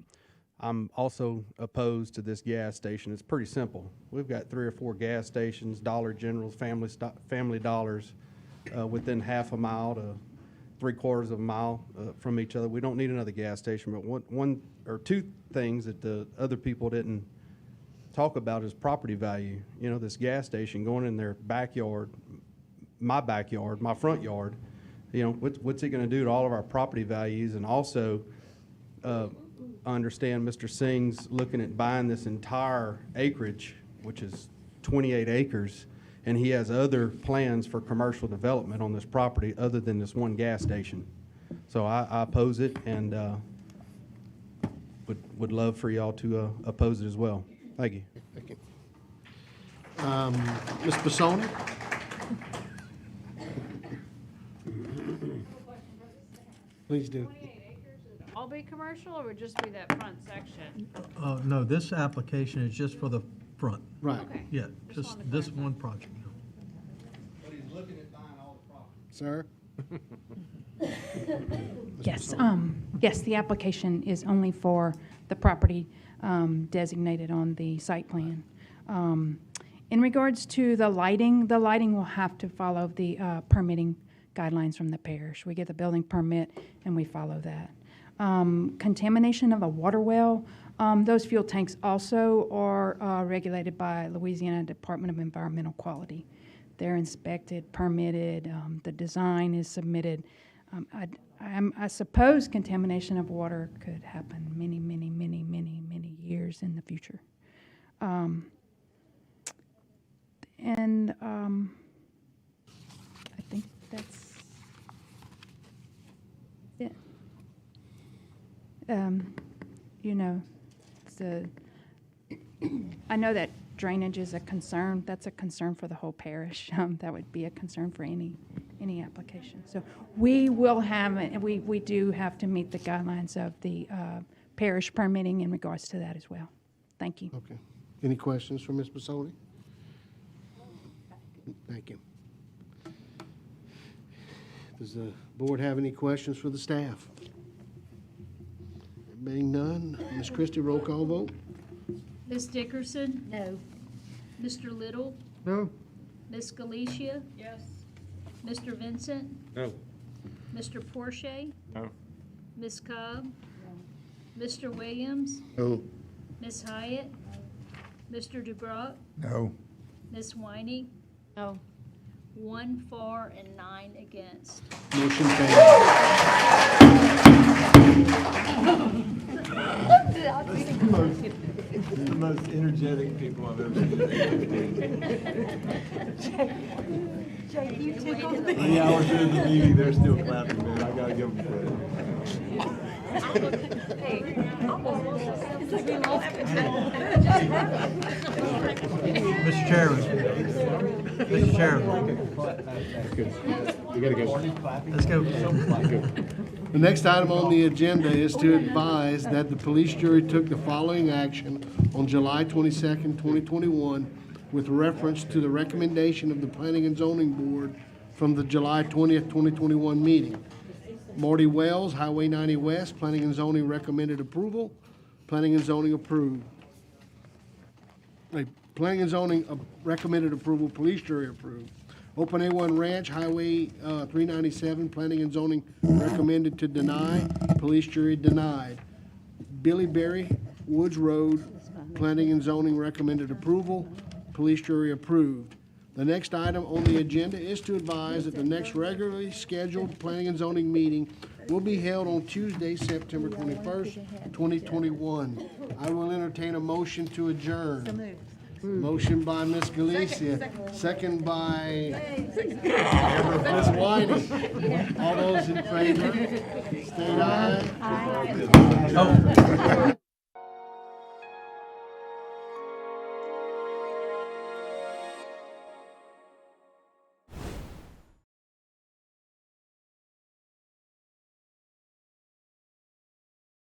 I'm also opposed to this gas station. It's pretty simple. We've got 3 or 4 gas stations, Dollar Generals, Family Dollars, within half a mile to 3/4 of a mile from each other. We don't need another gas station, but one or two things that the other people didn't talk about is property value. You know, this gas station going in their backyard, my front yard, you know, what's it gonna do to all of our property values? And also, I understand Mr. Singh's looking at buying this entire acreage, which is 28 acres, and he has other plans for commercial development on this property other than this one gas station. So I oppose it, and would love for y'all to oppose it as well. Thank you. Thank you. Ms. Bissoni? Please do. All be commercial, or would just be that front section? No, this application is just for the front. Right. Okay. Yeah, just this one project. But he's looking at buying all the property. Sir? Yes, yes, the application is only for the property designated on the site plan. In regards to the lighting will have to follow the permitting guidelines from the parish. We get the building permit and we follow that. Contamination of a water well, those fuel tanks also are regulated by Louisiana Department of Environmental Quality. They're inspected, permitted, the design is submitted. I suppose contamination of water could happen many years in the future. I think that's it. You know, I know that drainage is a concern. That's a concern for the whole parish. That would be a concern for any application. So we will have, we do have to meet the guidelines of the parish permitting in regards to that as well. Thank you. Okay. Any questions for Ms. Bissoni? Thank you. Does the board have any questions for the staff? Being none, Ms. Christie, roll call vote. Ms. Dickerson? No. Mr. Little? No? Ms. Galicia? Yes. Mr. Vincent? No. Mr. Porsche? No. Ms. Cobb? Mr. Williams? No. Ms. Hyatt? Mr. DeBrock? No. Ms. Winey? No. 1 for and 9 against. Motion carries. The most energetic people I've ever seen. Jake, you tickled me. 3 hours into the meeting, they're still clapping, man. I gotta give them credit. It's like we lost Mr. Chairman. Mr. Chairman. You gotta go. Let's go. The next item on the agenda is to advise that the police jury took the following action on July 22nd, 2021, with reference to the recommendation of the Planning and Zoning Board from the July 20th, 2021 meeting. Marty Wells, Highway 90 West, Planning and Zoning recommended approval. Planning and Zoning approved. Planning and Zoning recommended approval, police jury approved. Open A1 Ranch, Highway 397, Planning and Zoning recommended to deny, police jury denied. Billy Berry, Woods Road, Planning and Zoning recommended approval, police jury approved. The next item on the agenda is to advise that the next regularly scheduled Planning and Zoning meeting will be held on Tuesday, September 21st, 2021. I will entertain a motion to adjourn. Motion by Ms. Galicia, second by Ms. Whiting. All those in favor, state aye. Oh.